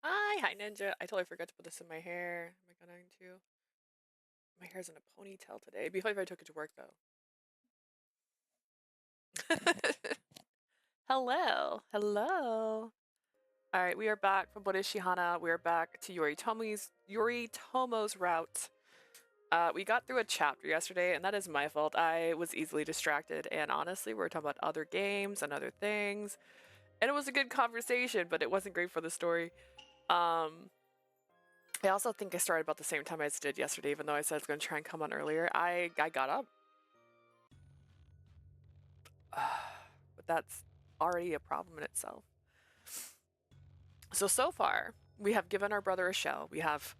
Hi, Ninja. I totally forgot to put this in my hair. Am I going to? My hair's in a ponytail today. It'd be funny if I took it to work, though. Hello. Hello. All right, we are back from Birushana. We are back to Yoritomo's Route. We got through a chapter yesterday, and that is my fault. I was easily distracted, and honestly, we were talking about other games and other things, and it was a good conversation, but it wasn't great for the story. I also think I started about the same time I did yesterday, even though I said I was going to try and come on earlier. I got up. But that's already a problem in itself. So far, we have given our brother a shell. We have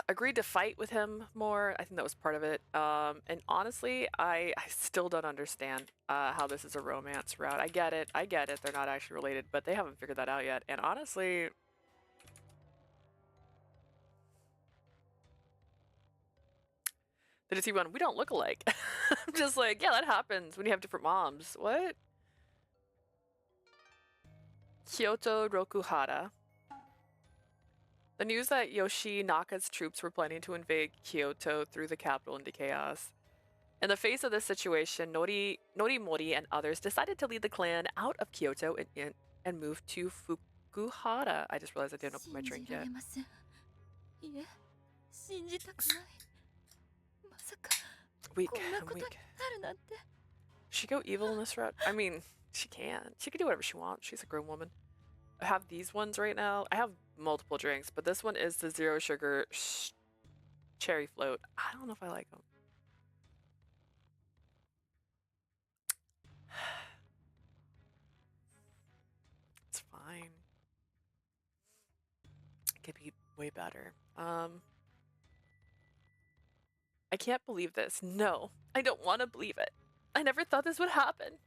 agreed to fight with him more. I think that was part of it. And honestly, I still don't understand how this is a romance route. I get it. They're not actually related, but they haven't figured that out yet. And honestly, the T1, we don't look alike. I'm just like, yeah, that happens when you have different moms. What? Kyoto Rokuhara. The news that Yoshinaka's troops were planning to invade Kyoto threw the capital into chaos. In the face of this situation, Norimori and others decided to lead the clan out of Kyoto and move to Fukuhara. I just realized I didn't open my drink yet. Weak. She go evil in this route? I mean, she can. She can do whatever she wants. She's a grown woman. I have these ones right now. I have multiple drinks, but this one is the zero sugar cherry float. I don't know if I like them. It's fine. It could be way better. I can't believe this. No, I don't want to believe it. I never thought this would happen.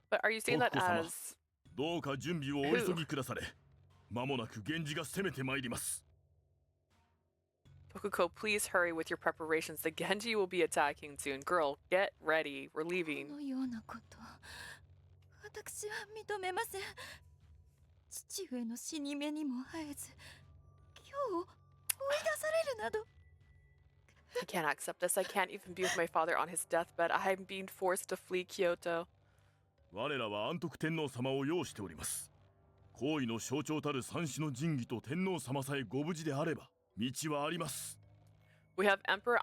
But are you saying that as... どうか準備をお急ぎくだされ。間もなく源氏が攻めてまいります。 Tokuko, please hurry with your preparations. The Genji will be attacking soon. Girl, get ready. We're leaving. I can't accept this. I can't even be with my father on his deathbed. I'm being forced to flee Kyoto. 我らは安徳天皇様を擁しております。皇位の象徴たる三種の神器と天皇様さえご無事であれば道はあります。 We have Emperor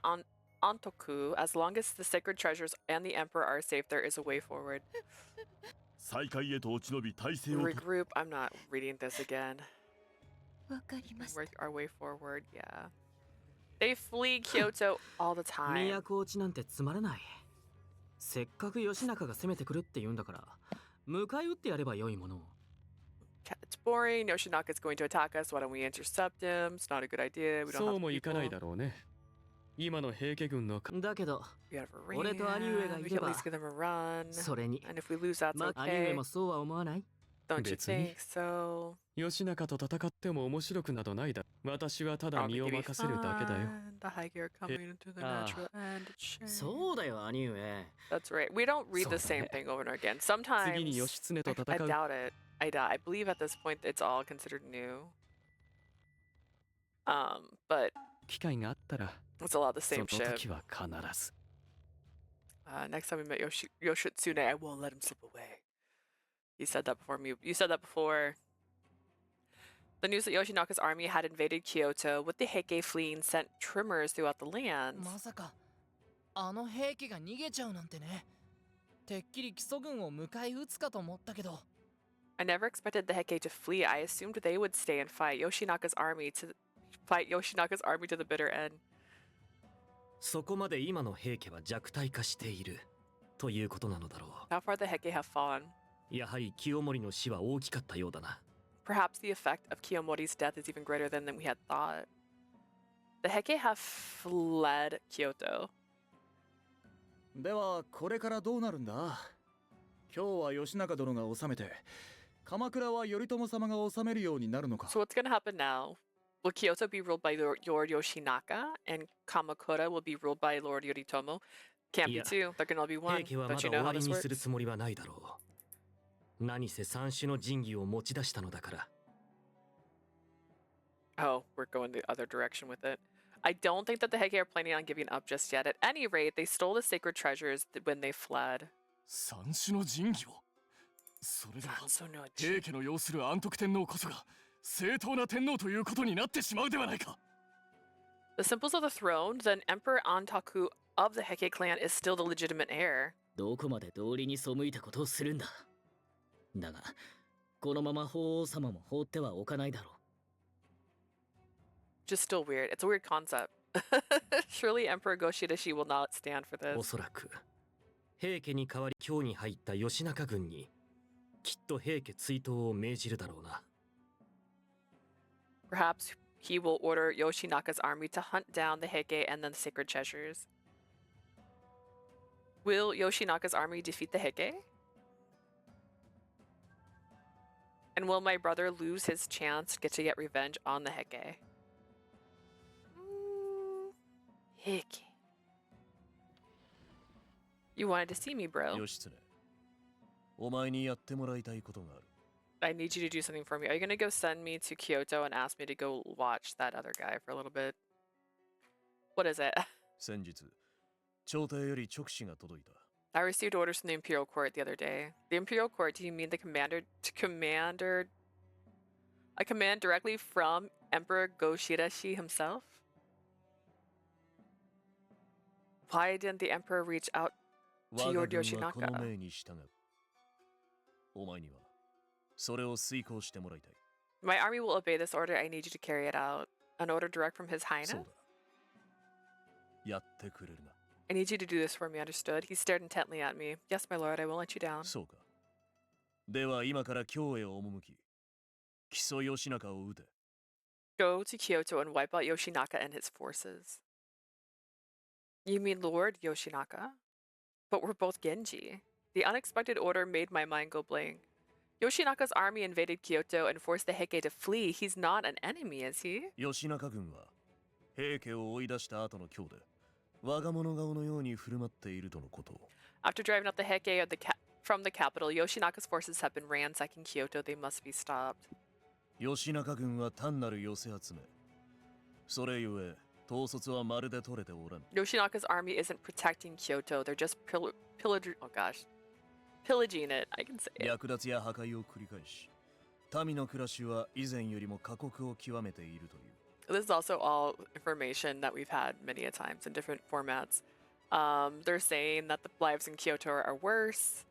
Antoku. As long as the sacred treasures and the Emperor are safe, there is a way forward. 再開へと落ち延び体制を Regroup. I'm not reading this again. Work our way forward. Yeah. They flee Kyoto all the time. 都落ちなんてつまらない。せっかく義仲が攻めてくるって言うんだから、迎え撃ってやればよいものを。It's boring. Yoshinaka's going to attack us. Why don't we intercept him? It's not a good idea. We don't have そうもいかないだろうね。今の平家軍のだけど、 we have a 俺と兄上がい we れ can at ば least give them a run. それに、 And if we lose, that's まあ、兄上 okay. もそうは思わない Don't you 別に。 think so? 義仲と戦っても面白くなどないだ。私はただ I'll 身を give you 任せるだけだよ。 fun. The high gear coming into the natural end. そうだよ、兄上。 That's right. We don't read the same thing over and over again. Sometimes 次に義経と I 戦う。 doubt it. I believe at this point it's all considered new. But 機会があったら、 it's a lot of the そ same の shit. 時は必ず。 Next time we met Yoshitsune, I won't let him slip away. You said that before me. You said that before. The news that Yoshinaka's army had invaded Kyoto, with the Heike fleeing, sent tremors throughout the land. まさかあの兵器が逃げちゃうなんてね。てっきり基礎軍を迎え撃つかと思ったけど。 I never expected the Heike to flee. I assumed they would stay and fight Yoshinaka's army to the bitter end. そこまで今の平家は弱体化しているということなのだろ How far the Heike have fallen? う。やはり清盛の死は大きかったようだな。 Perhaps the effect of Kiyomori's death is even greater than we had thought. The Heike have fled Kyoto. ではこれからどうなるんだ。今日は義仲殿が治めて、鎌倉は頼朝様が治めるようになるのか。 So what's going to happen now? Will Kyoto be ruled by Lord Yoshinaka, and Kamakura will be ruled by Lord Yoritomo? Can't be Yeah. two. They're going to all be one. 平家はま Don't だ you know 終 how わり this にする works? つもりはないだろ何せ三種の神器を持ち出したのだから。 Oh, we're going the other direction with it. I don't think that the Heike are planning on giving up just yet. At any rate, they stole the sacred treasures when they fled. 三種の神器を。それでは Sansunoji. 平家の要する安徳天皇こそが正当な天皇ということになってしまうではないか。 The symbols of the throne, then Emperor Antaku of the Heike clan is still the legitimate heir. どこまで道理に背いたことをするんだ。だが、このまま法皇様も放ってはおかないだろう。 Just still weird. It's a weird concept. Surely Emperor Goshidashi will not stand for お this. そらく平家に代わり京に入った義仲軍にきっと平家追討を命じるだろうな。 Perhaps he will order Yoshinaka's army to hunt down the Heike and then the sacred treasures. Will Yoshinaka's army defeat the Heike? And will my brother lose his chance to get revenge on the Heike? Heike. You wanted to see me, bro. 義経、お前にやってもらいたいことがある。 I need you to do something for me. Are you gonna go send me to Kyoto and ask me to go watch that other guy for a little bit? What is it? 先日、朝廷より勅使が届いた。 I received orders from the Imperial Court the other day. The Imperial Court, do you mean the commander? A command directly from Emperor Goshidashi himself? Why didn't the Emperor reach out to 我 your が軍はこの Yoshinaka? 命に従う。お前には、それを遂行してもらいたい。 My army will obey this order. I need you to carry it out. An order direct from His そう Highness? だ。やってくれるな。 I need you to do this for me, understood? He stared intently at me. Yes, my lord, I won't let you down. そうか。では今から京へ赴き、木曽義仲を討て。 Go to Kyoto and wipe out Yoshinaka and his forces. You mean Lord Yoshinaka? But we're both Genji. The unexpected order made my mind go blank. Yoshinaka's army invaded Kyoto and forced the Heike to flee. He's not an enemy, is he? 義仲軍は、平家を追い出した後の京で、我が物顔のように振る舞っているとのことを。 After driving out the Heike from the capital, Yoshinaka's forces have been ransacking Kyoto. They must be stopped. 義仲軍は単なる寄せ集め。それゆえ、統率はまるで取れておらぬ。 Yoshinaka's army isn't protecting Kyoto. They're just pillaging it. I can say it. 略奪や破壊を繰り返し、民の暮らしは以前よりも過酷を極めているという。 This is also all information that we've had many a times in different formats. They're saying that the lives in Kyoto are worse.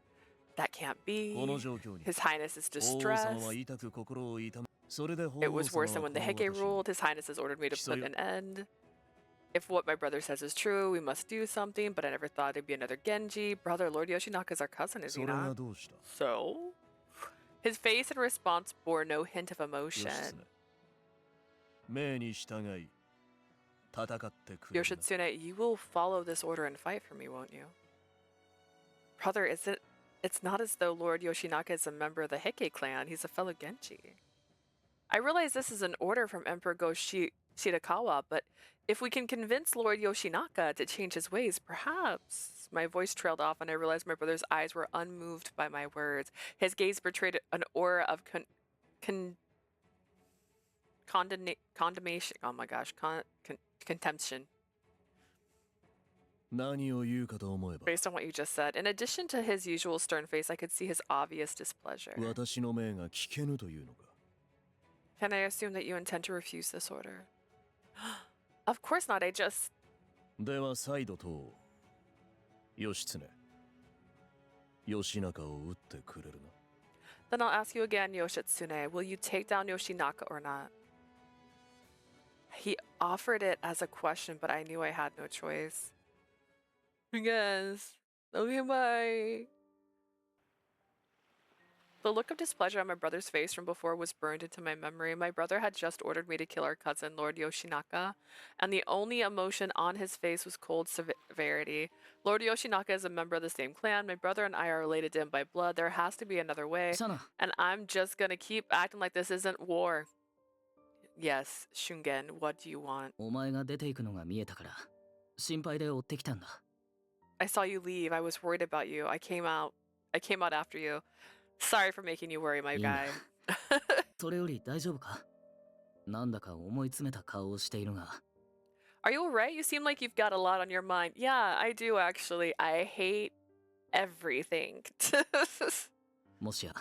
That can't be. この状況に、 His Highness is 法皇様は distressed. 痛く心を痛め、それで法 It 皇 was 様 worse than は when the この Heike 私に ruled. His Highness has ordered me to put an end. If what my brother says is true, we must do something, but I never thought there'd be another Genji. Brother, Lord Yoshinaka's our cousin, is そ he れが not? どうした？ So? His face in response bore no hint of 義経 emotion. 命に従い戦ってくれるな。 Yoshitsune, you will follow this order and fight for me, won't you? Brother, it's not as though Lord Yoshinaka is a member of the Heike clan. He's a fellow Genji. I realize this is an order from Emperor Shirakawa, but if we can convince Lord Yoshinaka to change his ways, perhaps... My voice trailed off and I realized my brother's eyes were unmoved by my words. His gaze betrayed an aura of condemnation. Oh my gosh, contempt. 何を言うかと思えば、 Based on what you just said. In addition to his usual stern face, I could see his obvious displeasure. 私の命が聞けぬというのか。 Can I assume that you intend to refuse this order? Of course not, I just... では再度問おう。義経、義仲を討ってくれるな。 Then I'll ask you again, Yoshitsune. Will you take down Yoshinaka or not? He offered it as a question, but I knew I had no choice. Yes. Okay, bye. The look of displeasure on my brother's face from before was burned into my memory. My brother had just ordered me to kill our cousin, Lord Yoshinaka, and the only emotion on his face was cold severity. Lord Yoshinaka is a member of the same clan. My brother and I are related to him by blood. There has to be another way. シャナ、 And I'm just gonna keep acting like this isn't war. Yes, Shungen, what do you want? お前が出ていくのが見えたから心配で追ってきたんだ。 I saw you leave. I was worried about you. I came out after you. Sorry for making you worry, my いいな。 guy. それより大丈夫か？なんだか思い詰めた顔をしているが。 Are you alright? You seem like you've got a lot on your mind. Yeah, I do actually. I hate everything. もしや、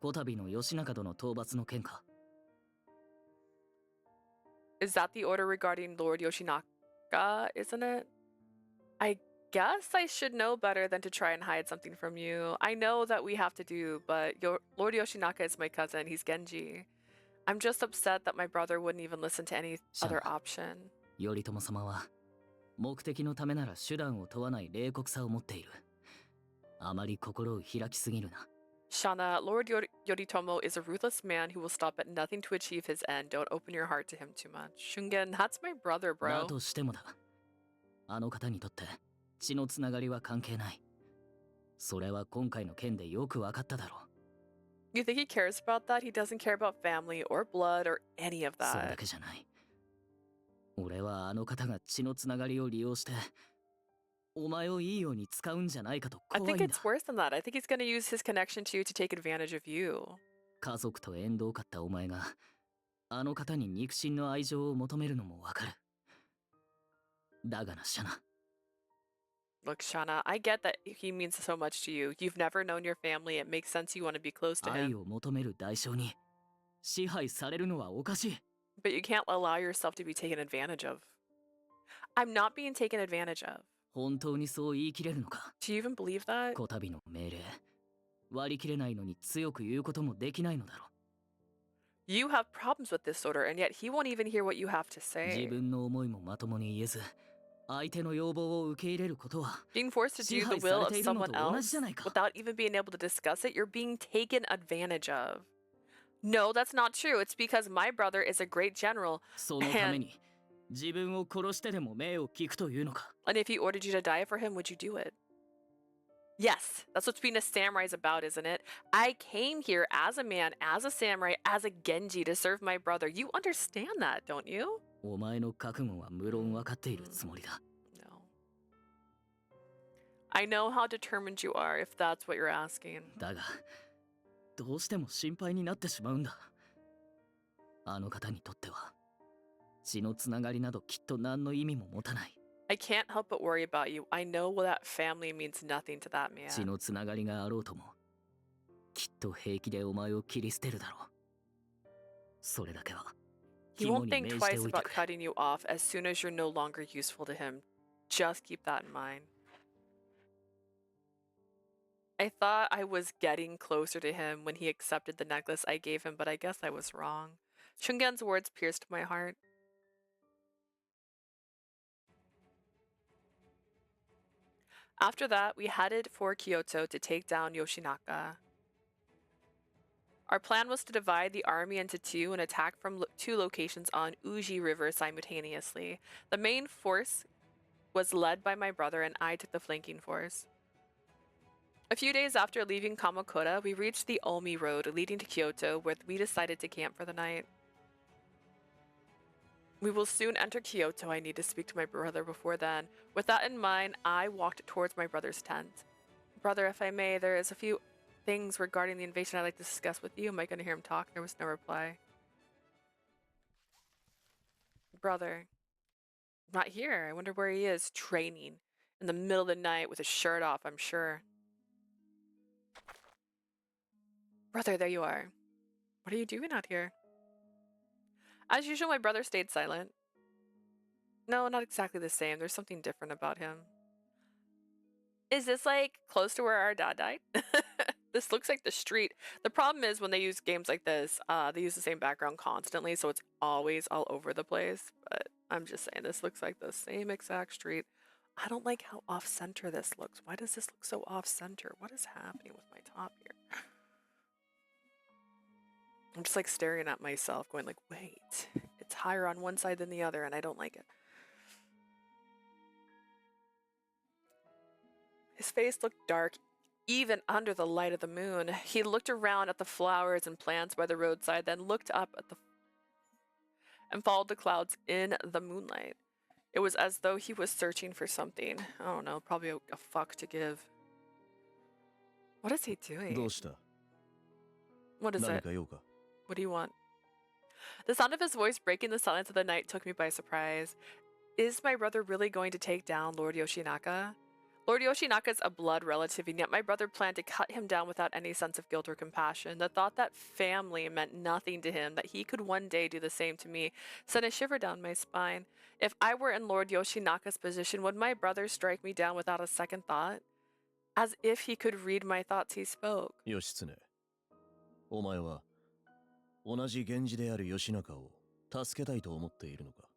こたびの義仲殿討伐の件か？ Is that the order regarding Lord Yoshinaka, isn't it? I guess I should know better than to try and hide something from you. I know that we have to do, but Lord Yoshinaka is my cousin. He's Genji. I'm just upset that my brother wouldn't even listen to any other option. 頼朝様は目的のためなら手段を問わない冷酷さを持っている。あまり心を開きすぎるな。 Shana, Lord Yoritomo is a ruthless man who will stop at nothing to achieve his end. Don't open your heart to him too much. Shungen, that's my brother, だ bro. としてもだ。あの方にとって血のつながりは関係ない。それは今回の件でよくわかっただろう。 You think he cares about that? He doesn't care about family or blood or any of それだ that. けじゃない。俺はあの方が血のつながりを利用してお前をいいように使うんじゃないかと I 怖い think んだ。 it's worse than that. I think he's going to use his connection to you to take advantage of you. 家族と縁遠かったお前があの方に肉親の愛情を求めるのもわかる。だがな、シャナ。 Look, Shana, I get that he means so much to you. You've never known your family. It makes sense you want to be close to 愛 him. を求める代償に支配されるのはおかしい。 But you can't allow yourself to be taken advantage of. I'm not being taken advantage of. 本当にそう言い切れるのか？ Do you even believe that? こたびの命令、割り切れないのに強く言うこともできないのだろ You have problems with this order, and yet he won't even hear what you have to う。 say. 自分の思いもまともに言えず、相手の要望を受け入れることは Being forced to do the will of someone else without even being able to discuss it, you're being taken advantage of. No, that's not true. It's because my brother is a great general, そのために自分を殺してでも命を聞くというのか？ and if he ordered you to die for him, would you do it? Yes, that's what being a samurai is about, isn't it? I came here as a man, as a samurai, as a Genji to serve my brother. You understand that, don't you? お前の覚悟は無論分かっているつもりだ。 No. I know how determined you are, if that's what you're asking. だが、どうしても心配になってしまうんだ。あの方にとっては、血のつながりなどきっと何の意味も持たない。 I can't help but worry about you. I know that family means nothing to that 血 man. のつながりがあろうとも、きっと平気でお前を切り捨てるだろう。それだけは He 肝 won't に think 銘じ twice ておいて about くれ。 cutting you off as soon as you're no longer useful to him. Just keep that in mind. I thought I was getting closer to him when he accepted the necklace I gave him, but I guess I was wrong. Shungen's words pierced my heart. After that, we headed for Kyoto to take down Yoshinaka. Our plan was to divide the army into two and attack from two locations on Uji River simultaneously. The main force was led by my brother, and I took the flanking force. A few days after leaving Kamakura, we reached the Omi Road leading to Kyoto, where we decided to camp for the night. We will soon enter Kyoto. I need to speak to my brother before then. With that in mind, I walked towards my brother's tent. Brother, if I may, there is a few things regarding the invasion I'd like to discuss with you. Am I going to hear him talk? There was no reply. Brother, not here. I wonder where he is, training in the middle of the night with his shirt off, I'm sure. Brother, there you are. What are you doing out here? As usual, my brother stayed silent. No, not exactly the same. There's something different about him. Is this like close to where our dad died? This looks like the street. The problem is when they use games like this, they use the same background constantly, so it's always all over the place. But I'm just saying, this looks like the same exact street. I don't like how off-center this looks. Why does this look so off-center? What is happening with my top here? I'm just like staring at myself going like, wait, it's higher on one side than the other and I don't like it. His face looked dark even under the light of the moon. He looked around at the flowers and plants by the roadside, then looked up at and followed the clouds in the moonlight. It was as though he was searching for something. I don't know, probably a fuck to give. What is he doing? どうした？ What is 何 it? か用か What do you want? The sound of his voice breaking the silence of the night took me by surprise. Is my brother really going to take down Lord Yoshinaka? Lord Yoshinaka is a blood relative, and yet my brother planned to cut him down without any sense of guilt or compassion. The thought that family meant nothing to him, that he could one day do the same to me, sent a shiver down my spine. If I were in Lord Yoshinaka's position, would my brother strike me down without a second thought? As if he could read my thoughts, he spoke. 義経お前は同じ源氏である義仲を助けたいと思っているのか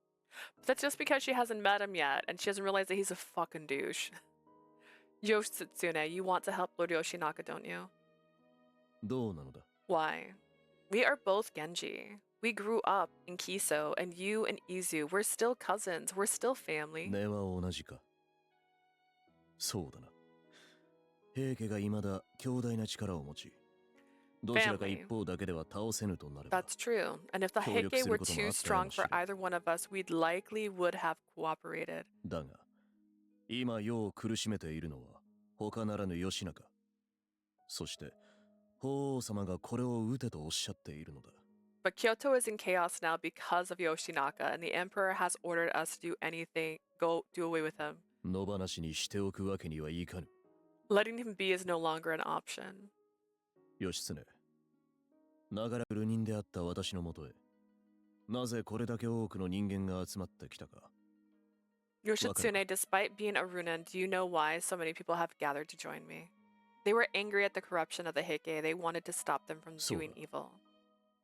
That's just because she hasn't met him yet, and she doesn't realize that he's a fucking douche. Yoshitsune, you want to help Lord Yoshinaka, don't you? どうなのだ Why? We are both Genji. We grew up in Kiso, and you and Izu, we're still cousins. We're still family. 根は同じかそうだな平家が未だ強大な力を持ちどちらか一方だけでは倒せぬとなれば That's true. And if the Heike were too strong for either one of us, we'd likely would have cooperated. だが今世を苦しめているのは他ならぬ義仲そして法皇様がこれを討てとおっしゃっているのだ But Kyoto is in chaos now because of Yoshinaka, and the Emperor has ordered us to do anything, do away with him. 野放しにしておくわけにはいかぬ Letting him be is no longer an option. 義経長らく流人であった私のもとへなぜこれだけ多くの人間が集まってきたか Yoshitsune, despite being a Runin, do you know why so many people have gathered to join me? They were angry at the corruption of the Heike. They wanted to stop them from doing evil.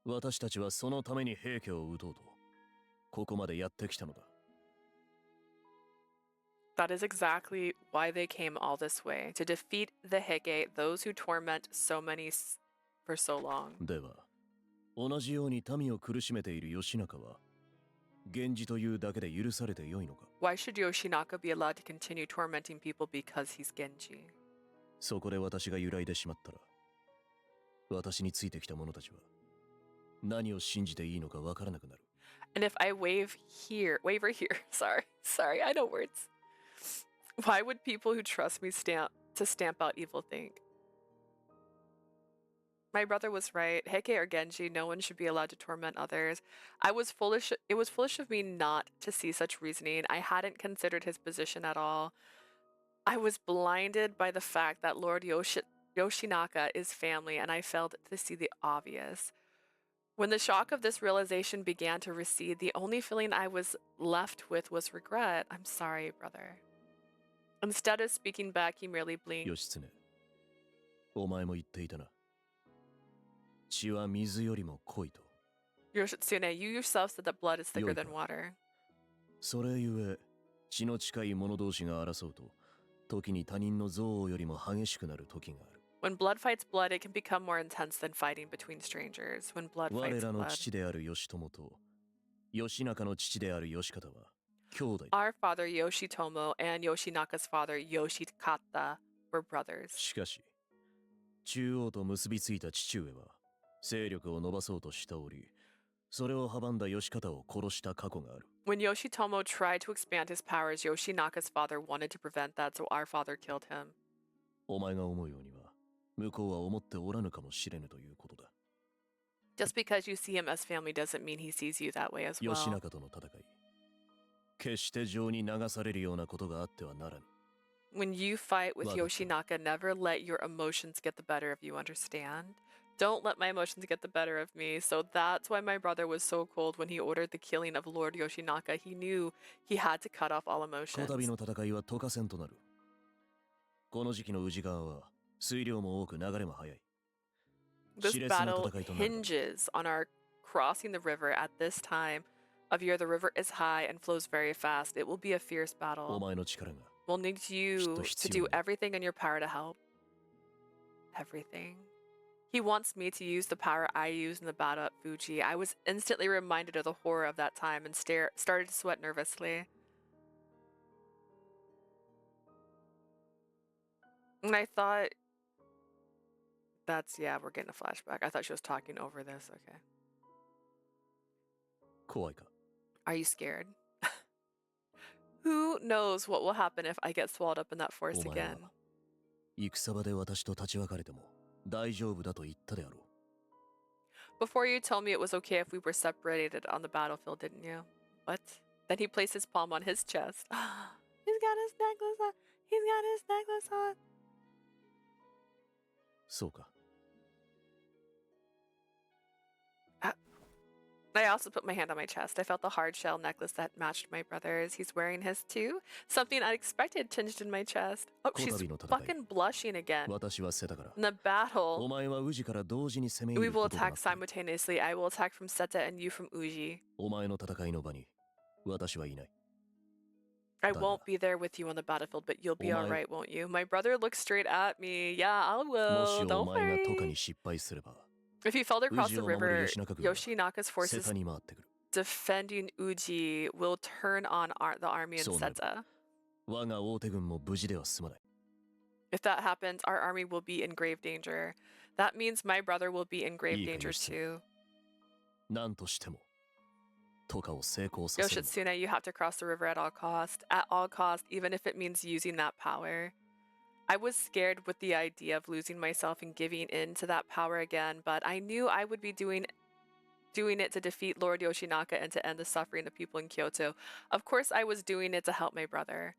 私たちはそのために平家を討とうとここまでやってきたのだ That is exactly why they came all this way, to defeat the Heike, those who torment so many for so long. では同じように民を苦しめている義仲は源氏というだけで許されてよいのか Why should Yoshinaka be allowed to continue tormenting people because he's Genji? そこで私が揺らいでしまったら私についてきた者たちは何を信じていいのかわからなくなる And if I waver here, sorry, I know words. Why would people who trust me stamp out evil think? My brother was right. Heike or Genji, no one should be allowed to torment others. It was foolish of me not to see such reasoning. I hadn't considered his position at all. I was blinded by the fact that Lord Yoshinaka is family, and I failed to see the obvious. When the shock of this realization began to recede, the only feeling I was left with was regret. I'm sorry, brother. Instead of speaking back, he merely blinked. 義経お前も言っていたな血は水よりも濃いと Yoshitsune, you yourself said that blood is thicker than water. それゆえ血の近い者同士が争うと時に他人の憎悪よりも激しくなる時がある When blood fights blood, it can become more intense than fighting between strangers. When blood 我 fights らの blood. 父である義朝と義仲の父である義方は兄弟だ Our father Yoshitomo and Yoshinaka's father Yoshikata were brothers. しかし中央と結びついた父上は勢力を伸ばそうとした折それを阻んだ義方を殺した過去がある When Yoshitomo tried to expand his powers, Yoshinaka's father wanted to prevent that, so our father killed him. お前が思うようには向こうは思っておらぬかもしれぬということだ Just because you see him as family doesn't mean he sees you that way as 義 well. 仲との戦い決して情に流されるようなことがあってはならぬ When you fight with Yoshinaka, never let your emotions get the better of you, understand? Don't let my emotions get the better of me. So that's why my brother was so cold when he ordered the killing of Lord Yoshinaka. He knew he had to cut off all こ emotions. たびの戦いは渡河戦となるこの時期の宇治川は水量も多く流れも速い This 熾烈な battle 戦いとなる hinges on our crossing the river at this time of year. The river is high and flows very fast. It will be a fierce お battle. 前の力が We'll need you to do everything in your power to help. Everything. He wants me to use the power I used in the battle at Fuji. I was instantly reminded of the horror of that time and started to sweat nervously. And I thought, we're getting a flashback. I thought she was talking over this. Okay. 怖いか Are you scared? Who knows what will happen if I get swallowed up in that お force 前は again? 戦場で私と立ち別れても大丈夫だと言ったであろう Before you told me it was okay if we were separated on the battlefield, didn't you? What? Then he placed his palm on his chest. He's got his necklace on. He's got his necklace on. そうか。 I also put my hand on my chest. I felt the hard shell necklace that matched my brother's. He's wearing his too. Something unexpected tinged in my chest. Oh, she's fucking blushing again. 私は瀬だから。 In the battle, お前は宇治から同時に攻め we 入る will こととな attack っている。 simultaneously. I will attack from Seta and you from Uji. お前の戦いの場に私はいない。 I won't be there with you on the battlefield, but you'll be alright, won't you? My brother looks straight at me. Yeah, I も will. しお Don't 前がトカ worry. に失敗すれば、 If you failed 宇 across 治 the を守る river, 吉中軍は Yoshinaka's 瀬 forces 田に回ってくる。 defending Uji will turn on the army in そうなる。 Seta. 我が大手軍も無事では済まない。 If that happens, our army will be in grave danger. That means my brother will be in grave いいか、 danger 義経。 too. 何としてもトカを成功させるんだ。 Yoshitsune, you have to cross the river at all cost. At all cost, even if it means using that power. I was scared with the idea of losing myself and giving in to that power again, but I knew I would be doing it to defeat Lord Yoshinaka and to end the suffering of people in Kyoto. Of course, I was doing it to help my brother.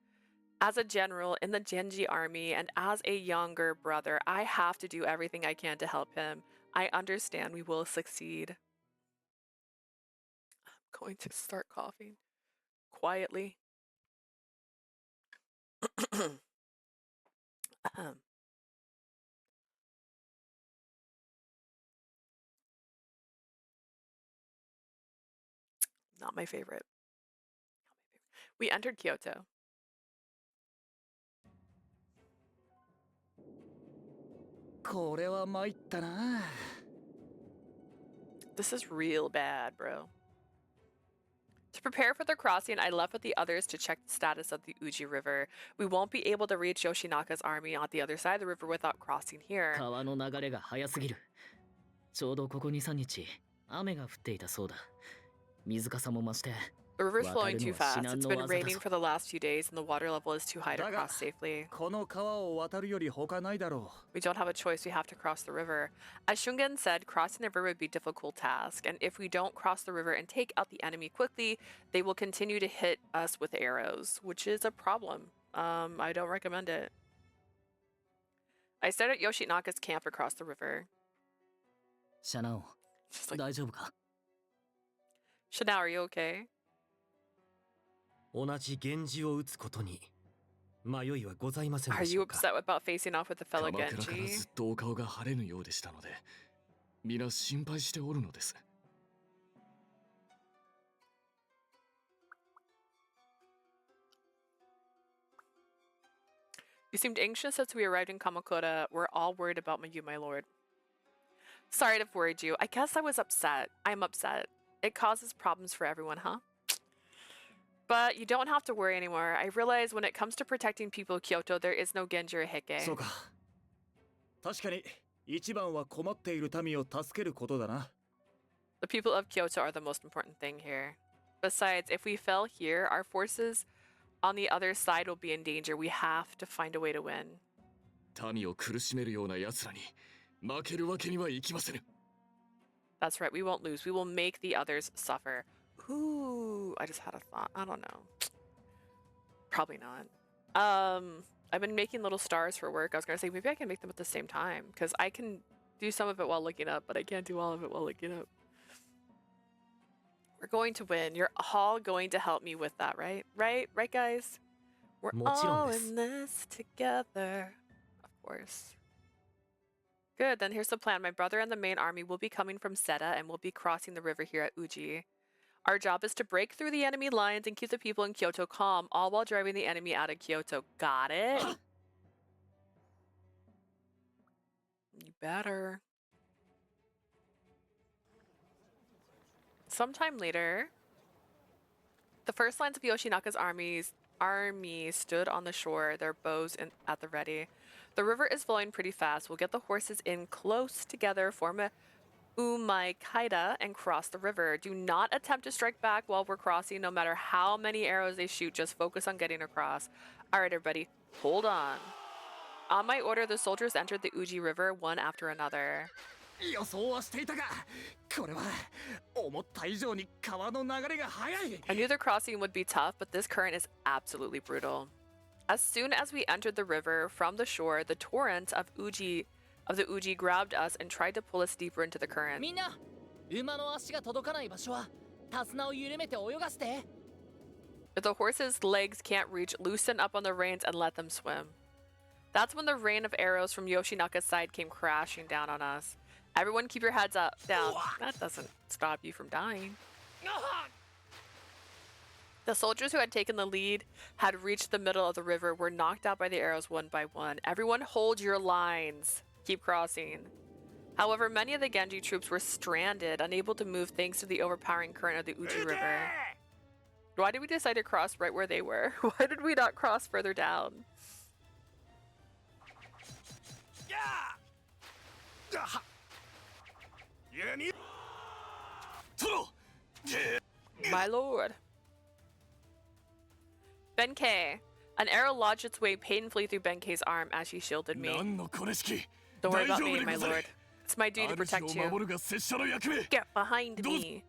As a general in the Genji army and as a younger brother, I have to do everything I can to help him. I understand we will succeed. I'm going to start coughing quietly. Not my favorite. We entered Kyoto. This is real bad, bro. To prepare for the crossing, I left with the others to check the status of the Uji River. We won't be able to reach Yoshinaka's army on the other side of the river without crossing here. 川の流れが速すぎる。ちょうどここ2、3日、雨が降っていたそうだ。水かさも増して。 The river's flowing too fast. It's been raining for the last few days and the water level is too high to cross safely. この川を渡るより他ないだろ We don't have a choice, we have to cross the river. As Shungen said, crossing the river would be a difficult task, and if we don't cross the river and take out the enemy quickly, they will continue to hit us with arrows, which is a problem. I don't recommend it. I stayed at Yoshinaka's camp across the river. シャナオ、 Just like, 大丈夫か？ Shanao, are you okay? 同じ源氏を討つことに迷いはございません Are でし you ょうか。 upset about facing off with the fellow 鎌倉からず Genji? っとお顔が晴れぬようでしたので、皆心配しておるのです。 You seemed anxious as we arrived in Kamakura. We're all worried about you, my lord. Sorry to have worried you. I guess I was upset. I'm upset. It causes problems for everyone, huh? But you don't have to worry anymore. I realize when it comes to protecting people of Kyoto, there is no Genji or Heike. そうか。確かに一番は困っている民を助けることだな。 The people of Kyoto are the most important thing here. Besides, if we fell here, our forces on the other side will be in danger. We have to find a way to win. 民を苦しめるような奴らに負けるわけにはいきませぬ。 That's right, we won't lose. We will make the others suffer. Ooh, I just had a thought. I don't know. Probably not. I've been making little stars for work. I was gonna say maybe I can make them at the same time because I can do some of it while looking up, but I can't do all of it while looking up. We're going to win. You're all going to help me with that, right? Right, guys? We're もちろん all です。 in this together. Of course. Good, then here's the plan. My brother and the main army will be coming from Seta and we'll be crossing the river here at Uji. Our job is to break through the enemy lines and keep the people in Kyoto calm, all while driving the enemy out of Kyoto. Got it? You better. Sometime later, the first lines of Yoshinaka's army stood on the shore, their bows at the ready. The river is flowing pretty fast. We'll get the horses in close together, form a umaikaida, and cross the river. Do not attempt to strike back while we're crossing, no matter how many arrows they shoot. Just focus on getting across. All right, everybody, hold on. On my order, the soldiers entered the Uji River one after another. 予想はしていたが、これは思った以上に川の流れが速い。 I knew the crossing would be tough, but this current is absolutely brutal. As soon as we entered the river from the shore, the torrent of the Uji grabbed us and tried to pull us deeper into the current. みんな、馬の足が届かない場所は手綱を緩めて泳がせて。 If the horse's legs can't reach, loosen up on the reins and let them swim. That's when the rain of arrows from Yoshinaka's side came crashing down on us. Everyone keep your heads up, down. That doesn't stop you from dying. The soldiers who had taken the lead had reached the middle of the river, were knocked out by the arrows one by one. Everyone hold your lines. Keep crossing. However, many of the Genji troops were stranded, unable to move thanks to the overpowering current of the Uji River. Why did we decide to cross right where they were? Why did we not cross further down? My lord. Benkei. An arrow lodged its way painfully through Benkei's arm as she shielded me. Don't worry about me, my lord. It's my duty to protect you. Get behind me.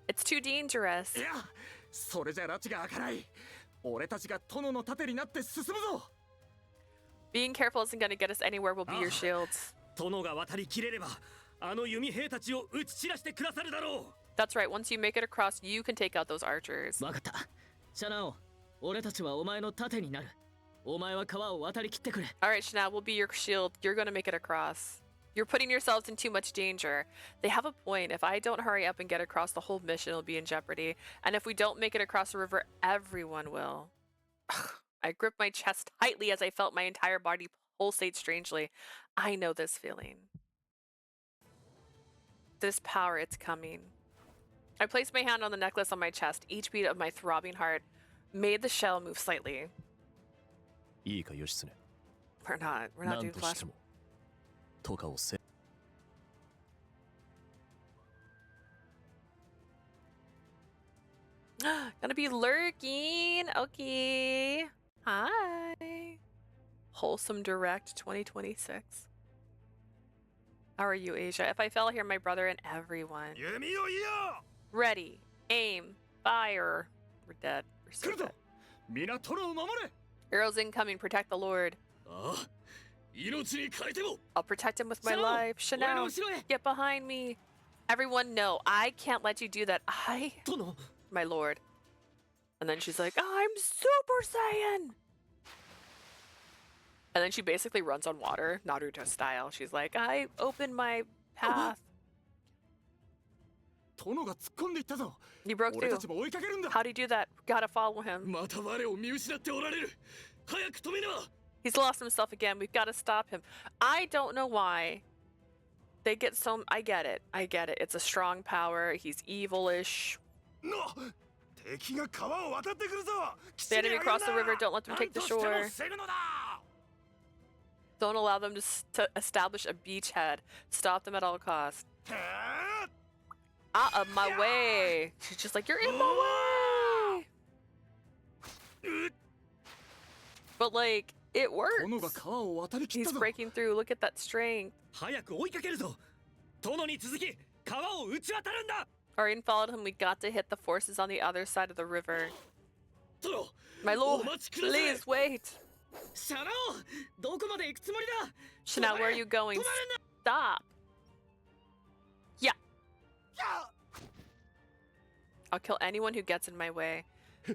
It's too dangerous. それじゃ拉致が開かない。俺たちが殿の盾になって進むぞ。 Being careful isn't going to get us anywhere. We'll be your shields. 殿が渡りきれれば、あの弓兵たちを撃ち散らしてくださるだろう。 That's right. Once you make it across, you can take out those archers. わかった。シャナオ、俺たちはお前の盾になる。お前は川を渡りきってくれ。 All right, Shana, we'll be your shield. You're going to make it across. You're putting yourselves in too much danger. They have a point. If I don't hurry up and get across, the whole mission will be in jeopardy. And if we don't make it across the river, everyone will. I gripped my chest tightly as I felt my entire body pulsate strangely. I know this feeling. This power, it's coming. I placed my hand on the necklace on my chest. Each beat of my throbbing heart made the shell move slightly. いいか義経。 We're not な doing んと flash. してもとかをせ。 Gonna be lurking. Okay. Hi. Wholesome Direct 2026. How are you, Asia? If I fell here, my brother and everyone. Ready. Aim. Fire. We're dead. We're so dead. みんな殿を守れ。 Arrows incoming. Protect the Lord. ああ、命に変えても。 I'll protect him with my life. Chanel, get behind me. Everyone, no. I can't let you do that. My lord. And then she's like, I'm Super Saiyan. And then she basically runs on water, Naruto style. She's like, I opened my path. 殿が突っ込んでいったぞ。 He broke 俺 through. たちも追いかけるんだ。 How'd he do that? Gotta follow him. また我を見失っておられる。早く止めねば。 He's lost himself again. We've got to stop him. I don't know why. They get so... I get it. I get it. It's a strong power. He's evilish. の、敵が川を渡ってくるぞ。 The enemy cross the river. Don't let them take the shore. 防ぐのだ。 Don't allow them to establish a beachhead. Stop them at all costs. Out of my way. She's just like, you're in my way. But like, it works. 殿が川を渡りきった He's ぞ。 breaking through. Look at that strength. 早く追いかけるぞ。殿に続き、川を打ち渡るんだ。 Orion followed him. We got to hit the forces on the other side of the river. 殿、 My お lord, 待ちください。 please wait. シャナオ、どこまで行くつもりだ。 Chanel, where are you going? Stop. Yeah. I'll kill anyone who gets in my way.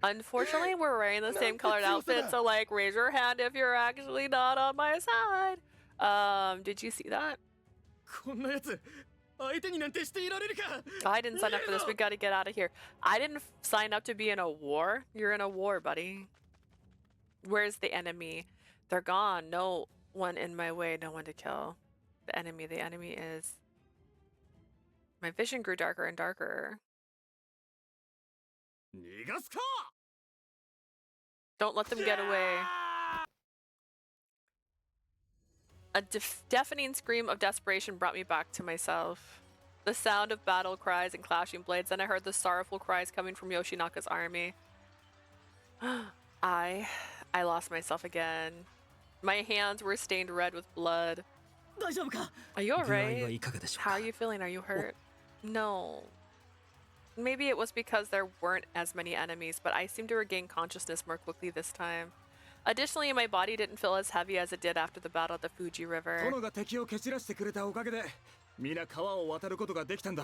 Unfortunately, we're wearing the same colored outfit, so like, raise your hand if you're actually not on my side. Did you see that? こんなやつ、相手になんてしていられるか。 I didn't sign up for this. We gotta get out of here. I didn't sign up to be in a war. You're in a war, buddy. Where's the enemy? They're gone. No one in my way. No one to kill. The enemy. The enemy is... My vision grew darker and darker. 逃がすか。 Don't let them get away. A deafening scream of desperation brought me back to myself. The sound of battle cries and clashing blades. Then I heard the sorrowful cries coming from Yoshinaka's army. I lost myself again. My hands were stained red with blood. 大丈夫か Are you 具合は alright? いかがでしょう How か are you feeling? Are you hurt? No. Maybe it was because there weren't as many enemies, but I seem to regain consciousness more quickly this time. Additionally, my body didn't feel as heavy as it did after the battle at the Fuji River. 殿が敵を蹴散らしてくれたおかげで皆川を渡ることができたんだ。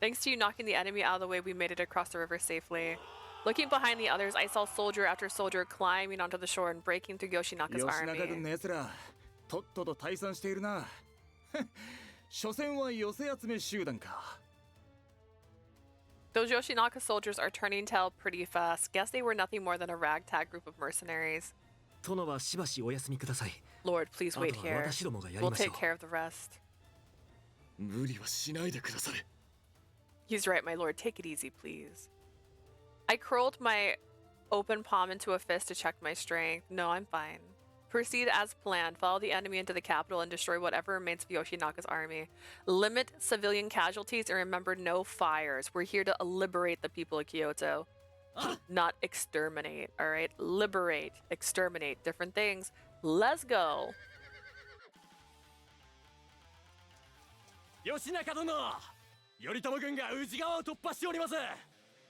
Thanks to you knocking the enemy out of the way, we made it across the river safely. Looking behind the others, I saw soldier after soldier climbing onto the shore and breaking through Yoshinaka's 吉永軍 army. の奴らとっとと退散しているな。所詮は寄せ集め集団か。 Those Yoshinaka soldiers are turning tail pretty fast. Guess they were nothing more than a ragtag group of mercenaries. 殿はしばしお休みください Lord, please あ wait とは here. 私どもがやり We'll ましょ take う care of the rest. 無理はしないでくだされ He's right, my lord. Take it easy, please. I curled my open palm into a fist to check my strength. No, I'm fine. Proceed as planned. Follow the enemy into the capital and destroy whatever remains of Yoshinaka's army. Limit civilian casualties and remember no fires. We're here to liberate the people of Kyoto. Not exterminate, alright? Liberate, exterminate, different things. Let's go. 吉中殿頼朝軍が宇治川を突破しております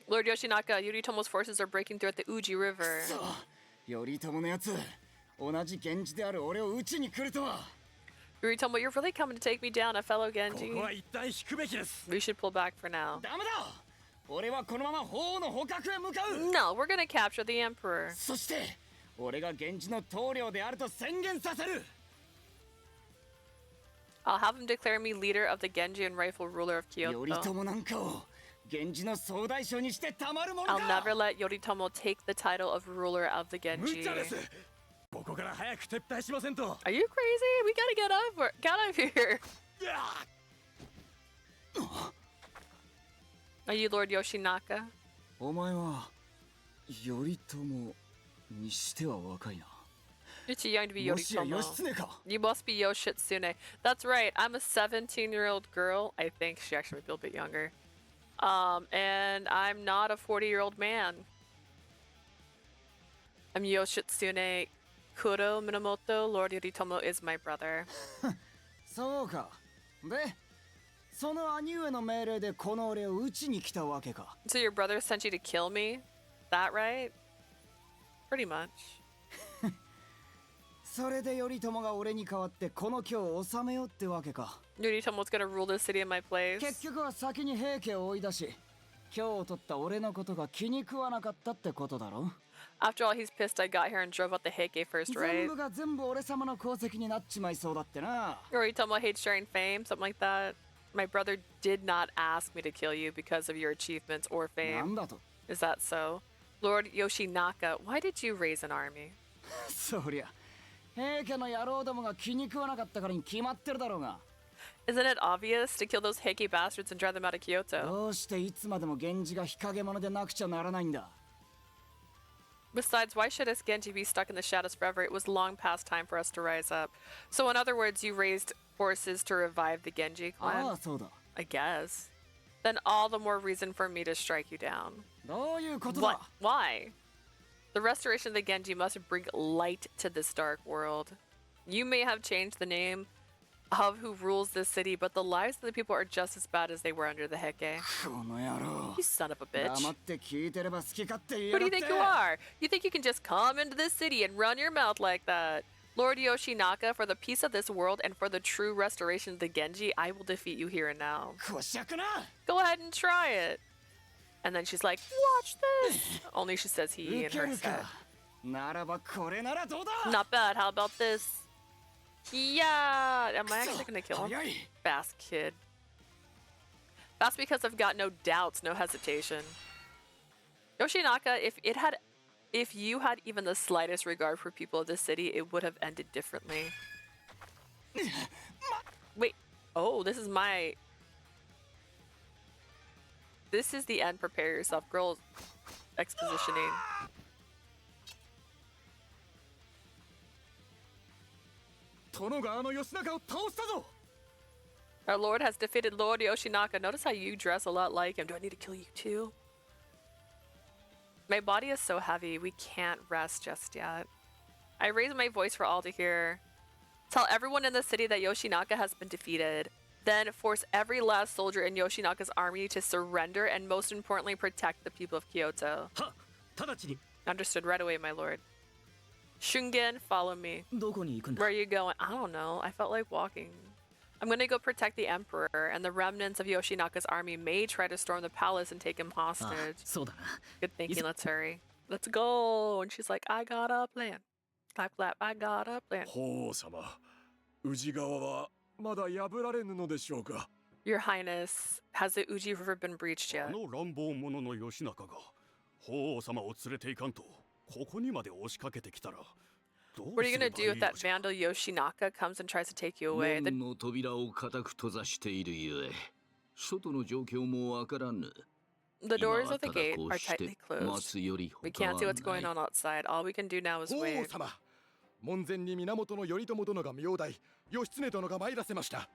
Lord Yoshinaka, Yoritomo's forces are breaking through at the Uji River. そう頼朝のやつ同じ源氏である俺を討ちに来るとは。 Yoritomo, you're really coming to take me down, a fellow こ Genji. こは一旦引くべきです We should pull back for now. ダメだ。俺はこのまま法皇の捕獲へ向かう。 No, we're gonna capture the Emperor. そして俺が源氏の棟梁であると宣言させる。 I'll have him declare me leader of the Genji and rightful ruler of 頼 Kyoto. 朝なんかを源氏の総大将にしてたまるもの I'll か。 never let Yoritomo take the title of ruler of the 無 Genji. 茶ですここから早く撤退しませんと Are you crazy? We gotta get out of here. Are you Lord Yoshinaka? お前は頼朝にしては若いな。 You're too young to be もしや Yoritomo. 義経か。 You must be Yoshitsune. That's right. I'm a 17-year-old girl. I think she actually might be a little bit younger. And I'm not a 40-year-old man. I'm Yoshitsune Kuro Minamoto. Lord Yoritomo is my brother. そうか。で、その兄上の命令でこの俺を討ちに来たわけか。 So your brother sent you to kill me? That right? Pretty much. それで頼朝が俺に代わってこの京を治めようってわけか。 Yoritomo's gonna rule this city in my place. 結局は先に平家を追い出し、京を取った俺のことが気に食わなかったってことだろ。 After all, he's pissed I got here and drove out the Heike first, 全 right? 部が全部俺様の功績になっちまいそうだってな。 Yoritomo hates sharing fame, something like that. My brother did not ask me to kill you because of your achievements or なん fame. だと。 Is that so? Lord Yoshinaka, why did you raise an army? そりゃ、平家の野郎どもが気に食わなかったからに決まってるだろうが。 Isn't it obvious to kill those Heike bastards and drive them out of Kyoto? どうしていつまでも源氏が日陰者でなくちゃならないんだ。 Besides, why should us Genji be stuck in the shadows forever? It was long past time for us to rise up. So in other words, you raised forces to revive the Genji あ clan? あ、そうだ。 I guess. Then all the more reason for me to strike you down. どういうことだ。 What? Why? The restoration of the Genji must bring light to this dark world. You may have changed the name of who rules this city, but the lives of the people are just as bad as they were under the Heike. この野郎。 You son of a bitch. 黙って聞いてれば好き勝手言い Who や do が you って。 think you are? You think you can just come into this city and run your mouth like that? Lord Yoshinaka, for the peace of this world and for the true restoration of the Genji, I will defeat you here and now. こしゃくな。 Go ahead and try it. And then she's like, watch this. Only she says he 受 in け her る set. か。ならばこれならどうだ。 Not bad. How about this? Yeah. Am I actually gonna kill him? 早い。 Fast kid. That's because I've got no doubts, no hesitation. Yoshinaka, if you had even the slightest regard for people of this city, it would have ended differently. Wait. Oh, this is the end. Prepare yourself. Girl, expositioning. Our lord has defeated Lord Yoshinaka. Notice how you dress a lot like him. Do I need to kill you too? My body is so heavy, we can't rest just yet. I raise my voice for all to hear. Tell everyone in the city that Yoshinaka has been defeated. Then force every last soldier in Yoshinaka's army to surrender and most importantly protect the people of Kyoto. は直ちに Understood right away, my lord. Shungen, follow me. どこに行くん Where だ are you going? I don't know. I felt like walking. I'm gonna go protect the emperor, and the remnants of Yoshinaka's army may try to storm the palace and take him あ hostage. そうだな Good thinking, let's hurry. Let's go. And she's like, I got a plan. Clap, clap, I got a plan. 法様、宇治川はまだ破られぬのでしょうか。 Your Highness, has the Uji River been breached あ yet? の乱暴者の義仲が法皇様を連れて行かんとここにまで押しかけてきたらどう What are you すれ gonna ば do いい if の that じゃ。 vandal Yoshinaka comes and tries to take you away? 門の扉を固く閉ざしているゆえ、外の状況もわからぬ。 The 今 doors は of the ただ gate こう are して tightly 待 closed. つより We 他 can't は see what's going ない。 on outside. All we can do now is 法皇 wait. 様、門前に源頼朝殿が名代、義経殿が参らせました。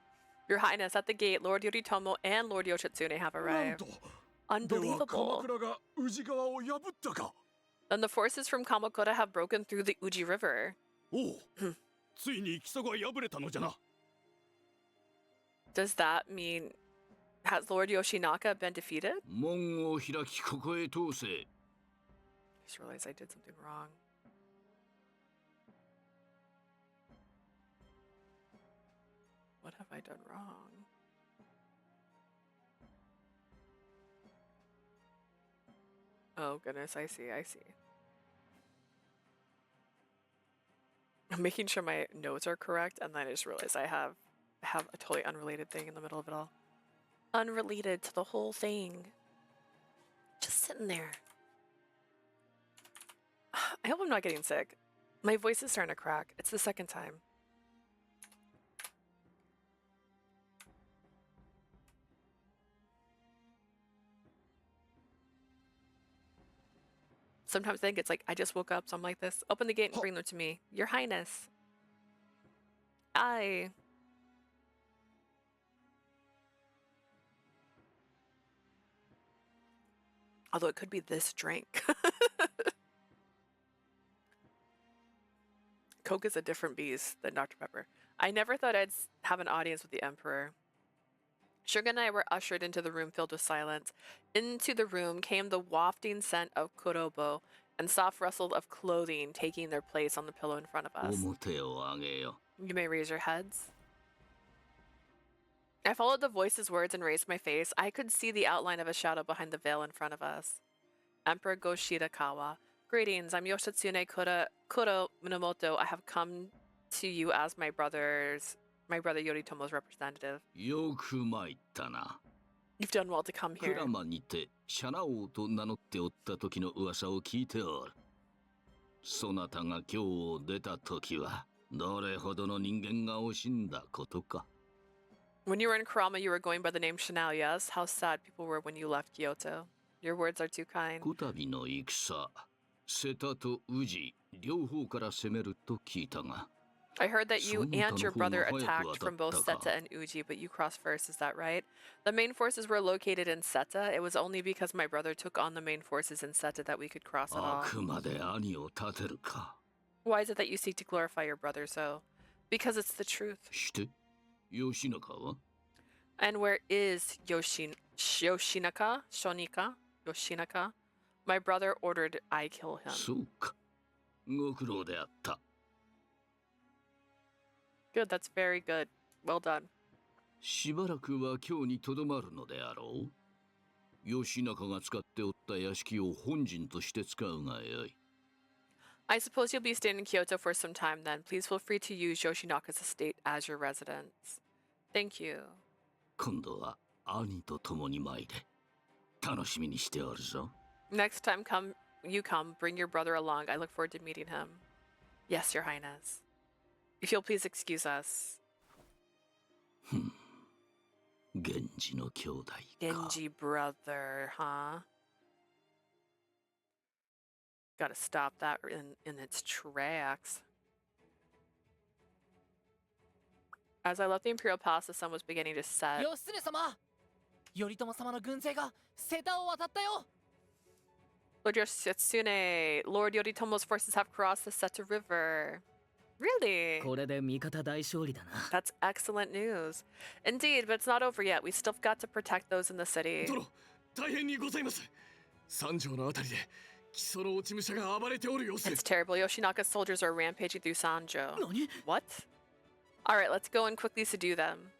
Your Highness, at the gate, Lord Yoritomo and Lord Yoshitsune have なん arrived. と、では鎌 Unbelievable. 倉が宇治川を破ったか。 Then the forces from Kamakura have broken through the Uji River. おうついに戦が破れたのじゃな。 Does that mean has Lord Yoshinaka been defeated? 門を開きここへ通せ。 I just realized I did something wrong. What have I done wrong? Oh goodness, I see, I see. I'm making sure my notes are correct, and then I just realized I have a totally unrelated thing in the middle of it all. Unrelated to the whole thing. Just sitting there. I hope I'm not getting sick. My voice is starting to crack. It's the second time. Sometimes I think it's like I just woke up, so I'm like this. Open the gate and bring them to me. Your Highness. I. Although it could be this drink. Coke is a different beast than Dr. Pepper. I never thought I'd have an audience with the Emperor. Sugar and I were ushered into the room filled with silence. Into the room came the wafting scent of kurobo and soft rustle of clothing taking their place on the pillow in front of us. 表を上げよ。 You may raise your heads. I followed the voice's words and raised my face. I could see the outline of a shadow behind the veil in front of us. Emperor Goshirakawa. Greetings, I'm Yoshitsune Kuro Minamoto. I have come to you as my brother Yoritomo's representative. よく参ったな。 You've done well to come 鞍 here. 馬にてシャナ王と名乗っておった時の噂を聞いておる。そなたが京を出た時はどれほどの人間が惜しんだことか。 When you were in Kurama, you were going by the name Shinao, yes? How sad people were when you left Kyoto. Your words are too kind. こたびの戦、瀬田と宇治両方から攻めると聞いたが。 I heard that you and your brother そんなの方が早く attacked from both 当たったか。 Seta and Uji, but you crossed first, is that right? The main forces were located in Seta. It was only because my brother took on the main forces in Seta that we could cross at あ all. くまで兄を立てるか。 Why is it that you seek to glorify your brother so? Because it's the truth. して義仲は And where is Yoshinaka? Shonika? Yoshinaka? My brother ordered I kill him. そうか。ご苦労であった。 Good, that's very good. Well done. しばらくは京にとどまるのであろう。義仲が使っておった屋敷を本陣として使うがよい。 I suppose you'll be staying in Kyoto for some time then. Please feel free to use Yoshinaka's estate as your residence. Thank you. 今度は兄と共に参れ。楽しみにしておるぞ。 Next time you come, bring your brother along. I look forward to meeting him. Yes, Your Highness. If you'll please excuse us. 源氏の兄弟か。 Genji brother, huh? Gotta stop that in its tracks. As I left the Imperial Palace, the sun was beginning to set. 義経様、頼朝様の軍勢が瀬田を渡ったよ。 Lord Yoshitsune, Lord Yoritomo's forces have crossed the Seta River. Really? これで味方大勝利だな。 That's excellent news. Indeed, but it's not over yet. We still got to protect those in the city. 殿、大変にございます。三条のあたりで基礎の落ち武者が暴れておる様子。 It's terrible. Yoshinaka's soldiers are rampaging through Sanjo. 何？ What? Alright, let's go and quickly subdue them.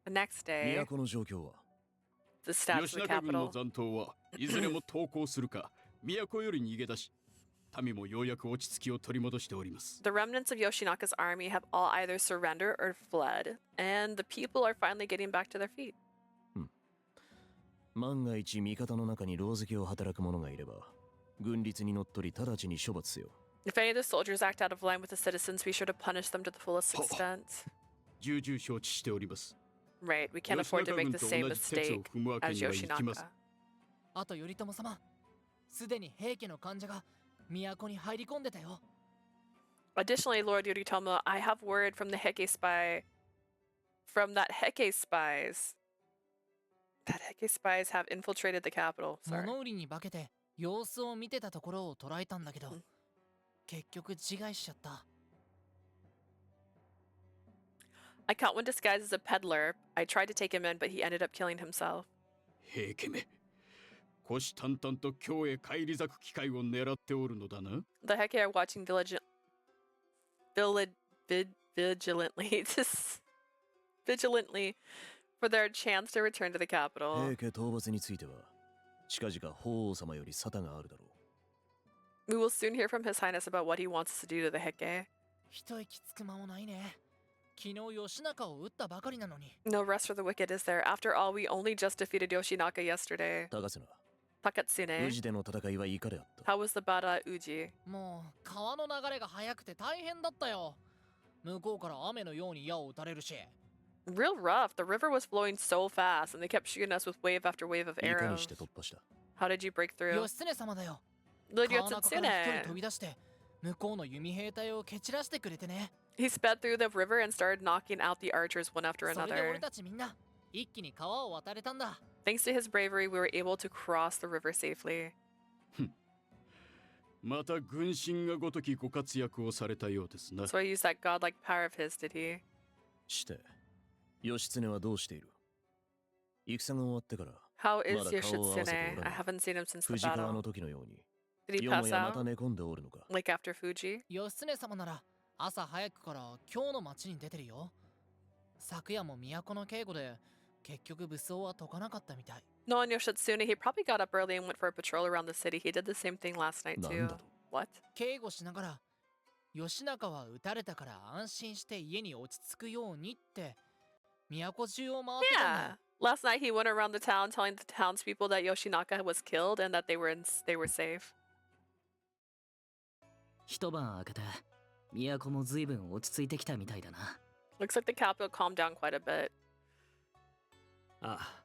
The next day, 都の状況は the stats of 吉 the 中軍の capital. 残党はいずれも投降するか都より逃げ出し民もようやく落ち着きを取り戻しております。 The remnants of Yoshinaka's army have all either surrendered or fled, and the people are finally getting back to their feet. 万が一味方の中に狼藉を働く者がいれば軍律にのっとり直ちに処罰せよ。 If any of the soldiers act out of line with the citizens, be sure to punish them to the fullest extent. 重々承知しております。 Right, we can't afford to make the same mistake as Yoshinaka. あと頼朝様、すでに平家の患者が都に入り込んでたよ。 Additionally, Lord Yoritomo, I have word from the Heike spy. From that Heike spies. That Heike spies have infiltrated the capital. Sorry. 物売りに化けて様子を見てたところを捉えたんだけど、結局自害しちゃった。 I caught one disguised as a peddler. I tried to take him in, but he ended up killing himself. 平家め、虎視眈々と京へ返り咲く機会を狙っておるのだな。 The Heike are watching vigilantly for their chance to return to the capital. 平家討伐については近々法皇様より沙汰があるだろう。 We will soon hear from His Highness about what he wants us to do to the Heike. 一息つく間もないね。昨日義仲を撃ったばかりなのに。 No rest for the wicked, is there? After all, we only just defeated Yoshinaka yesterday. 高瀬 Takatsune. 宇治での戦いはいかであった。 How was the battle at Uji? もう川の流れが速くて大変だったよ。向こうから雨のように矢を撃たれるし。 Real rough. The river was flowing so fast, and they kept shooting us with wave after wave of いかに arrows. して突破した？ How did you break through? 義経様だよ。 Lord 川中から一人 Yotsune. 飛び出して向こうの弓兵隊を蹴散らしてくれてね。 He sped through the river and started knocking out the archers one after それで another. 俺たちみんな一気に川を渡れたんだ。 Thanks to his bravery, we were able to cross the river safely. また軍神がごときご活躍をされたようですな。 So I used that godlike power of his, did he? して義経はどうしている？戦が終わってから How is まだ顔を合わせてお Yoshitsune? ら I ない。 haven't seen him since the 藤川 battle. の時のように Did he よも pass やまた out? 寝込んでおるのか。 Like after Fuji? 義経様なら朝早くから今日の町に出てるよ。昨夜も都の警護で結局武装は解かなかったみたい。 No, on Yoshitsune, he probably got up early and went for a patrol around the city. He did the same thing last night なん too. だと？ What? 警護しながら義仲は撃たれたから安心して家に落ち着くようにって都中を回ってたんだ Yeah. よ。 Last night he went around the town telling the townspeople that Yoshinaka was killed and that they were safe. 一晩明けて都も随分落ち着いてきたみたいだな。 Looks like the capital calmed down quite a bit. ああ、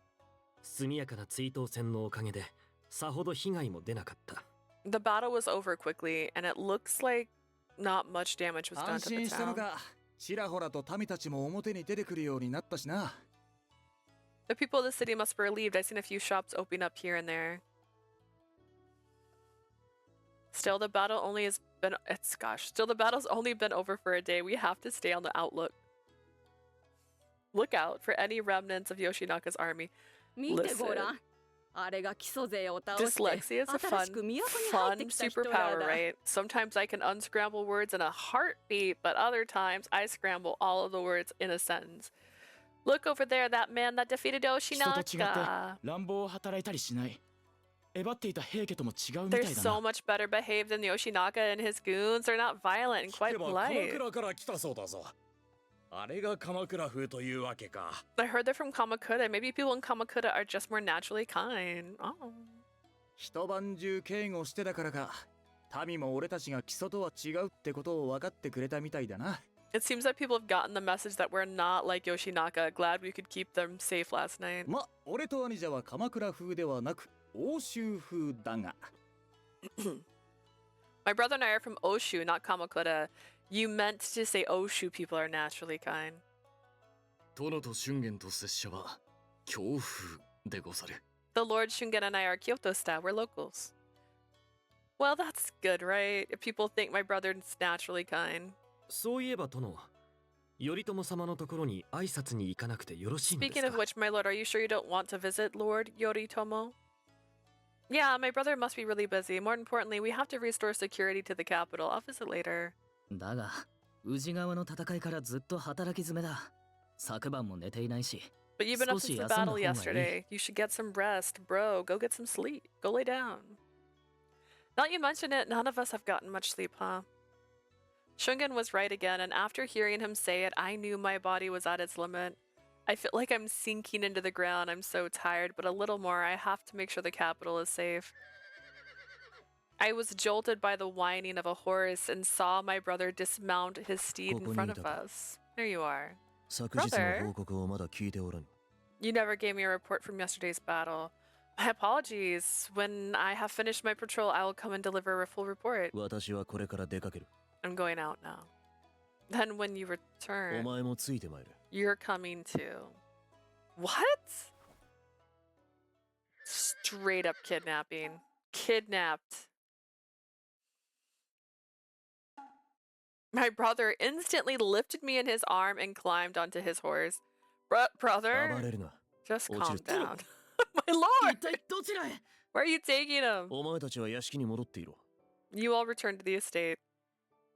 速やかな追悼戦のおかげでさほど被害も出なかった。 The battle was over quickly, and it looks like not much damage was done 安 to the 心したの town. か。ちらほらと民たちも表に出てくるようになったしな。 The people of the city must be relieved. I've seen a few shops open up here and there. Still, the battle only has been Still, the battle's only been over for a day. We have to stay on the look out for any remnants of Yoshinaka's army. 見て Listen. ごらん。あれが基礎勢を倒して Dyslexia is a 新しく都に入って fun きた人ら superpower, だ。 right? Sometimes I can unscramble words in a heartbeat, but other times I scramble all of the words in a sentence. Look over there, that man that defeated 人と違って Yoshinaka. 乱暴を働いたりしない。えばっていた平家とも違うみたい They're だ so な。 much better behaved than Yoshinaka and his goons. They're not violent and 聞 quite けば鎌 polite. 倉から来たそうだぞ。あれが鎌倉風というわけか。 I heard they're from Kamakura. Maybe people in Kamakura are just more naturally kind. Oh. 一晩中警護してたからか、民も俺たちが基礎とは違うってことを分かってくれたみたいだな。It seems that people have gotten the message that we're not like Yoshinaka. Glad we could keep them safe last night. ま、俺と兄者は鎌倉風ではなく欧州風だが。My brother and I are from Oshu, not Kamakura. You meant to say Oshu people are naturally kind. 殿と春元と拙者は強風でござる。The Lord Shungen and I are Kyoto style. We're locals. Well, that's good, right? If people think my brother's naturally kind. そういえば殿、頼朝様のところに挨拶に行かなくてよろしいのです Speaking of か which, my lord, are you sure you don't want to visit Lord Yoritomo? Yeah, my brother must be really busy. More importantly, we have to restore security to the capital. I'll visit later. だが、宇治川の戦いからずっと働き詰めだ。昨晩も寝ていないし。 But you've been up 少し since the 休んだ battle 方がいい。 yesterday. You should get some rest, bro. Go get some sleep. Go lay down. Now that you mention it, none of us have gotten much sleep, huh? Shungen was right again, and after hearing him say it, I knew my body was at its limit. I feel like I'm sinking into the ground. I'm so tired, but a little more. I have to make sure the capital is safe. I was jolted by the whining of a horse and saw my brother dismount his steed in front of us. There you are. 昨日の報告をまだ聞いておらぬ。 You never gave me a report from yesterday's battle. My apologies. When I have finished my patrol, I will come and deliver a full report. 私はこれから出かける。 I'm going out now. Then when you お return, 前もついてまいる。 you're coming too. What? Straight up kidnapping. Kidnapped. My brother instantly lifted me in his arm and climbed onto his horse. Brother? 暴れるな。 Just 落ち calm る。 down. My lord! 一体どちらへ Where are you taking him? お前たちは屋敷に戻っていろ。 You all returned to the estate.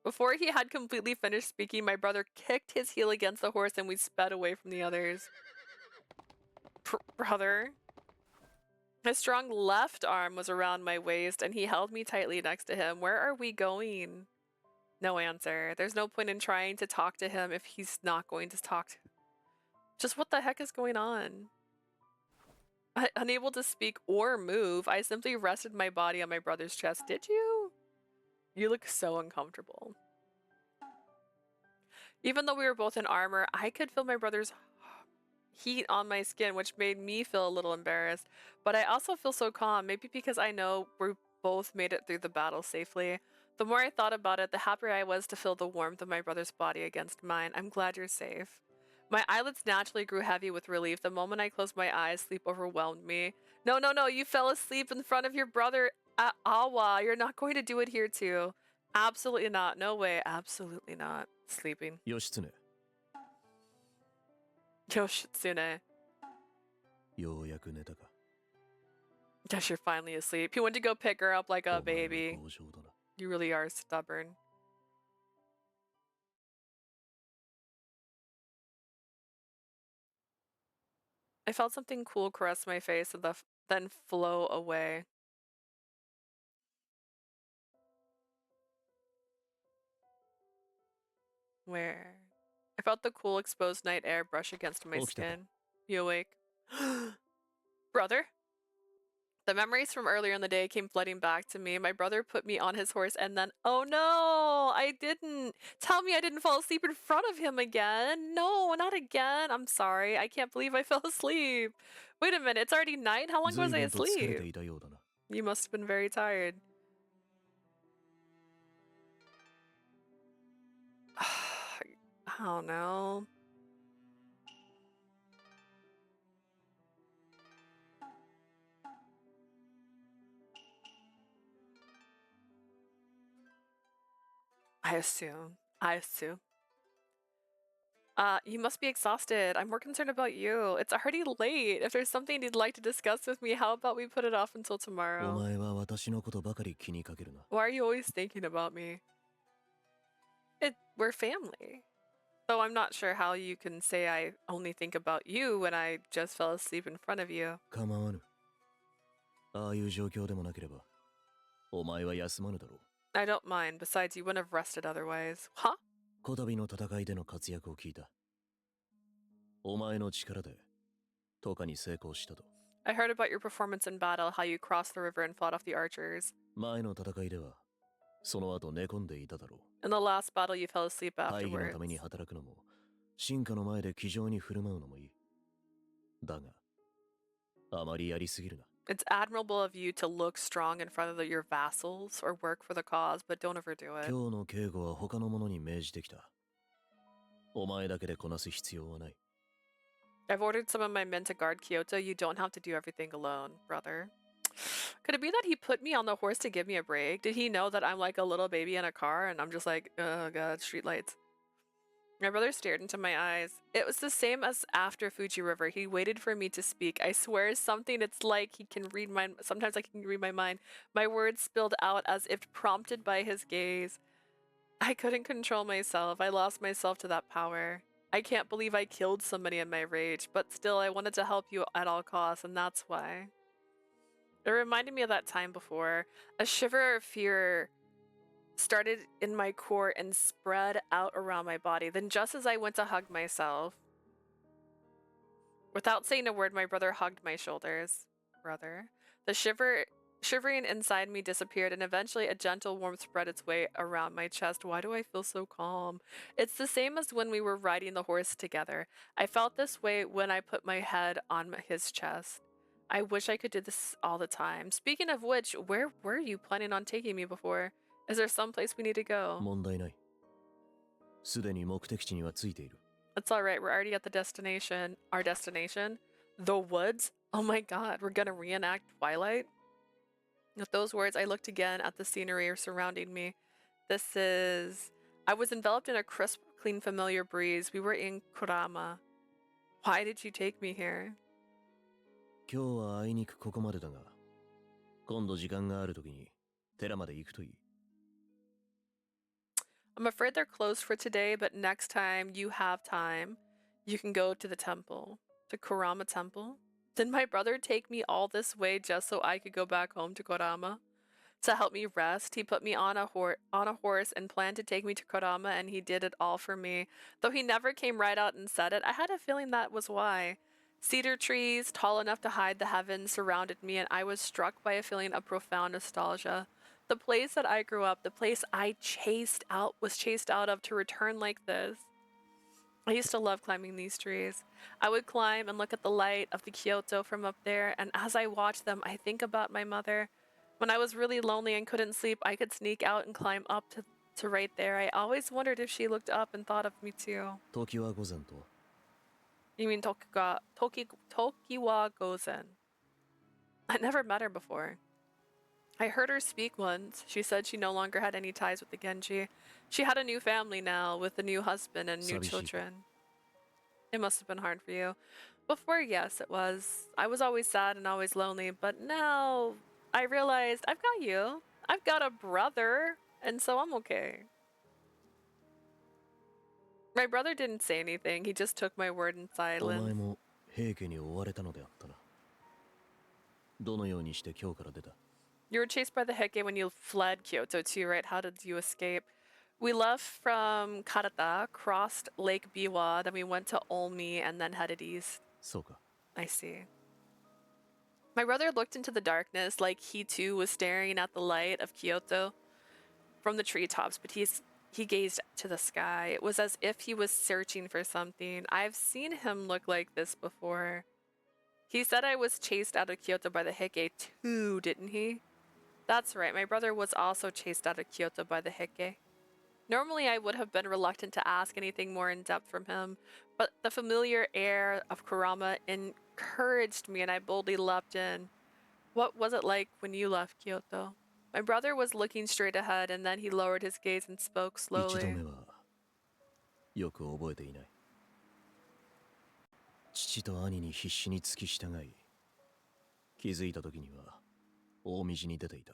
Before he had completely finished speaking, my brother kicked his heel against the horse and we sped away from the others. Brother? His strong left arm was around my waist and he held me tightly next to him. Where are we going? No answer. There's no point in trying to talk to him if he's not going to talk. Just what the heck is going on? Unable to speak or move, I simply rested my body on my brother's chest. Did you? You look so uncomfortable. Even though we were both in armor, I could feel my brother's heat on my skin, which made me feel a little embarrassed. But I also feel so calm, maybe because I know we both made it through the battle safely. The more I thought about it, the happier I was to feel the warmth of my brother's body against mine. I'm glad you're safe. My eyelids naturally grew heavy with relief. The moment I closed my eyes, sleep overwhelmed me. No, no, no, you fell asleep in front of your brother at Awa. You're not going to do it here too. Absolutely not. No way. Absolutely not. Sleeping. 義経、 Yoshitsune. ようやく寝たか。 Guess you're finally asleep. He went to go pick her up like a お前は baby. 強情だな。 You really are stubborn. I felt something cool caress my face and then flow away. Where? I felt the cool exposed night air brush against my skin. You awake? Brother? The memories from earlier in the day came flooding back to me. My brother put me on his horse and then, oh no, I didn't. Tell me I didn't fall asleep in front of him again. No, not again. I'm sorry. I can't believe I fell asleep. Wait a minute, it's already night? How long was I 随分と疲れ asleep? ていたようだな。 You must have been very tired. I don't know. I assume. You must be exhausted. I'm more concerned about you. It's already late. If there's something you'd like to discuss with me, how about we put it off until お tomorrow? 前は私のことばかり気にかけるな。 Why are you always thinking about me? We're family. Though I'm not sure how you can say I only think about you when I just fell asleep in front of you. 構わぬ。ああいう状況でもなければ、お前は休まぬだろう。 I don't mind. Besides, you wouldn't have rested otherwise. Huh? こたびの戦いでの活躍を聞いた。お前の力で、10日に成功したと。 I heard about your performance in battle, how you crossed the river and fought off the archers. 前の戦いでは、その後寝込んでいただろう。 In the last battle, you fell asleep 大義の afterwards. ために働くのも、進化の前で気丈に振る舞うのもいい。だが、あまりやりすぎるな。 It's admirable of you to look strong in front of your vassals or work for the cause, but don't overdo it. 今日の警護は他の者に命じてきた。お前だけでこなす必要はない。I've ordered some of my men to guard Kyoto. You don't have to do everything alone, brother. Could it be that he put me on the horse to give me a break? Did he know that I'm like a little baby in a car and I'm just like, oh god, streetlights? My brother stared into my eyes. It was the same as after Fuji River. He waited for me to speak. I swear something it's like he can read my sometimes I can read my mind. My words spilled out as if prompted by his gaze. I couldn't control myself. I lost myself to that power. I can't believe I killed somebody in my rage, but still I wanted to help you at all costs, and that's why. It reminded me of that time before. A shiver of fear started in my core and spread out around my body. Then just as I went to hug myself, without saying a word, my brother hugged my shoulders. Brother. The shivering inside me disappeared, and eventually a gentle warmth spread its way around my chest. Why do I feel so calm? It's the same as when we were riding the horse together. I felt this way when I put my head on his chest. I wish I could do this all the time. Speaking of which, where were you planning on taking me before? Is there some place we need to go? 問題ない。すでに目的地には着いている。 It's alright, we're already at the destination. Our destination? The woods? Oh my god, we're gonna reenact Twilight? With those words, I looked again at the scenery surrounding me. I was enveloped in a crisp, clean, familiar breeze. We were in Kurama. Why did you take me here? 今日はあいにくここまでだが、今度時間があるときに寺まで行くといい。 I'm afraid they're closed for today, but next time you have time, you can go to the temple. To Kurama Temple? Did my brother take me all this way just so I could go back home to Kurama? To help me rest, he put me on a horse and planned to take me to Kurama, and he did it all for me. Though he never came right out and said it, I had a feeling that was why. Cedar trees, tall enough to hide the heavens, surrounded me, and I was struck by a feeling of profound nostalgia. The place that I grew up, the place I was chased out of to return like this. I used to love climbing these trees. I would climb and look at the light of the Kyoto from up there, and as I watch them, I think about my mother. When I was really lonely and couldn't sleep, I could sneak out and climb up to right there. I always wondered if she looked up and thought of me too. 時は午前と。 You mean Tokiwa Gozen? I never met her before. I heard her speak once. She said she no longer had any ties with the Genji. She had a new family now, with a new husband and new children. It must have been hard for you. Before, yes, it was. I was always sad and always lonely, but now I realized I've got you. I've got a brother, and so I'm okay. My brother didn't say anything. He just took my word in お silence. 前も平家に追われたのであったな。どのようにして京から出た？ You were chased by the Heike when you fled Kyoto too, right? How did you escape? We left from Karata, crossed Lake Biwa, then we went to Olmi and then headed east. そうか。 I see. My brother looked into the darkness like he too was staring at the light of Kyoto from the treetops, but he gazed to the sky. It was as if he was searching for something. I've seen him look like this before. He said I was chased out of Kyoto by the Heike too, didn't he? That's right, my brother was also chased out of Kyoto by the Heike. Normally I would have been reluctant to ask anything more in depth from him, but the familiar air of Kurama encouraged me and I boldly leapt in. What was it like when you left Kyoto? My brother was looking straight ahead and then he lowered his gaze and spoke 一度 slowly. 目はよく覚えていない。父と兄に必死に付き従い、気づいた時には大道に出ていた。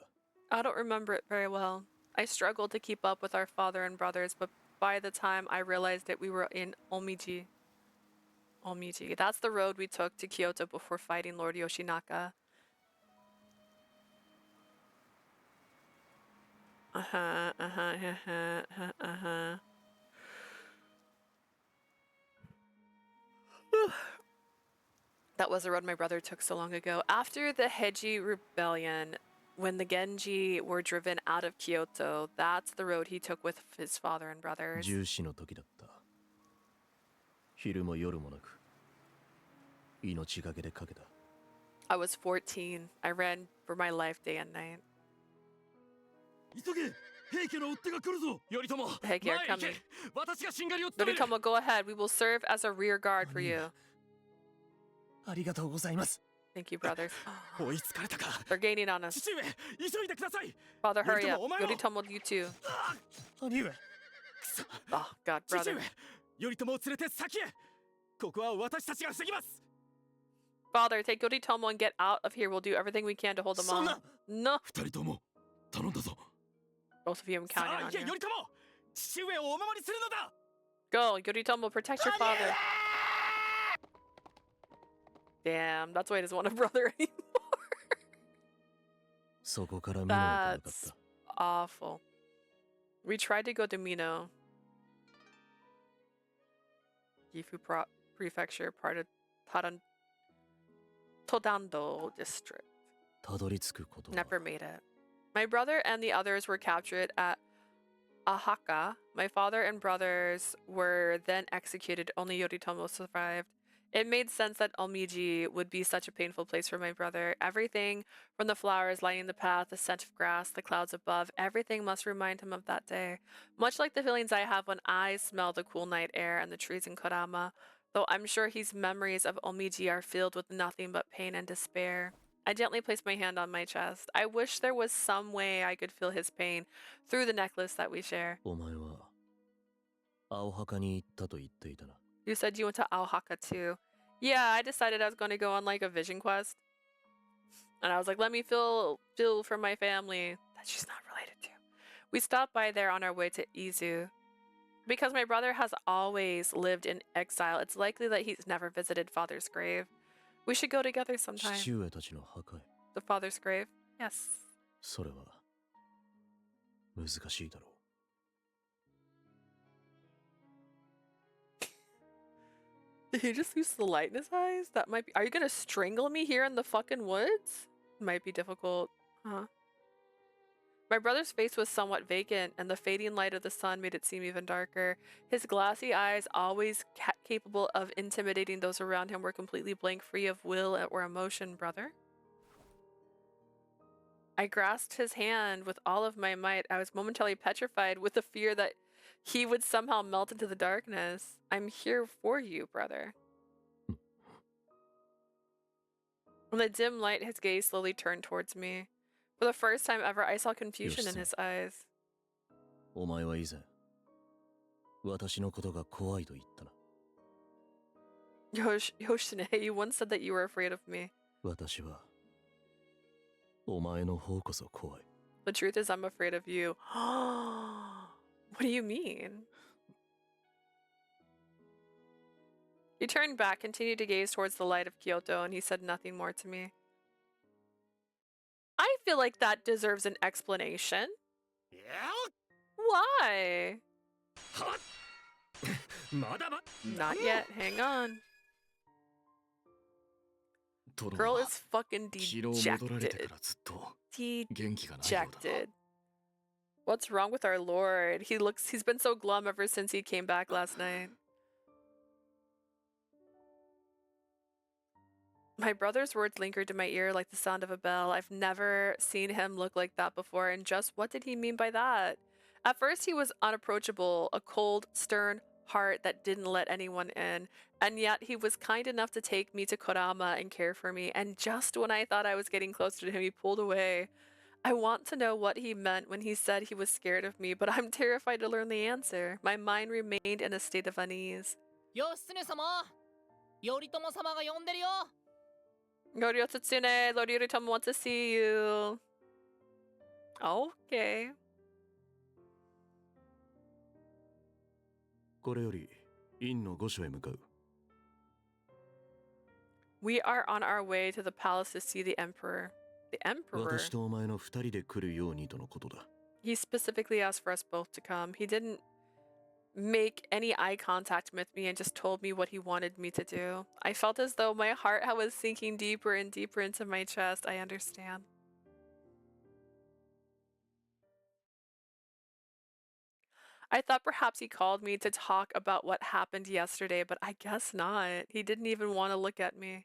I don't remember it very well. I struggled to keep up with our father and brothers, but by the time I realized that we were in Omiji. Omiji. That's the road we took to Kyoto before fighting Lord Yoshinaka. That was the road my brother took so long ago. After the Heiji rebellion, when the Genji were driven out of Kyoto, that's the road he took with his father and brothers. 14の時だった。昼も夜もなく、命がけでかけた。 I was 14. I ran for my life day and night. 急げ、平家の追っ手が来るぞ。頼朝、 The Heike are 前へ行け。 coming. 私がしんがりを務める。 Yoritomo, go ahead. We will serve as a rear guard for you. ありがとうございます。 Thank you, brothers. 追いつかれたか。 They're gaining on us. 父上、急いでください。 Father, hurry up. 頼朝、お前を。 Yoritomo, you too. 兄上。 Oh, God, 父 brother. 上、頼朝を連れて先へ。ここは私たちが防ぎます。 Father, take Yoritomo and get out of here. We'll do everything we can to hold them off. No. 二人とも頼んだぞ。 Both of you, I'm さ counting あ、 on 行け、 you. 頼朝。父上をお守りするのだ。 Go, Yoritomo, protect your father. Damn, that's why he doesn't want a brother anymore. そこから見ないとなかっ That's た。 awful. We tried to go to Mino, Gifu Prefecture, part of Todando district. たどり着くことは Never made it. My brother and the others were captured at Ahaka. My father and brothers were then executed. Only Yoritomo survived. It made sense that Omiji would be such a painful place for my brother. Everything from the flowers lighting the path, the scent of grass, the clouds above, everything must remind him of that day. Much like the feelings I have when I smell the cool night air and the trees in Kodama, though I'm sure his memories of Omiji are filled with nothing but pain and despair. I gently placed my hand on my chest. I wish there was some way I could feel his pain through the necklace that we share. お前は青墓に行ったと言っていたな。 You said you went to Aohaka too. Yeah, I decided I was going to go on like a vision quest. And I was like, let me feel for my family that she's not related to. We stopped by there on our way to Izu. Because my brother has always lived in exile, it's likely that he's never visited father's grave. We should go together sometime. 父上たちの墓へ。 The father's grave? Yes. それは難しいだろう。 Did he just use the light in his eyes? That might be. Are you gonna strangle me here in the fucking woods? Might be difficult. Huh. My brother's face was somewhat vacant, and the fading light of the sun made it seem even darker. His glassy eyes, always capable of intimidating those around him, were completely blank, free of will or emotion, brother. I grasped his hand with all of my might. I was momentarily petrified with the fear that he would somehow melt into the darkness. I'm here for you, brother. In the dim light, his gaze slowly turned towards me. For the first time ever, I saw confusion in his eyes. お前は以前、私のことが怖いと言ったな。 Yoshine, you once said that you were afraid of me. 私は、お前の方こそ怖い。 The truth is, I'm afraid of you. What do you mean? He turned back, continued to gaze towards the light of Kyoto, and he said nothing more to me. I feel like that deserves an explanation. Why? Not yet. Hang on. Girl is fucking dejected. Dejected. What's wrong with our lord? He's been so glum ever since he came back last night. My brother's words lingered in my ear like the sound of a bell. I've never seen him look like that before, and just what did he mean by that? At first he was unapproachable, a cold, stern heart that didn't let anyone in, and yet he was kind enough to take me to Kodama and care for me, and just when I thought I was getting closer to him, he pulled away. I want to know what he meant when he said he was scared of me, but I'm terrified to learn the answer. My mind remained in a state of unease. 義経様、頼朝様が呼んでるよ。 Norio Tatsune, Lord Yoritomo wants to see you. Okay. これより、院の御所へ向かう。 We are on our way to the palace to see the emperor. The emperor? 私とお前の二人で来るようにとのことだ。 He specifically asked for us both to come. He didn't make any eye contact with me and just told me what he wanted me to do. I felt as though my heart was sinking deeper and deeper into my chest. I understand. I thought perhaps he called me to talk about what happened yesterday, but I guess not. He didn't even want to look at me.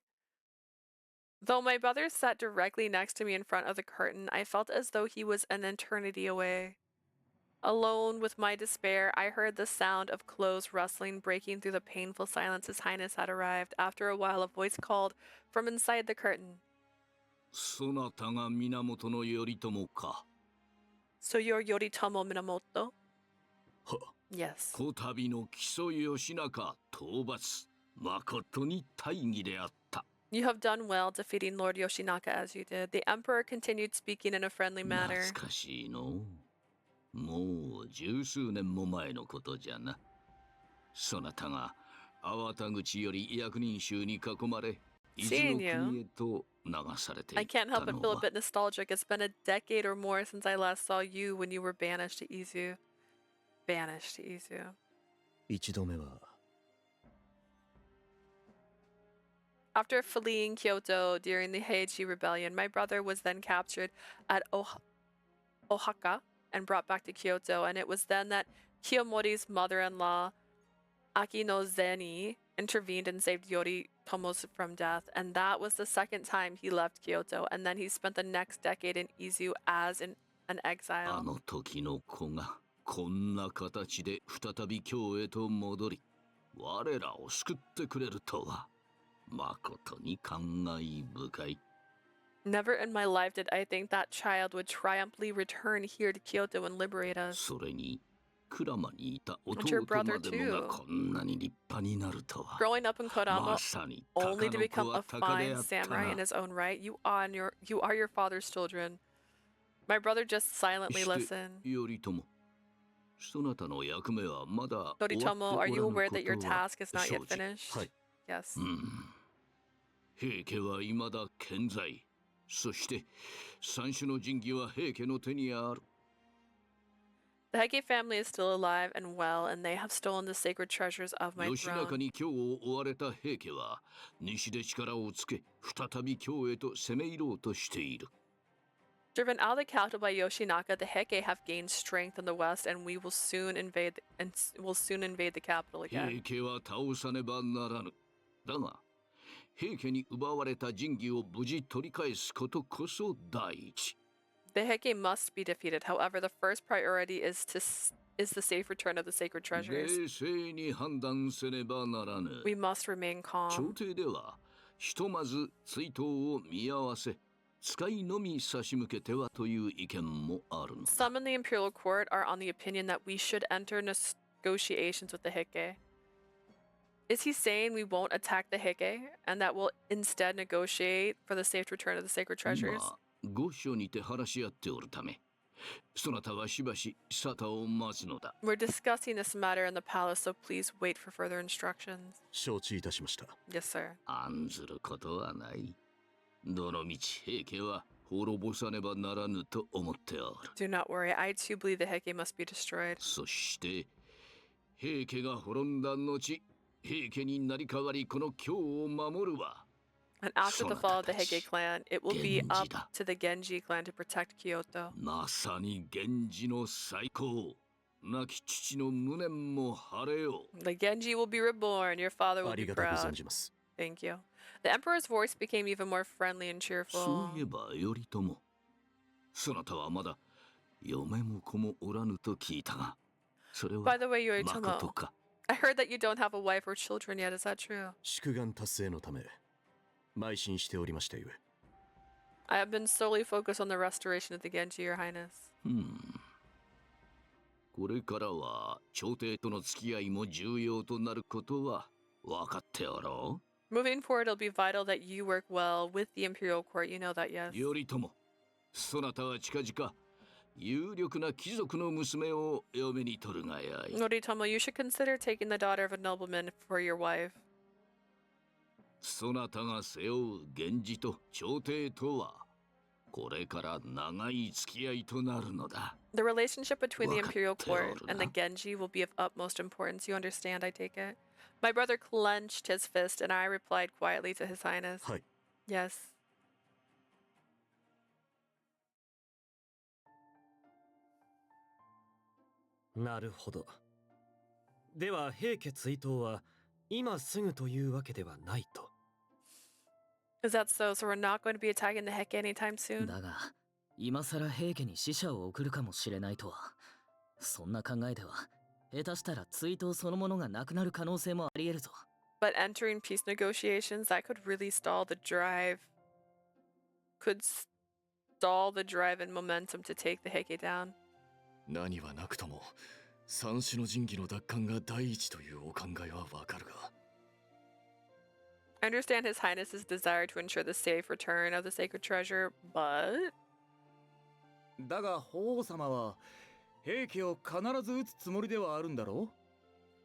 Though my brother sat directly next to me in front of the curtain, I felt as though he was an eternity away. Alone with my despair, I heard the sound of clothes rustling, breaking through the painful silence. His Highness had arrived. After a while, a voice called from inside the curtain. そなたが源頼朝か。 So you're Yoritomo Minamoto? は。 Yes. こたびの木曽義仲討伐、誠に大義であった。 You have done well defeating Lord Yoshinaka as you did. The Emperor continued speaking in a friendly manner. 懐かしいの。もう十数年も前のことじゃな。そなたが粟田口より役人衆に囲まれ、伊豆の国へと流されてい I った can't help but の feel a は。 bit nostalgic. It's been a decade or more since I last saw you when you were banished to Izu. Banished to Izu. 一度目は After fleeing Kyoto during the Heiji Rebellion, my brother was then captured at Ohaka and brought back to Kyoto, and it was then that Kiyomori's mother-in-law, Akinozeni, intervened and saved Yoritomo from death, and that was the second time he left Kyoto, and then he spent the next decade in Izu as an あ exile. の時の子がこんな形で再び京へと戻り、我らを救ってくれるとは、誠に感慨深い。 Never in my life did I think that child would triumphantly return here to Kyoto and liberate us. それに、鞍馬にいた And your 弟 brother までもが too. こんなに立派になるとは。 Growing up in ま Kodama, さに only 鷹 to の子 become は a 鷹で fine あった samurai in な。 his own right, you are your father's children. My brother just silently して listened. 頼朝、そなたの役目はまだ終わって Yoritomo, お are ら you ぬ aware こ that your とは task is not 承 yet 知。 finished? はい。 Yes. 平家は未だ健在。そして三種の神器は平家の手にある。 The Heike family is still alive and well, and they have stolen the sacred treasures of my 義仲 throne. に京を追われた平家は西で力をつけ、再び京へと攻め入ろうとしている。 Driven out of the capital by Yoshinaka, the Heike have gained strength in the west, and we will soon invade the capital 平 again. 家は倒さねばならぬ。だが、平家に奪われた神器を無事取り返すことこそ第一。 The Heike must be defeated. However, the first priority is the safe return of the sacred treasures. 冷静に判断せねばならぬ。 We must remain 朝 calm. 廷では、ひとまず追悼を見合わせ、使いのみ差し向けてはという意見もあるのだ。 Some in the imperial court are on the opinion that we should enter negotiations with the Heike. Is he saying we won't attack the Heike and that we'll instead negotiate for the safe return of the sacred treasures? 今、御所にて話し合っておるため、そなたはしばし沙汰を待つのだ。 We're discussing this matter in the palace, so please wait for further instructions. 承知いたしました。 Yes, sir. 案ずることはない。どのみち平家は滅ぼさねばならぬと思っておる。 Do not worry. I too believe the Heike must be destroyed. そして平家が滅んだ後、平家になり代わりこの京を守るは。 And after the fall of the Heike clan, it will be up to the Genji clan to protect Kyoto. まさに源氏の最高。亡き父の無念も晴れよ。 The Genji will be reborn. Your father will あ be りがとうご proud. ざいます。 Thank you. The emperor's voice became even more friendly and そう cheerful. いえば頼朝、そなたはまだ嫁も子もおらぬと聞いたが、それは By the way, 誠 Yoritomo, か。 I heard that you don't have a wife or children yet. Is that true? 祝願達成のため邁進しておりましたゆえ。 I have been solely focused on the restoration of the Genji, Your Highness. これからは朝廷との付き合いも重要となることは分かっておろう。 Moving forward, it'll be vital that you work well with the imperial court. You know that, yes? 頼朝、そなたは近々有力な貴族の娘を嫁に取るがやい。 Yoritomo, you should consider taking the daughter of a nobleman for your wife. そなたが背負う源氏と朝廷とはこれから長い付き合いとなるのだ。 The relationship between the imperial わかっておるな。 court and the Genji will be of utmost importance. You understand, I take it? My brother clenched his fist, and I replied quietly to His Highness. はい。 Yes. なるほど。では平家追討は今すぐというわけではないと。 Is that so? So we're not going to be attacking the Heike anytime soon? だが、今更平家に使者を送るかもしれないとは、そんな考えでは、下手したら追悼そのものがなくなる可能性もあり得るぞ。But entering peace negotiations, that could really stall the drive. Could stall the drive and momentum to take the Heike down. 何はなくとも三種の神器の奪還が第一というお考えはわかるが。I understand His Highness's desire to ensure the safe return of the sacred treasure, but だが法皇様は兵器を必ず撃つつもりではあるんだろう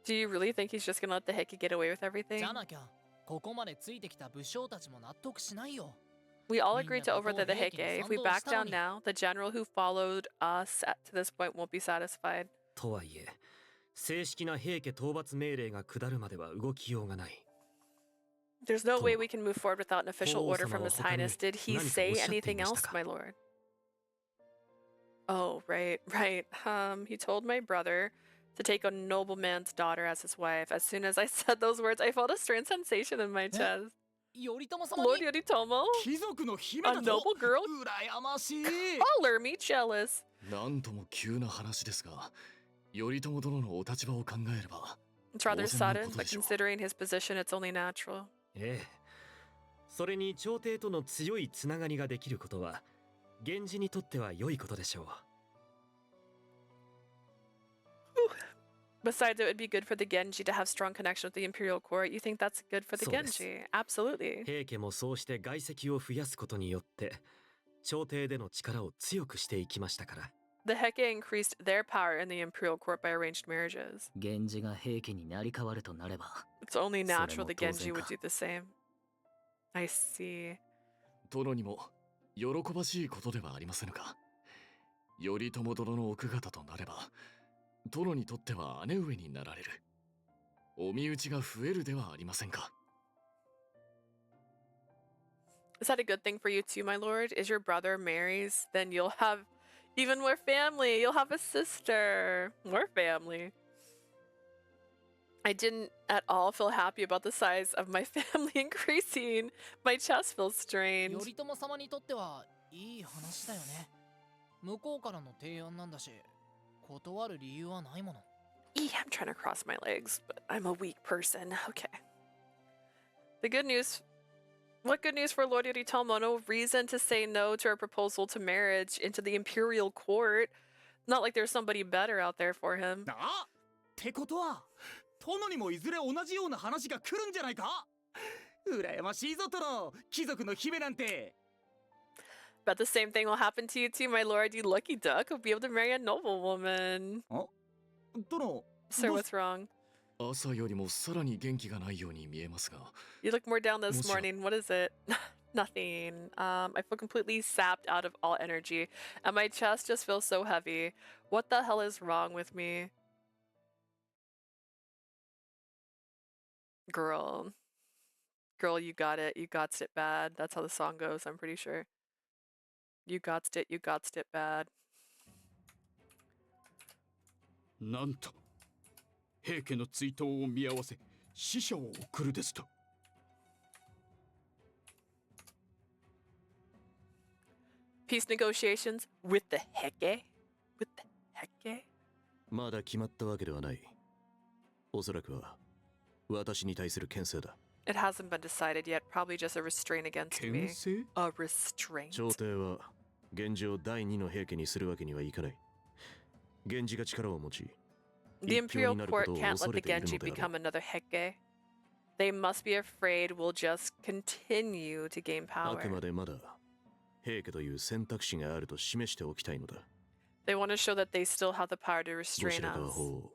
do you really think he's just gonna let the Heike get away with everything? じゃなきゃ、ここまでついてきた武将たちも納得しないよ。We all agreed to overthrow the Heike. If we back down now, the general who followed us to this point won't be satisfied. とはいえ、正式な平家討伐命令が下るまでは動きようがない。There's no way we can move forward without an official order from His Highness. Did he say anything else, my lord? Oh, right. He told my brother to take a nobleman's daughter as his wife. As soon as I said those words, I felt a strange sensation in my chest. 頼朝様 Lord に Yoritomo? 貴族の姫 A だと noble girl? 羨ましい Color me jealous. なんとも急な話ですが、頼朝殿のお立場を考えれば。 It's rather sudden, but considering his position, it's only natural. ええ。それに朝廷との強いつながりができることは、源氏にとっては良いことでしょう。Besides, it would be good for the Genji to have strong connection with the imperial court. You think that's good for the そうです。 Genji? Absolutely. 平家もそうして外籍を増やすことによって、朝廷での力を強くしていきましたから。The Heike increased their power in the imperial court by arranged marriages. 源氏が平家になり変わるとなれば、 It's only それ natural も the 当 Genji 然 would か。 do the same. I see. 殿にも喜ばしいことではありませんか。頼朝殿の奥方となれば、殿にとっては姉上になられる。お身内が増えるではありませんか。Is that a good thing for you too, my lord? Is your brother marries? Then you'll have even more family. You'll have a sister. More family. I didn't at all feel happy about the size of my family increasing. My chest feels strange. 頼朝様にとってはいい話だよね。向こうからの提案なんだし、断る理由はないもの。I'm trying to cross my legs, but I'm a weak person. Okay. The good news. What good news for Lord Yoritomo? No reason to say no to our proposal to marriage into the imperial court. Not like there's somebody better out there for him. あってことは殿にもいずれ同じような話が来るんじゃないか。羨ましいぞ殿、貴族の姫なんて。 But the same thing will happen to you too, my lord. You lucky duck will be able to marry a noblewoman. 殿 Sir, what's wrong? 朝よりもさらに元気がないように見えますが。 You look more down this morning. What is it? Nothing. I feel completely sapped out of all energy, and my chest just feels so heavy. What the hell is wrong with me? Girl, you got it. You got it bad. That's how the song goes, I'm pretty sure. You got it bad. なんと平家の追悼を見合わせ死者を送るですと。Peace negotiations with the Heike? With the Heike? まだ決まったわけではない。おそらくは私に対する牽制だ。It hasn't been decided yet. Probably just a restraint against me. 牽制？ A restraint? 朝廷は源氏を第二の平家にするわけにはいかない。源氏が力を持ち、 The imperial court can't let the Genji become another Heike. They must be afraid we'll just continue to gain あく power. までまだ平家という選択肢があると示しておきたいのだ。 They want to show that they still have the power to ど restrain ちらかは us. 法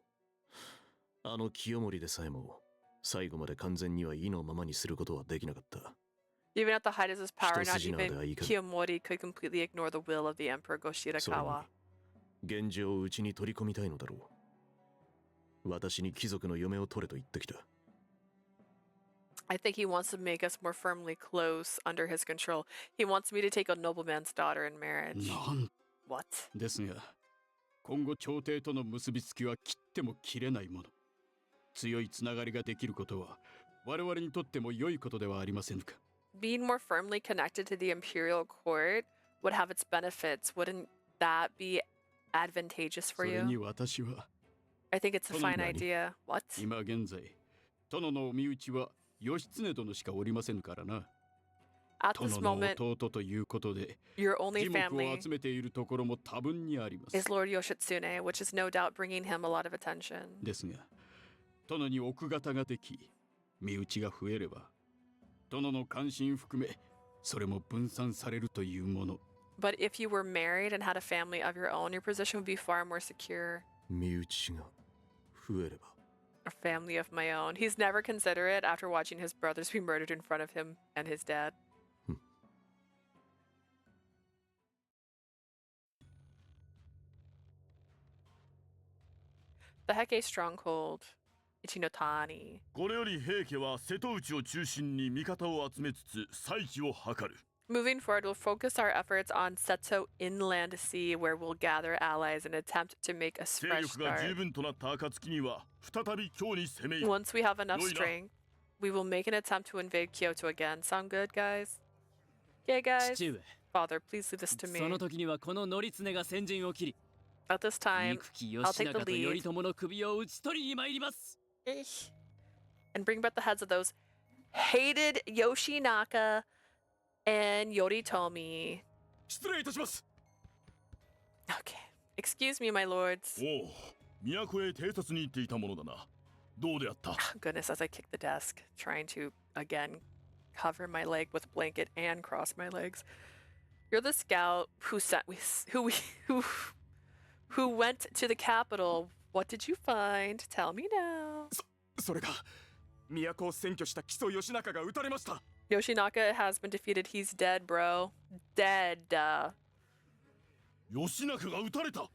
あの清盛でさえも最後まで完全には意のままにすることはできなかった。 Even at the height of his power, not 一筋縄で even はいかん。 Kiyomori could completely ignore the will of the Emperor それに Goshirakawa. 源氏をうちに取り込みたいのだろう。私に貴族の嫁を取れと言ってきた。 I think he wants to make us more firmly close under his control. He wants me to take a nobleman's daughter in marriage. なん What? ですが、今後朝廷との結びつきは切っても切れないもの。強いつながりができることは我々にとっても良いことではありませんか。 Being more firmly connected to the imperial court would have its benefits. Wouldn't that be advantageous for それに you. 私は I think it's a fine 何 idea. What? 今現在殿の身内は義経殿しかおりませんからな。 At this 殿の moment, 弟ということで your only 耳目を family 集めているところも多分にあります。 is Lord Yoshitsune, which is no doubt bringing him a lot of attention. ですが殿に奥方ができ身内が増えれば殿の関心含めそれも分散されるというもの。 But if you were married and had a family of your own, your position would be far more secure. 身内が増えれば A family of my own. He's never considered it after watching his brothers be murdered in front of him and his dad. The Heike stronghold, Ichinotani. これより平家は瀬戸内を中心に味方を集めつつ再起を図る。 Moving forward, we'll focus our efforts on Seto Inland Sea, where we'll gather allies and attempt to make a 勢 fresh 力が十 start. 分となった暁には再び京に攻め入る。 Once we have enough 良いな。 strength, we will make an attempt to invade Kyoto again. Sound good, guys? Okay, guys? 父上 Father, please leave this to その me. 時にはこの乗常が先陣を切り At this time, 憎き I'll 義 take the 仲と lead 頼朝の首を討ち取りに参ります and bring back the heads of those hated Yoshinaka and Yoritomi. 失礼いたします。 Okay. Excuse me, my lords. おお、都へ偵察に行っていたものだな。どうであった？ Goodness, as I kick the desk, trying to, again, cover my leg with blanket and cross my legs. You're the scout who who went to the capital. What did you find? Tell me now. それが都を占拠した木曽義仲が撃たれました。 Yoshinaka has been defeated. He's dead, bro. Dead. 義仲が撃たれた。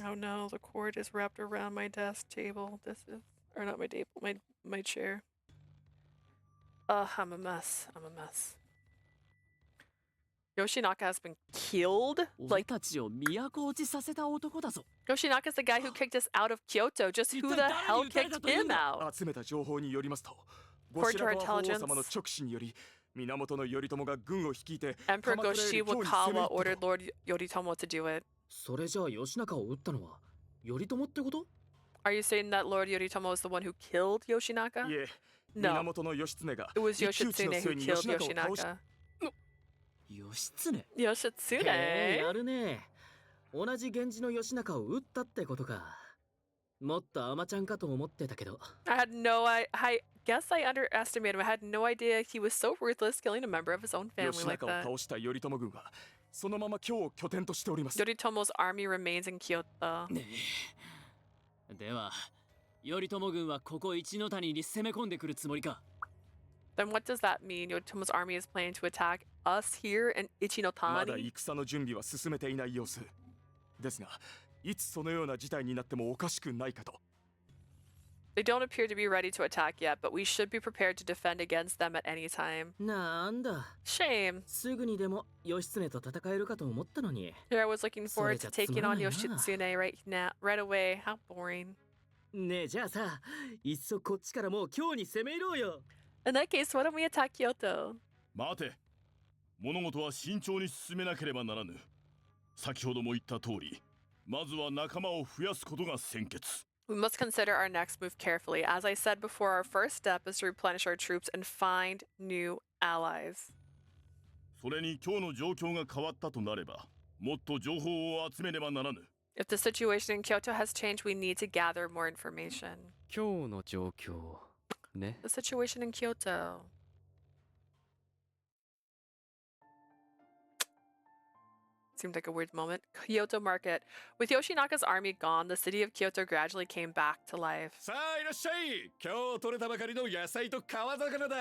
Oh no, the cord is wrapped around my desk table. This is, or not my table, my chair. I'm a mess. I'm a mess. Yoshinaka has been killed? 俺 Like, たちを都落ちさせた男だぞ Yoshinaka's the guy who kicked us out of Kyoto. Just who the hell kicked him out? 集めた情報によりますと、 According to our 後白河法皇 intelligence, 様の直使により源頼朝が軍を率いて Emperor 鎌倉より京に攻め入 Goshiwakawa った ordered と。 Lord Yoritomo to do it. それじゃあ義仲を撃ったのは頼朝ってこと Are you saying that Lord Yoritomo is the one who killed Yoshinaka? いえ、 No, 源義経が it was 一騎打ちの Yoshitsune 末 who に killed 義仲を倒し Yoshinaka. 義経 Yoshitsune? やるね同じ源氏の義仲を撃ったってことかもっと甘ちゃんかと思ってたけど I guess I underestimated him. I had no idea he was so ruthless, killing a member of his own family 義 like 仲を that. 倒した頼朝軍はそのまま京を拠点としております。 Yoritomo's army remains in Kyoto. では頼朝軍はここ一ノ谷に攻め込んでくるつもりか Then what does that mean? Yoritomo's army is planning to attack us here in まだ Ichinotani? 戦の準備は進めていない様子ですが、いつそのような事態になってもおかしくないかと。 They don't appear to be ready to attack yet, but we should be prepared to defend against them at any time. なんだ Shame. すぐにでも義経と戦えるかと思ったのに Here I was looking forward to taking on それじゃつまらないな。 Yoshitsune right now, right away. How boring. ねえじゃあさいっそこっちからもう今日に攻め入ろうよ In that case, why don't we attack Kyoto? 待て。物事は慎重に進めなければならぬ。先ほども言った通り、まずは仲間を増やすことが先決。 We must consider our next move carefully. As I said before, our first step is to replenish our troops and find new allies. それに今日の状況が変わったとなれば、もっと情報を集めねばならぬ。 If the situation in Kyoto has changed, we need to gather more information. 今日の状況ね The situation in Kyoto. Seemed like a weird moment. Kyoto Market. With Yoshinaka's army gone, the city of Kyoto gradually came back to life. さあいらっしゃい。今日取れたばかりの野菜と川魚だ。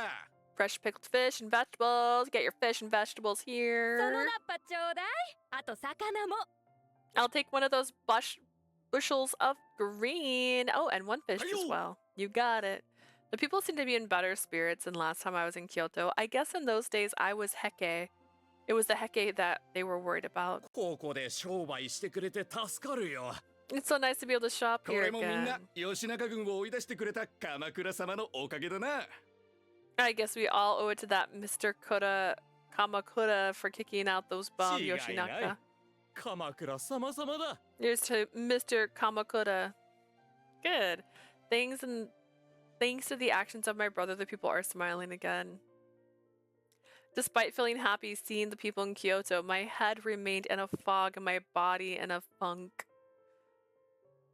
Fresh pickled fish and vegetables. Get your fish and vegetables その here. ナッパちょうだい。あと魚も。 I'll take one of those bushels of green. Oh, and one fish as well. You got it. The people seem to be in better spirits than last time I was in Kyoto. I guess in those days I was Heke. It was the Heke that they were worried about. ここで商売してくれて助かるよ。 It's so nice to be able to shop こ here れもみん again. な義仲軍を追い出してくれた鎌倉様のおかげだな。 I guess we all owe it to that Mr. Kamakura for kicking out those bum 違いない。 Yoshinaka. 鎌倉様々だ。 Here's to Mr. Kamakura. Good. Thanks to the actions of my brother, the people are smiling again. Despite feeling happy seeing the people in Kyoto, my head remained in a fog and my body in a funk.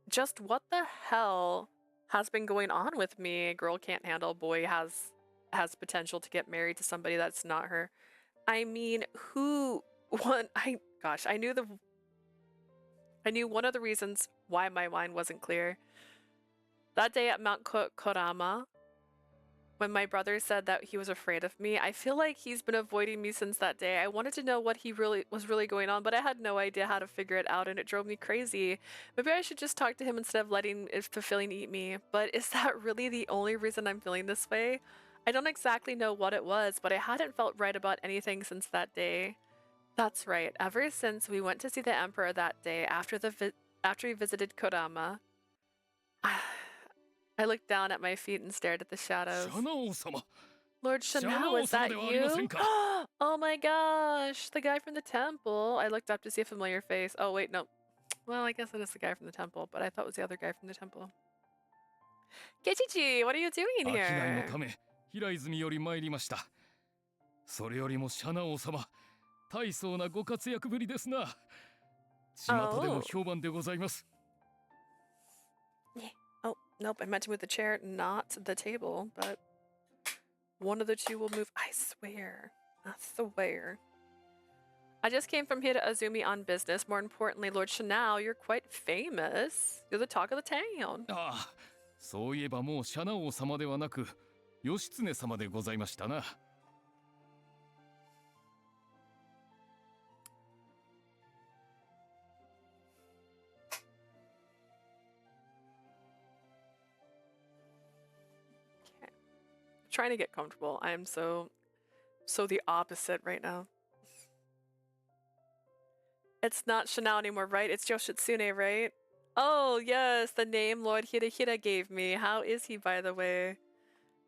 Just what the hell has been going on with me? A girl can't handle a boy has potential to get married to somebody that's not her. I mean, I knew one of the reasons why my mind wasn't clear. That day at Mount Korama, when my brother said that he was afraid of me, I feel like he's been avoiding me since that day. I wanted to know what was really going on, but I had no idea how to figure it out and it drove me crazy. Maybe I should just talk to him instead of letting the feeling eat me. But is that really the only reason I'm feeling this way? I don't exactly know what it was, but I hadn't felt right about anything since that day. That's right. Ever since we went to see the emperor that day after we visited Kodama, I looked down at my feet and stared at the shadows. Lord Chanao, is that you? Oh my gosh, the guy from the temple. I looked up to see a familiar face. Oh wait, no. Well, I guess it is the guy from the temple, but I thought it was the other guy from the temple. Kechichi, what are you doing here? 平泉より参りました。それよりもシャナオ様、大層なご活躍ぶりですな。巷でも評判でございます。Oh, nope, I meant to move the chair, not the table, but one of the two will move. I swear. I swear. I just came from here to Azumi on business. More importantly, Lord Chanao, you're quite famous. You're the talk of the town. ああ、そういえばもうシャナオ様ではなく、義経様でございましたな。Trying to get comfortable. I am so the opposite right now. It's not Chanao anymore, right? It's Yoshitsune, right? Oh, yes, the name Lord Hirahira gave me. How is he, by the way?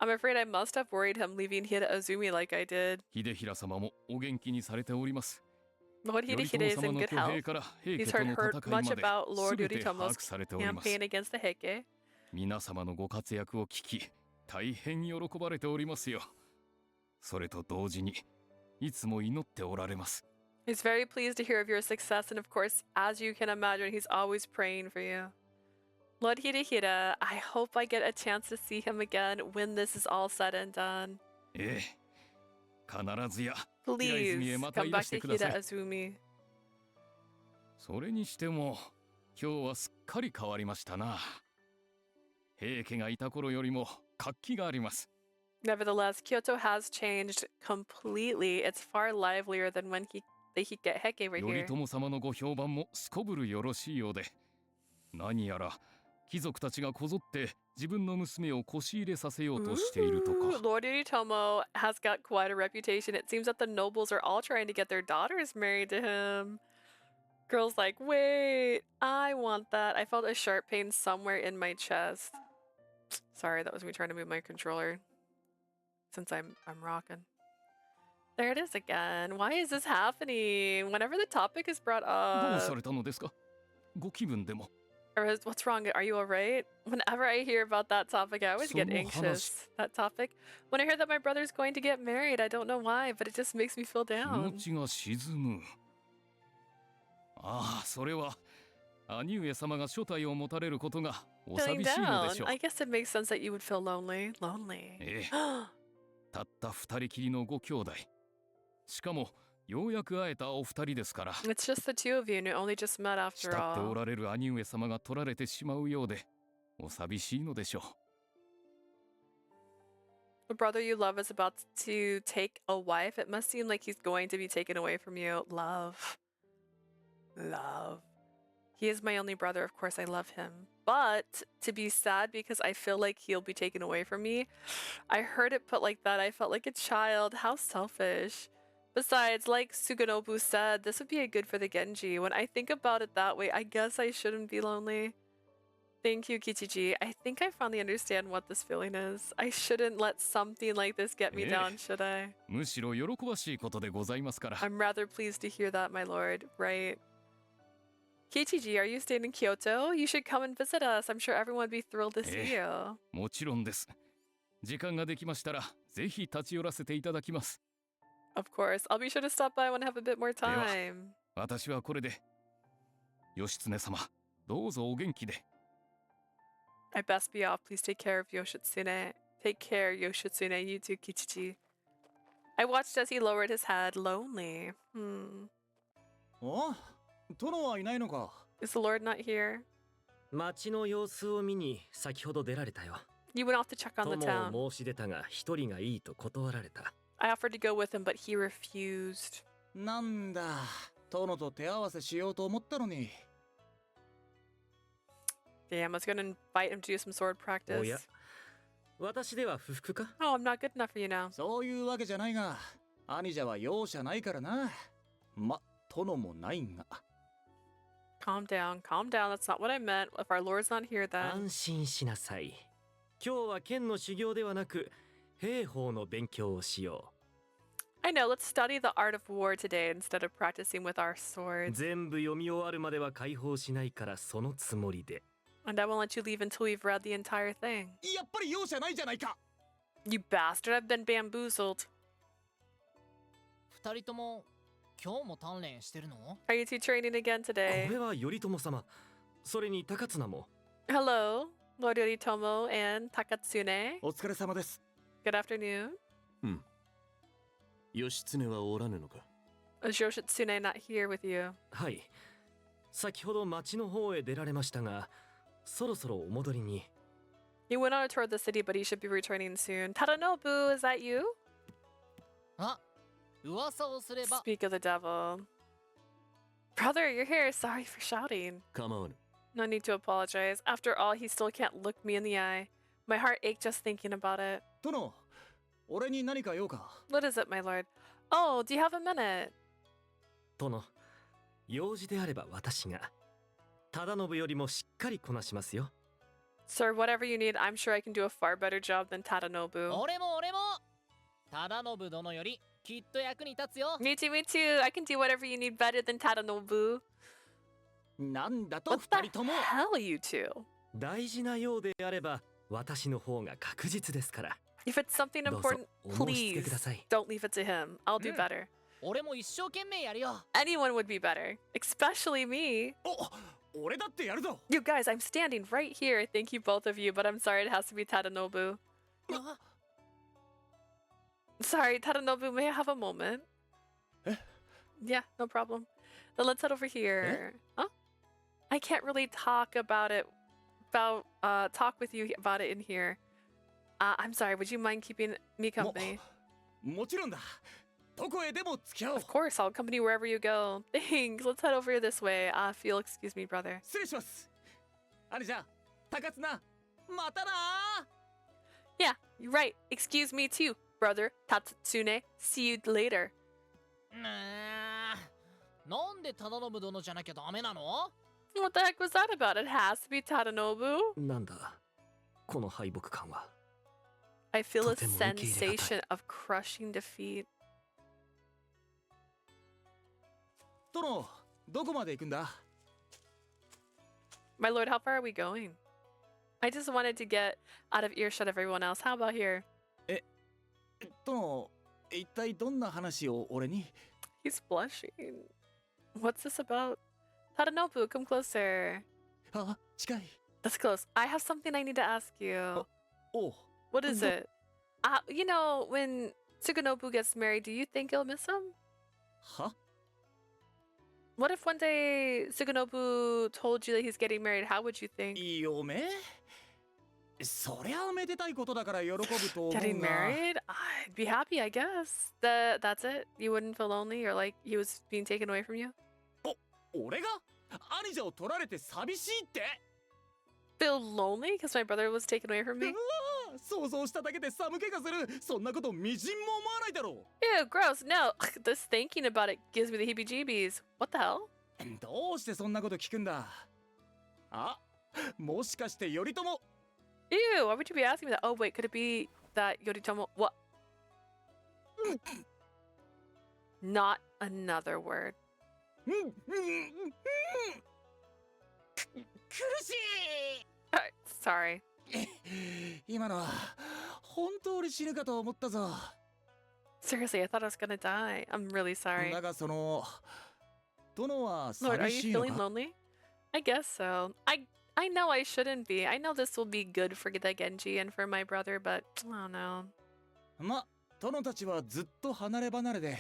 I'm afraid I must have worried him leaving Hira Azumi like I did. Hidehira様もお元気にされております。 Lord Hidehira is in good health. He's heard much about Lord Yoritomo's campaign against the Heike. 皆様のご活躍を聞き、大変喜ばれておりますよ。それと同時に、いつも祈っておられます。 He's very pleased to hear of your success, and of course, as you can imagine, he's always praying for you. Lord Hidehira, I hope I get a chance to see him again when this is all said and done. ええ、必ずや、 Please come back to Hira Azumi. それにしても、今日はすっかり変わりましたな。平家がいた頃よりも活気があります。 Nevertheless, Kyoto has changed completely. It's far livelier than when the Hike Heike were here. 頼朝様のご評判もすこぶるよろしいようで、何やら貴族たちがこぞって自分の娘をこし入れさせようとしているとか。Lord Yoritomo has got quite a reputation. It seems that the nobles are all trying to get their daughters married to him. Girl's like, wait, I want that. I felt a sharp pain somewhere in my chest. Sorry, that was me trying to move my controller. Since I'm rocking. There it is again. Why is this happening? Whenever the topic is brought どう up. されたのですか？ご気分でも。 What's wrong? Are you alright? Whenever I hear about that topic, I always get anxious. That topic. When I hear that my brother's going to get married, I don't know why, but it just makes me feel 気持 down. ちが沈む。ああ、それは兄上様が所帯を持たれることがお Feeling 寂しいので down. しょう。 I guess it makes sense that you would feel lonely. Lonely. ええ、たった二人きりのご兄弟。しかもようやく会えたお二人ですから。 It's just the two of you, and you only just met after 慕ってお all. られる兄上様が取られてしまうようで、お寂しいのでしょう。 The brother you love is about to take a wife. It must seem like he's going to be taken away from you. Love. Love. He is my only brother. Of course, I love him. But to be sad because I feel like he'll be taken away from me. I heard it put like that. I felt like a child. How selfish. Besides, like Suganobu said, this would be a good for the Genji. When I think about it that way, I guess I shouldn't be lonely. Thank you, Kichiji. I think I finally understand what this feeling is. I shouldn't let something like this get me down, should I? むしろ喜ばしいことでございますから。 I'm rather pleased to hear that, my lord. Right. Kichiji, are you staying in Kyoto? You should come and visit us. I'm sure everyone would be thrilled to see you. もちろんです。時間ができましたら、ぜひ立ち寄らせていただきます。 Of course. I'll be sure to stop by when I have a bit more time. 私はこれで。義経様、どうぞお元気で。 I best be off. Please take care of Yoshitsune. Take care, Yoshitsune. You too, Kichiji. I watched as he lowered his head, lonely. Oh? 殿はいないのか? Is the Lord not here? 町の様子を見に先ほど出られたよ。 You went off to check on the 友 town. を申し出たが一人がいいと断られた。 I offered to go with him, but he refused. なんだ、殿と手合わせしようと思ったのに。 Damn, I was gonna invite him to do some sword practice. おや、私では不服か? Oh, I'm not good enough for you now. そういうわけじゃないが、兄者は容赦ないからな。ま、殿もないが。 Calm down, calm down. That's not what I meant. If our Lord's not here, then. 安心しなさい。今日は剣の修行ではなく、兵法の勉強をしよう。 I know, let's study the art of war today instead of practicing with our swords. 全部読み終わるまでは解放しないからそのつもりで。 And I won't let you leave until we've read the entire thing. やっぱり容赦ないじゃないか! You bastard, I've been bamboozled. 二人とも今日も鍛錬してるの? Are you two training again こ today? れは頼朝様。それに高綱も。 Hello, Lord Yoritomo and Takatsune. お疲れ様です。 Good afternoon. 義経はおらぬのか? Is Yoshitsune not here with you? はい。先ほど町の方へ出られましたが、そろそろお戻りに。 He went on a tour of the city, but he should be returning soon. Tadanobu, is that you? あ、噂をすれば。 Speak of the devil. Brother, you're here. Sorry for shouting. 構わぬ。 No need to apologize. After all, he still can't look me in the eye. My heart ached just thinking about it. 殿、俺に何か用か? What is it, my lord? Oh, do you have a minute? 殿、用事であれば私が。忠信よりもしっかりこなしますよ。 Sir, whatever you need, I'm sure I can do a far better job than Tadanobu. 俺も忠信殿よりきっと役に立つよ。 Me too, me too. I can do whatever you need better than Tadanobu. なんだと What 二 the 人とも? hell, you two? 大事なようであれば私の方が確実ですから。 If it's something どうぞ important, お申し付け please ください。 don't leave it to him. I'll do better. 俺も一生懸命やるよ。 Anyone would be better, especially me. 俺だってやるぞ! You guys, I'm standing right here. Thank you, both of you, but I'm sorry it has to be Tadanobu. Sorry, Tadanobu, may I have a moment? Yeah, no problem. Then let's head over here. Huh? I can't really talk about it, talk with you about it in here. I'm sorry, would you mind keeping me company? もちろんだ。どこへでも付き合おう。 Of course, I'll accompany you wherever you go. Thanks. Let's head over here this way. Phil, excuse me, brother. 失礼します。兄者、高綱、またな! Yeah, you're right. Excuse me too, brother. Tatsune. See you later. なんで忠信殿じゃなきゃダメなの? What the heck was that about? It has to be Tadanobu. なんだ、この敗北感は。 I feel a とても受け入れがたい。 sensation of crushing defeat. 殿、どこまで行くんだ? My lord, how far are we going? I just wanted to get out of earshot of everyone else. How about here? 殿、一体どんな話を俺に? He's blushing. What's this about? Tadanobu, come closer. あ、近い。 That's close. I have something I need to ask you. Oh. What is it? You know, when Tsukunobu gets married, do you think you'll miss him? Huh? What if one day Tsukunobu told you that he's getting married? How would you think? 嫁? そりゃめでたいことだから喜ぶと思うが。 Getting married? I'd be happy, I guess. That's it? You wouldn't feel lonely or like he was being taken away from you? 俺が? 兄者を取られて寂しいって? Feel lonely because my brother was taken away from me? 想像しただけで寒気がする。そんなことみじんも思わないだろう。 Ew, gross. No. This thinking about it gives me the heebie-jeebies. What the hell? どうしてそんなこと聞くんだ? あ、もしかして頼朝? Ew, why would you be asking me that? Oh, wait, could it be that Yoritomo? What? Not another word. Sorry. 今のは本当に死ぬかと思ったぞ。 Seriously, I thought I was gonna die. I'm really sorry. だがその殿は Lord, are 寂 you しいの feeling か？ lonely? I guess so. I know I shouldn't be. I know this will be good for the Genji and for my brother, but I don't know. ま、殿たちはずっと離れ離れで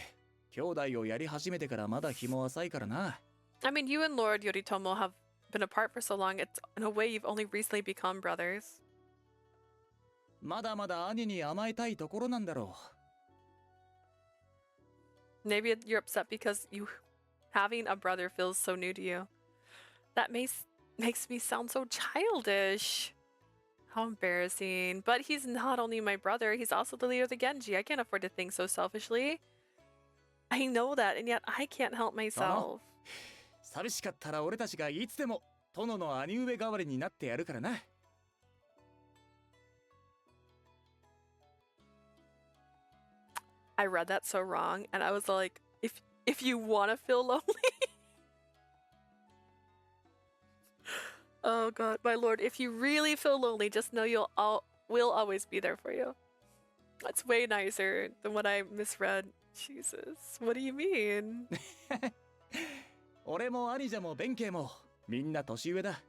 兄弟をやり始めてからまだ日も浅いからな。 I mean, you and Lord Yoritomo have been apart for so long. It's in a way you've only recently become brothers. まだまだ兄に甘えたいところなんだろう。 Maybe you're upset because you having a brother feels so new to you. That makes me sound so childish. How embarrassing. But he's not only my brother, he's also the leader of the Genji. I can't afford to think so selfishly. I know that, and yet I can't help myself. 寂しかったら俺たちがいつでも殿の兄上代わりになってやるからな。 I read that so wrong, and I was like, if you want to feel lonely. Oh god, my lord, if you really feel lonely, just know we'll always be there for you. That's way nicer than what I misread. Jesus, what do you mean? 俺も兄者も弁慶もみんな年上だ。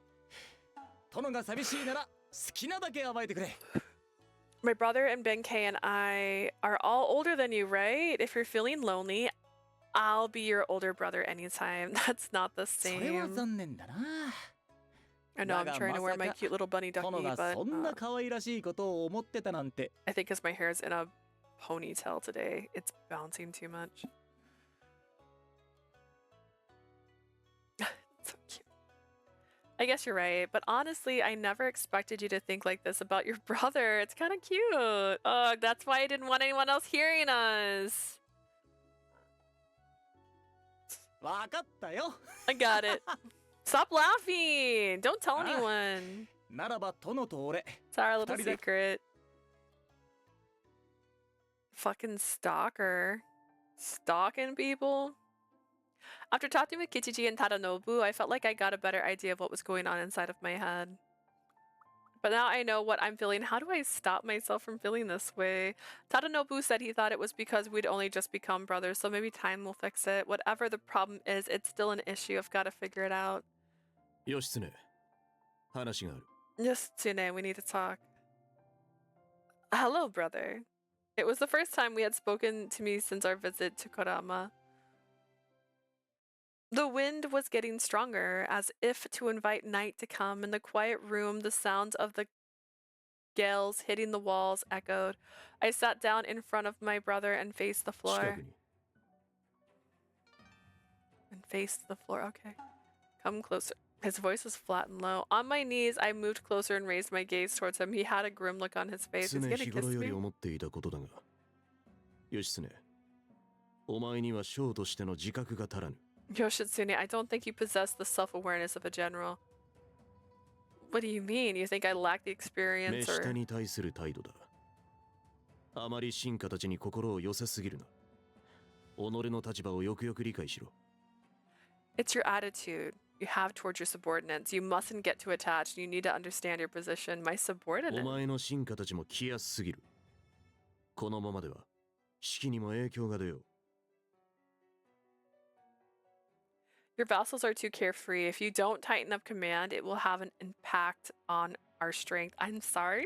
殿が寂しいなら好きなだけ甘えてくれ。 My brother and Benkei and I are all older than you, right? If you're feeling lonely, I'll be your older brother anytime. That's not the それは same. 残念だな。 I know I'm trying to wear my cute little bunny 殿 ducky, が but そんな可愛らしいことを思ってたなんて。 I think because my hair is in a ponytail today, it's bouncing too much. So cute. I guess you're right, but honestly, I never expected you to think like this about your brother. It's kind of cute. Oh, that's why I didn't want anyone else hearing us. わかったよ。 I got it. Stop laughing. Don't tell anyone. ならば殿と俺。 It's our little 二人で。 secret. Fucking stalker. Stalking people? After talking with Kichiji and Tadanobu, I felt like I got a better idea of what was going on inside of my head. But now I know what I'm feeling. How do I stop myself from feeling this way? Tadanobu said he thought it was because we'd only just become brothers, so maybe time will fix it. Whatever the problem is, it's still an issue. I've got to figure it out. 義経、話がある。 Yes, Tsune, we need to talk. Hello, brother. It was the first time we had spoken to me since our visit to Korama. The wind was getting stronger, as if to invite night to come. In the quiet room, the sounds of the gales hitting the walls echoed. I sat down in front of my brother and faced the 近 floor. くに。 And faced the floor, okay. Come closer. His voice was flat and low. On my knees, I moved closer and raised my gaze towards him. He had a grim look on his face. Is 常 he gonna 日 kiss 頃より me? 思っていたことだが、義経、お前には将としての自覚が足らぬ。 Yoshitsune, I don't think you possess the self-awareness of a general. What do you mean? You think I lack the 目 experience 下 or... に対する態度だ。あまり進化たちに心を寄せすぎるな。己の立場をよくよく理解しろ。 It's your attitude you have towards your subordinates. You mustn't get too attached. You need to understand your position. My お subordinate? 前の進化たちも気安すぎる。このままでは、士気にも影響が出よう。 Your vassals are too carefree. If you don't tighten up command, it will have an impact on our strength. I'm sorry?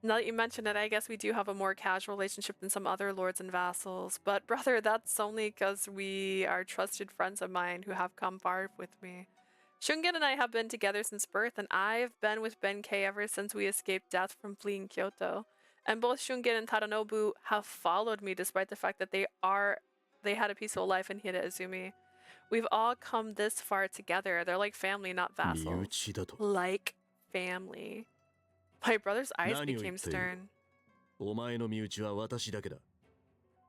Now that you mention it, I guess we do have a more casual relationship than some other lords and vassals. But brother, that's only because we are trusted friends of mine who have come far with me. Shungen and I have been together since birth, and I've been with Benkei ever since we escaped death from fleeing Kyoto. And both Shungen and Tadanobu have followed me despite the fact that they had a peaceful life in Hida Izumi. We've all come this far together. They're like family, not 身 vassals. 内だと。 Like family. My brother's eyes 何を became 言っている。 stern. お前の身内は私だけだ。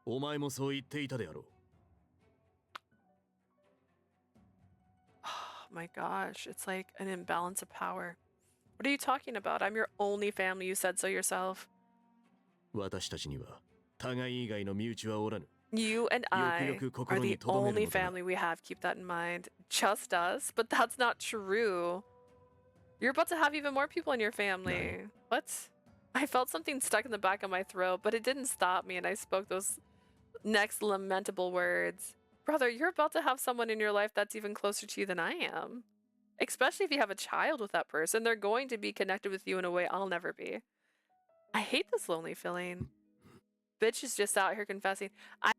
お前もそう言っていたであろう。 Oh my gosh, it's like an imbalance of power. What are you talking about? I'm your only family. You said so yourself. 私たちには互い以外の身内はおらぬ。 You and I よくよく are 心に the 留める only のだな。 family we have. Keep that in mind. Just us, but that's not true. You're about to have even more people in your family. What? I felt something stuck in the back of my throat, but it didn't stop me, and I spoke those next lamentable words. Brother, you're about to have someone in your life that's even closer to you than I am. Especially if you have a child with that person, they're going to be connected with you in a way I'll never be. I hate this lonely feeling. Bitch is just out here confessing. I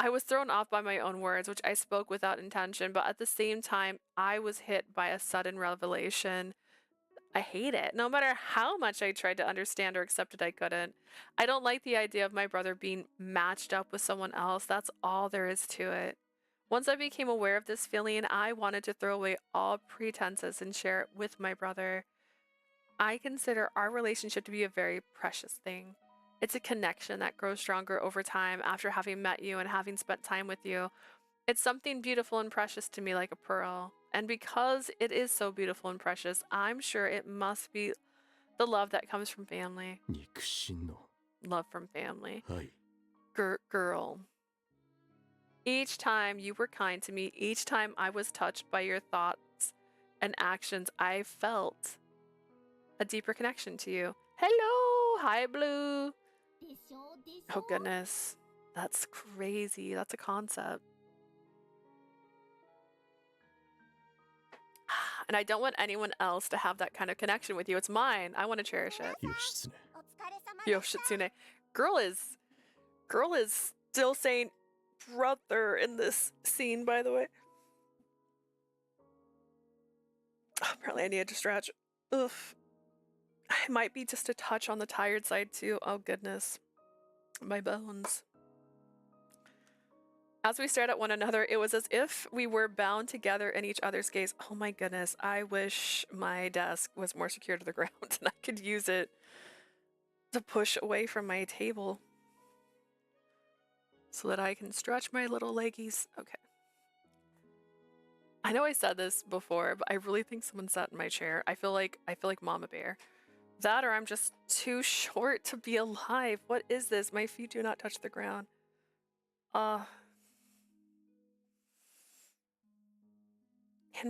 was thrown off by my own words, which I spoke without intention, but at the same time, I was hit by a sudden revelation. I hate it. No matter how much I tried to understand or accept it, I couldn't. I don't like the idea of my brother being matched up with someone else. That's all there is to it. Once I became aware of this feeling, I wanted to throw away all pretenses and share it with my brother. I consider our relationship to be a very precious thing. It's a connection that grows stronger over time after having met you and having spent time with you. It's something beautiful and precious to me, like a pearl. And because it is so beautiful and precious, I'm sure it must be the love that comes from family. 肉親の Love from family. はい Girl. Each time you were kind to me, each time I was touched by your thoughts and actions, I felt a deeper connection to you. Hello! Hi, Blue! Oh, goodness. That's crazy. That's a concept. And I don't want anyone else to have that kind of connection with you. It's mine. I want to cherish it. 義経 Yoshitsune. Girl is still saying brother in this scene, by the way. Oh, apparently I need to stretch. Ugh. I might be just a touch on the tired side too. Oh goodness. My bones. As we stared at one another, it was as if we were bound together in each other's gaze. Oh my goodness. I wish my desk was more secure to the ground and I could use it to push away from my table so that I can stretch my little leggies. Okay. I know I said this before, but I really think someone sat in my chair. I feel like Mama Bear. That or I'm just too short to be alive. What is this? My feet do not touch the ground. And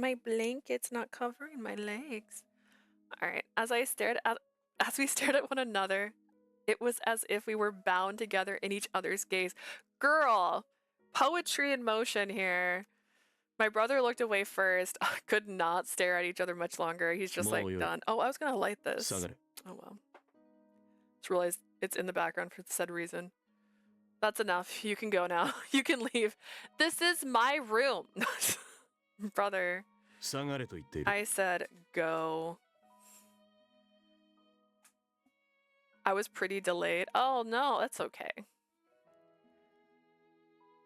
my blanket's not covering my legs. Alright, as we stared at one another, it was as if we were bound together in each other's gaze. Girl! Poetry in motion here. My brother looked away first. Could not stare at each other much longer. He's just like done. Oh, I was gonna light this. Oh well. Just realized it's in the background for the said reason. That's enough. You can go now. You can leave. This is my room. Brother. 下がれと言っている I said go. I was pretty delayed. Oh no, that's okay.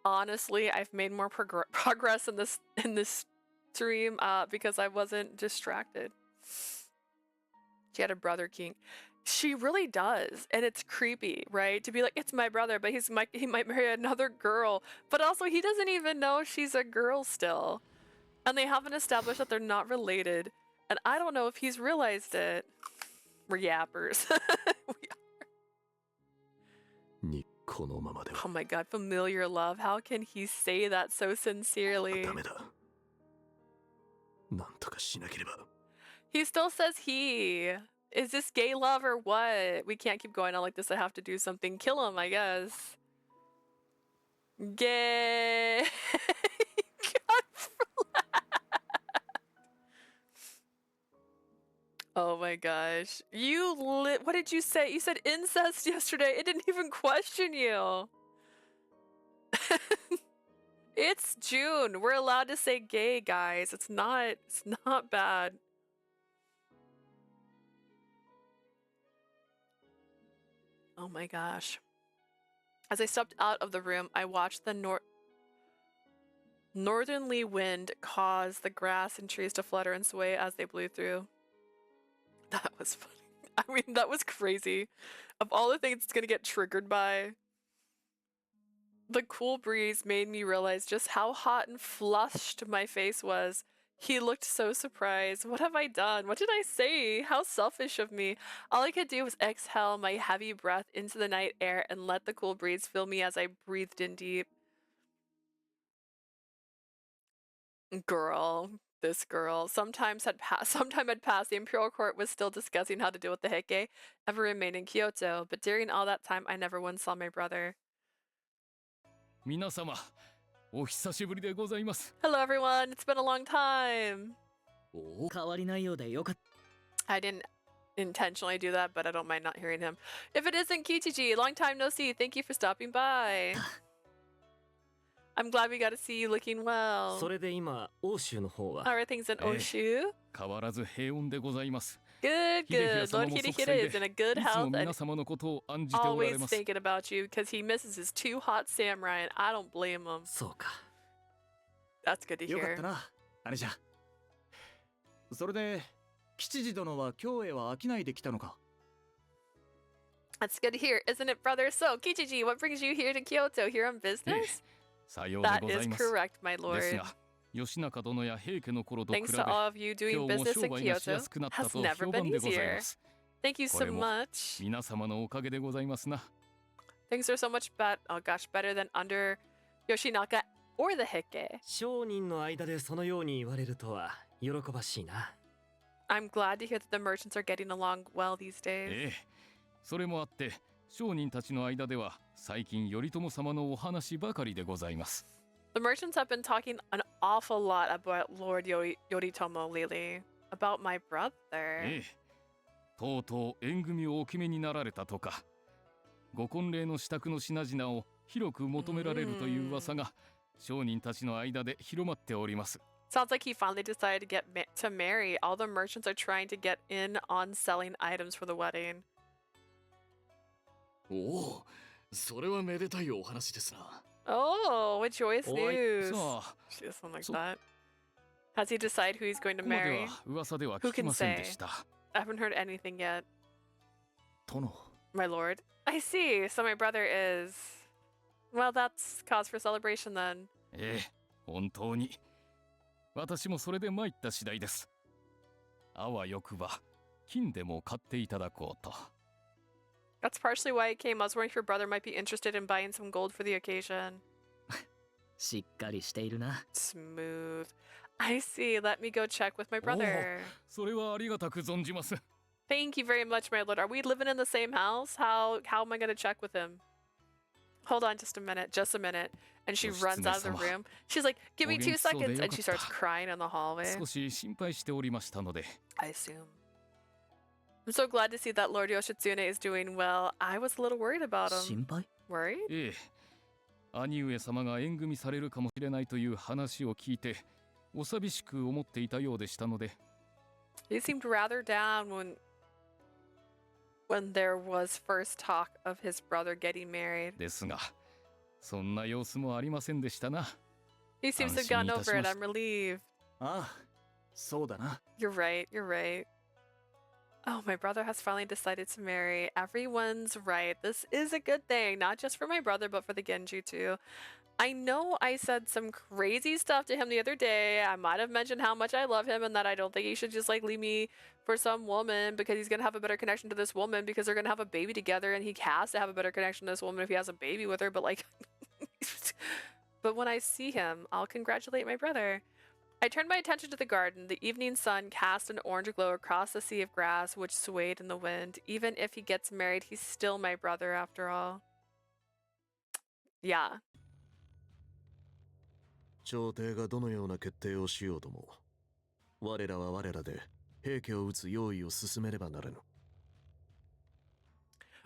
Honestly, I've made more progress in this stream because I wasn't distracted. She had a brother king. She really does, and it's creepy, right? To be like, it's my brother, but he might marry another girl, but also he doesn't even know she's a girl still, and they haven't established that they're not related. And I don't know if he's realized it. We're yappers. Oh my god, familiar love. How can he say that so sincerely? ダメだなんとかしなければ He still says he. Is this gay love or what? We can't keep going on like this. I have to do something. Kill him, I guess. Gay. Oh my gosh. What did you say? You said incest yesterday. It didn't even question you. It's June. We're allowed to say gay, guys. It's not bad. Oh my gosh. As I stepped out of the room, I watched the northerly wind cause the grass and trees to flutter and sway as they blew through. That was funny. I mean, that was crazy. Of all the things it's gonna get triggered by, the cool breeze made me realize just how hot and flushed my face was. He looked so surprised. What have I done? What did I say? How selfish of me. All I could do was exhale my heavy breath into the night air and let the cool breeze fill me as I breathed in deep. Girl, This girl. Sometime had passed. The imperial court was still discussing how to deal with the Heike ever remained in Kyoto, but during all that time, I never once saw my brother. 皆様、お久しぶりでございます。 Hello everyone, it's been a long time. 変わりないようでよかった。 I didn't intentionally do that, but I don't mind not hearing him. If it isn't Kichiji, long time no see. Thank you for stopping by. I'm glad we got to see you looking well. それで今、欧州の方は How are things in Oshu? 変わらず平穏でございます。 Good, good. Lord Hirihira is in a good いつも health 皆 and 様のことを案じておられ always ます。 thinking about you because he misses his two hot samurai, and I don't blame him. そうか。 That's good to よかっ hear. たな、あれじゃ。それで、吉次殿は京へは飽きないで来たのか。 That's good to hear, isn't it, brother? So, Kichiji, what brings you here to Kyoto? Here on business? さようで That ござ is います。 correct, my です Lord. が、吉中殿や平家の頃と比べ、 Thanks to all of you 今 doing 日も business 商 in 売がしや Kyoto すくなった has と never 評 been 判でござい easier. ます。 Thank you こ so れも much. 皆様のおかげでございますな。 Things are so much better than under Yoshinaka or the Heike. 商人の間でそのように言われるとは喜ばしいな。 I'm glad to hear that the merchants are getting along well these days. ええ、それもあって、商人たちの間では最近頼朝様のお話ばかりでございます。 The merchants have been talking an awful lot about Lord Yoritomo lately. About my brother. ええ、とうとう縁組をお決めになられたとか、ご婚礼の支度の品々を広く求められるという噂が商人たちの間で広まっております。 Sounds like he finally decided to marry. All the merchants are trying to get in on selling items for the wedding. おお、それはめでたいお話ですな。 Oh, what joyous news. さあ、 She does something like that. Has he decided who he's going to ここまで marry? は噂では Who 聞き can ません say? でした。 I haven't heard anything yet. 殿。 My lord. I see. So my brother is... Well, that's cause for celebration then. ええ、本当に。私もそれで参った次第です。あわよくば、金でも買っていただこうと。 That's partially why I came. I was wondering if your brother might be interested in buying some gold for the occasion. しっかりしているな。 Smooth. I see. Let me go check with my brother. それはありがたく存じます。 Thank you very much, my lord. Are we living in the same house? How am I going to check with him? Hold on just a minute. Just a minute. And she runs out of the room. She's like, give me 2 seconds. And she starts crying in the hallway. 少し心配しておりましたので。 I assume. I'm so glad to see that Lord Yoshitsune is doing well. I was a little worried about him. 心配 Worried? ええ、兄上様が縁組されるかもしれないという話を聞いて、お寂しく思っていたようでしたので。 He seemed rather down when there was first talk of his brother getting married. ですが、そんな様子もありませんでしたな。 He seems to have gotten over it. I'm relieved. ああ、そうだな。 You're right. You're right. Oh, my brother has finally decided to marry. Everyone's right. This is a good thing, not just for my brother, but for the Genju too. I know I said some crazy stuff to him the other day. I might have mentioned how much I love him and that I don't think he should just like leave me for some woman because he's going to have a better connection to this woman because they're going to have a baby together and he has to have a better connection to this woman if he has a baby with her. But like, but when I see him, I'll congratulate my brother. I turned my attention to the garden. The evening sun cast an orange glow across the sea of grass, which swayed in the wind. Even if he gets married, he's still my brother after all. Yeah. 朝廷がどのような決定をしようとも、我らは我らで平家を討つ用意を進めねばならぬ。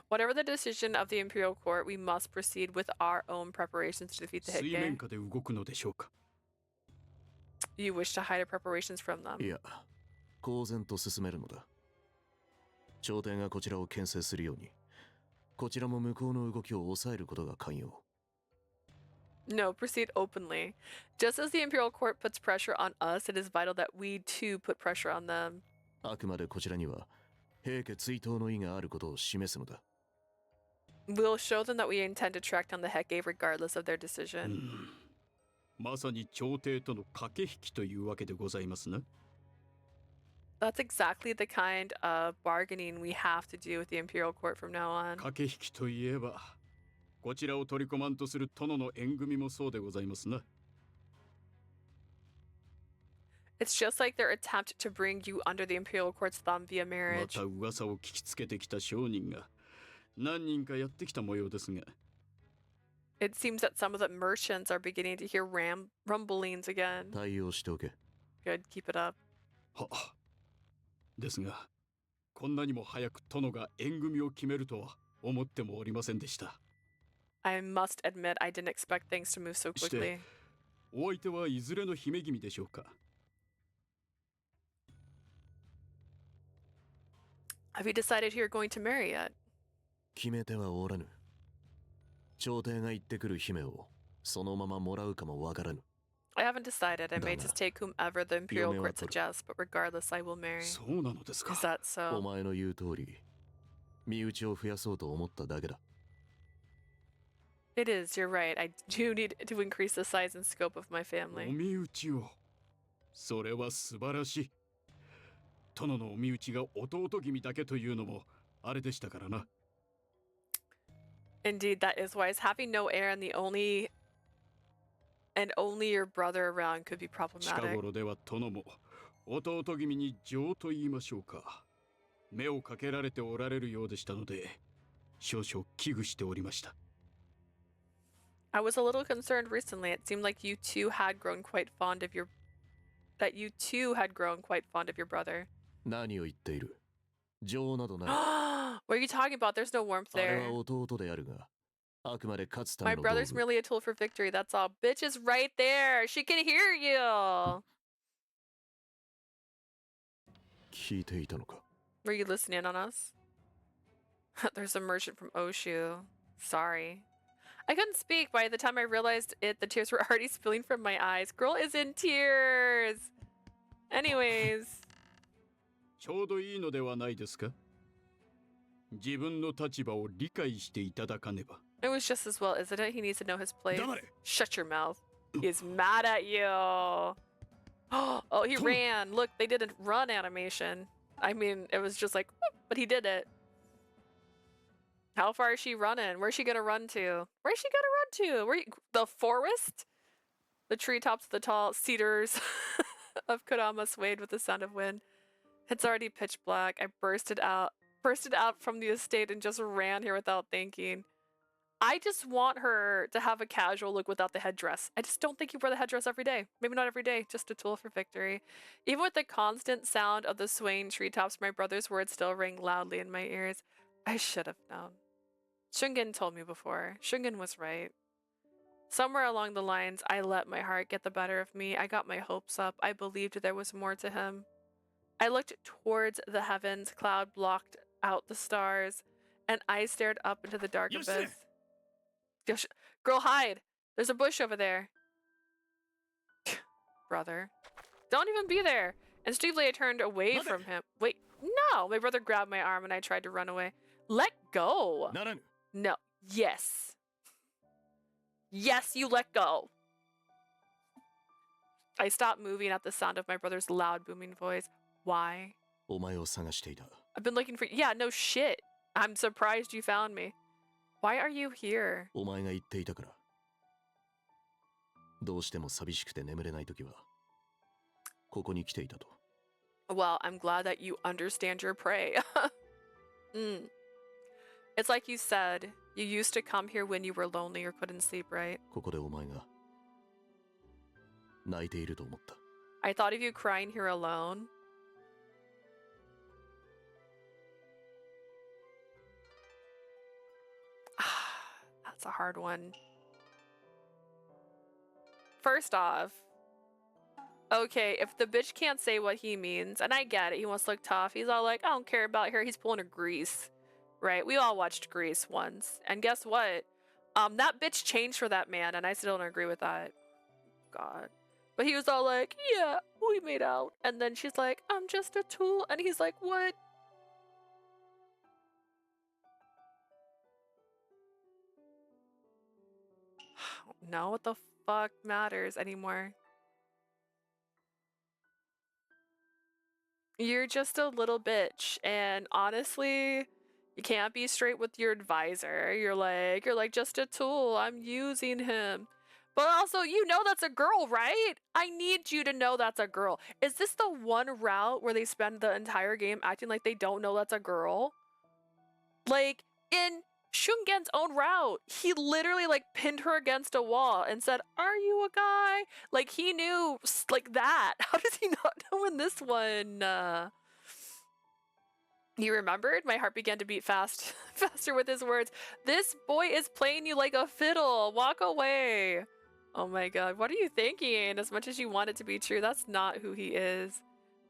Whatever the decision of the imperial court, we must proceed with our own preparations to defeat the 水面 Heike. 下で動くのでしょうか。 You wish to hide our preparations from them. いや、公然と進めるのだ。朝廷がこちらを牽制するように、こちらも向こうの動きを抑えることが肝要。No, proceed openly. Just as the imperial court puts pressure on us, it is vital that we too put pressure on them. あくまでこちらには平家追討の意があることを示すのだ。We'll show them that we intend to track down the Heike regardless of their decision. まさに朝廷との駆け引きというわけでございますな。That's exactly the kind of bargaining we have to do with the imperial court from now on. 駆け引きといえば、こちらを取り込まんとする殿の縁組もそうでございますな。It's just like their attempt to bring you under the imperial court's thumb via ま marriage. た噂を聞きつけてきた商人が何人かやってきた模様ですが、 It seems that some of the merchants are beginning to hear rumblings again. 対応しておけ。 Good, keep it up. はですが、こんなにも早く殿が縁組を決めるとは思ってもおりませんでした。 I must admit, I didn't expect things to move so して quickly. お相手はいずれの姫君でしょうか。 Have you decided who you're going to marry yet? 決め手はおらぬ。朝廷が言ってくる姫をそのままもらうかもわからぬ。 I haven't decided. I may Dana. just take whomever the imperial Yome wa court toru. suggests, but regardless, I will marry. そうなのですか。 Is that お so? 前の言う通り、身内を増やそうと思っただけだ。 It is, you're right. I do need to increase the size and scope of my お family. 身内を。それは素晴らしい。殿のお身内が弟君だけというのもあれでしたからな。 Indeed, that is wise. Having no heir and only your brother around could be 近 problematic. 頃では殿も弟君に情と言いましょうか。目をかけられておられるようでしたので、少々危惧しておりました。 I was a little concerned recently. It seemed like you two had grown quite fond of your brother. 何を言っている。情などない。 What are you talking about? There's no warmth あれ there. は弟であるが、あくまで勝つため My の道 brother's 具。 merely a tool for victory. That's all. Bitch is right there. She can hear you. 聞いていたのか。 Were you listening on us? There's a merchant from Oshu. Sorry. I couldn't speak. By the time I realized it, the tears were already spilling from my eyes. Girl is in tears. Anyways. ちょうどいいのではないですか。自分の立場を理解していただかねば。 It was just as well, isn't it? He needs to know his place. 黙れ。 Shut your mouth. He's mad at you. Oh, he ran. Look, they did a run animation. I mean, it was just like, whoop, but he did it. How far is she running? Where's she gonna run to? Where's she gonna run to? The forest? The treetops of the tall cedars of Kodama swayed with the sound of wind. It's already pitch black. I bursted out from the estate and just ran here without thinking. I just want her to have a casual look without the headdress. I just don't think you wear the headdress every day. Maybe not every day, just a tool for victory. Even with the constant sound of the swaying treetops, my brother's words still rang loudly in my ears. I should have known. Shungen told me before. Shungen was right. Somewhere along the lines, I let my heart get the better of me. I got my hopes up. I believed there was more to him. I looked towards the heavens. Cloud blocked out the stars, and I stared up into the dark abyss. Girl, hide! There's a bush over there. Brother. Don't even be there! Instinctively, I turned away from him. Wait, no! My brother grabbed my arm and I tried to run away. Let go! No. Yes. Yes, you let go. I stopped moving at the sound of my brother's loud, booming voice. Why? お前を探していた。 I've been looking for you. Yeah, no shit. I'm surprised you found me. Why are you here? お前が言っていたから。どうしても寂しくて眠れないときは、ここに来ていたと。 Well, I'm glad that you understand your prey. It's like you said, you used to come here when you were lonely or couldn't sleep, right? ここでお前が泣いていると思った。 I thought of you crying here alone. That's a hard one. First off, okay, if the bitch can't say what he means, and I get it, he wants to look tough. He's all like, I don't care about her. He's pulling a Grease, right? We all watched Grease once. And guess what? That bitch changed for that man, and I still don't agree with that. God. But he was all like, yeah, we made out. And then she's like, I'm just a tool. And he's like, what? I don't know what the fuck matters anymore. You're just a little bitch. And honestly, you can't be straight with your advisor. You're like just a tool. I'm using him. But also, you know that's a girl, right? I need you to know that's a girl. Is this the one route where they spend the entire game acting like they don't know that's a girl? Like, in Shungen's own route, he literally, like, pinned her against a wall and said, "Are you a guy?" Like, he knew, like, that. How does he not know in this one? He remembered? My heart began to beat faster with his words. "This boy is playing you like a fiddle. Walk away." Oh my god, what are you thinking? As much as you want it to be true, that's not who he is.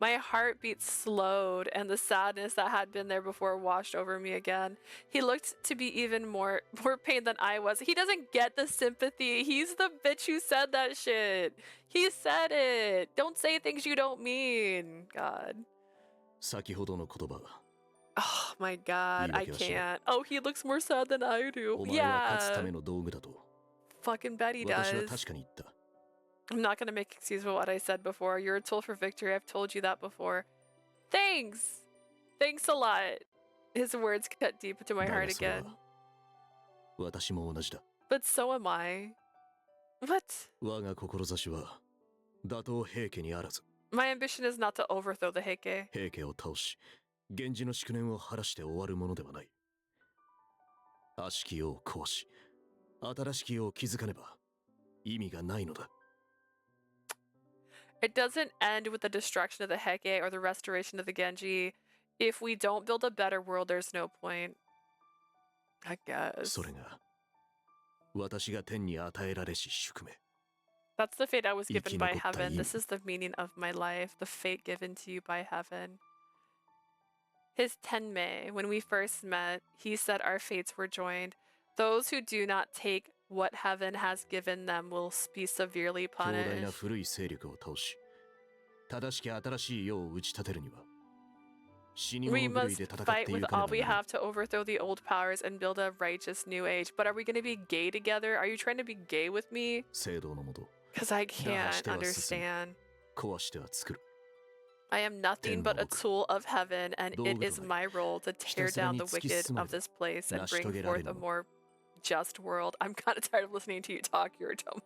My heartbeat slowed, and the sadness that had been there before washed over me again. He looked to be even more pain than I was. He doesn't get the sympathy. He's the bitch who said that shit. He said it. Don't say things you don't mean. God. 先ほどの言葉 Oh my god, I can't. Oh, he looks more sad than I do. お前は勝つた Yeah. めの道具だと Fucking bet he 私は does. 確かに言った I'm not gonna make excuses for what I said before. You're a tool for victory. I've told you that before. Thanks. Thanks a lot. His words cut deep into my だ heart がそれ again. は私も同じだ But so am I. What? 我が志は打倒平家にあらず My ambition is not to overthrow the Heike. 平家を倒し源氏の宿念を晴らして終わるものではない悪しき世を壊し新しき世を築かねば意味がないのだ It doesn't end with the destruction of the Heike or the restoration of the Genji. If we don't build a better world, there's no point. I guess. それが私が天に与えられし宿命 That's the fate I was given by 生き残った heaven. 意味 This is the meaning of my life, the fate given to you by heaven. His tenmei, when we first met, he said our fates were joined. Those who do not take what heaven has given them will be severely 強大な punished. 古い勢力を倒し正しき新しい世を打ち立てるには死に We 物狂い must で戦っ fight てい with かね all ば we ならない have to overthrow the old powers and build a righteous new age. But are we going to be gay together? Are you trying to be gay with me? 聖堂のもと Because I 打破し can't ては進む understand. 壊しては作る I am nothing but a tool of heaven, and it is my role to tear down the wicked of this place and bring forth a more just world. I'm kind of tired of listening to you talk, Yoritomo.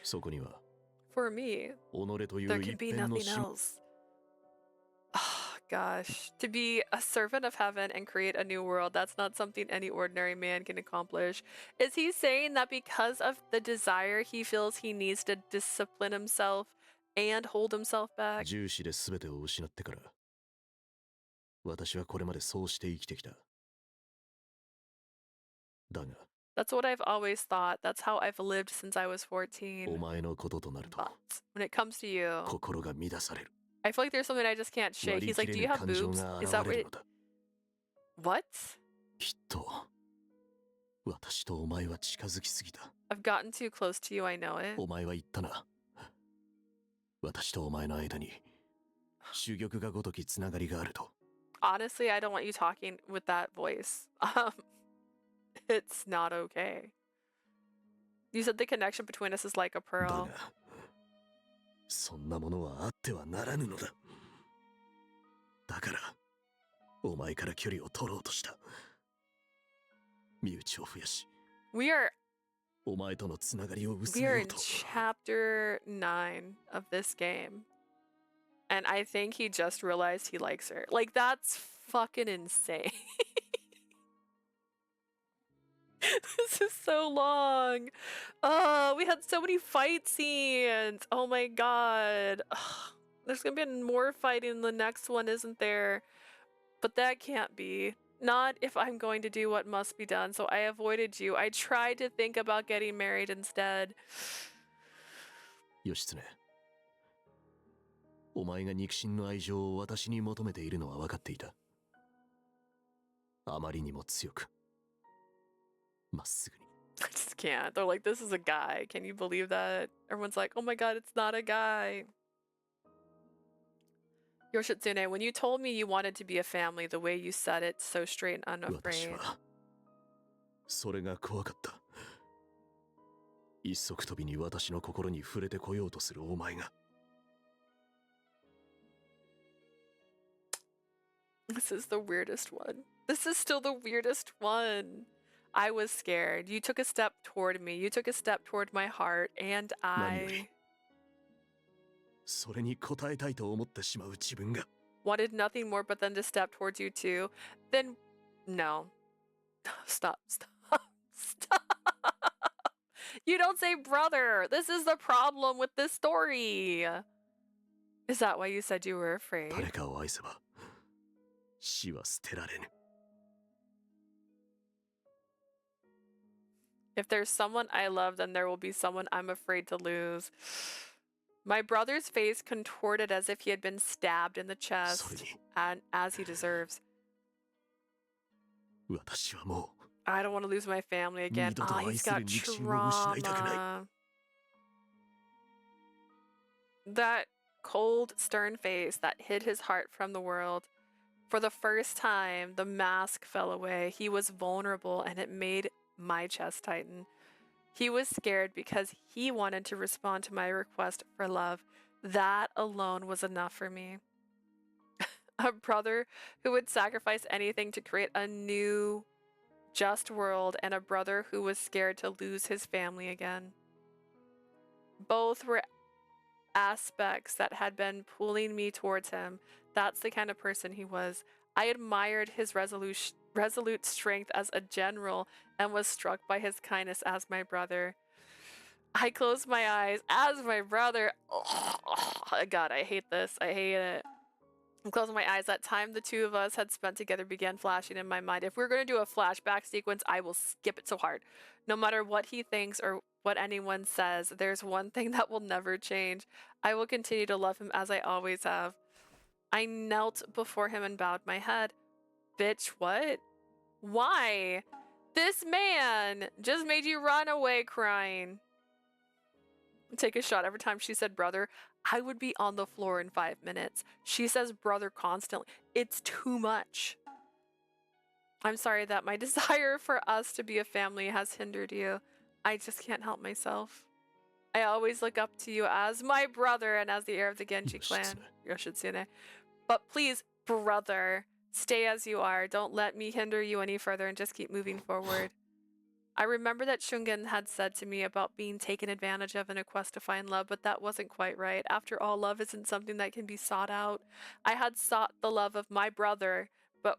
そこには For me, 己とい there う can 一 be 片の nothing 使命 else. Oh, gosh. To be a servant of heaven and create a new world, that's not something any ordinary man can accomplish. Is he saying that because of the desire he feels he needs to discipline himself and hold himself back? 重視で全てを失ってから私はこれまでそうして生きてきただが That's what I've always thought. That's how I've lived since I was 14. お前のこととなると But when it comes to you, 心が乱される I feel like there's something I just can't shake. 割り He's 切 like, れ do you ぬ have 感情 boobs? が Is that 現れ what る it... のだ What? きっと私とお前は近づきすぎた I've gotten too close to you, I know it. お前は言ったな私とお前の間に珠玉がごときつながりがあると Honestly, I don't want you talking with that voice. It's not okay. You said the connection between us is like a だ pearl. がそんなものはあってはならぬのだだからお前から距離を取ろうとした身内を増やし We are お前とのつながりを薄 we め are よう in と chapter 9 of this game. And I think he just realized he likes her. Like, that's fucking insane. This is so long. Oh, we had so many fight scenes. Oh my god. Ugh. There's gonna be more fighting in the next one, isn't there? But that can't be. Not if I'm going to do what must be done. So I avoided you. I tried to think about getting married instead. 義経お前が肉親の愛情を私に求めているのは分かっていたあまりにも強くまっすぐに I just can't. They're like, this is a guy. Can you believe that? Everyone's like, oh my god, it's not a guy. Yoshitsune, when you told me you wanted to be a family, the way you said it, so straight and 私 unafraid. はそれが怖かった一足飛びに私の心に触れてこようとするお前が This is the weirdest one. This is still the weirdest one. I was scared. You took a step toward me. You took a step toward my heart, and 何より I それに応えたいと思ってしまう自分が wanted nothing more but then to step towards you too. Then, no. Stop, stop, stop. You don't say brother. This is the problem with this story. Is that why you said you were 誰 afraid? かを愛せば死は捨てられぬ If there's someone I love, then there will be someone I'm afraid to lose. My brother's face contorted as if he had been stabbed in the chest, and as he deserves. 私はも I don't want to lose my family again. 二度と Ah, 愛 he's する got 肉親を失いたくない trauma. That cold, stern face that hid his heart from the world. For the first time, the mask fell away. He was vulnerable, and it made my chest tighten. He was scared because he wanted to respond to my request for love. That alone was enough for me. A brother who would sacrifice anything to create a new, just world, and a brother who was scared to lose his family again. Both were aspects that had been pulling me towards him. That's the kind of person he was. I admired his resolute strength as a general and was struck by his kindness as my brother. I closed my eyes as my brother. Oh, God, I hate this. I hate it. I'm closing my eyes. That time the two of us had spent together began flashing in my mind. If we're going to do a flashback sequence, I will skip it so hard. No matter what he thinks or what anyone says, there's one thing that will never change. I will continue to love him as I always have. I knelt before him and bowed my head. Bitch, what? Why? This man just made you run away crying. Take a shot every time she said brother. I would be on the floor in 5 minutes. She says brother constantly. It's too much. I'm sorry that my desire for us to be a family has hindered you. I just can't help myself. I always look up to you as my brother and as the heir of the Genji clan. Yoshitsune. But please, brother, stay as you are. Don't let me hinder you any further and just keep moving forward. I remember that Shungen had said to me about being taken advantage of in a quest to find love, but that wasn't quite right. After all, love isn't something that can be sought out. I had sought the love of my brother, but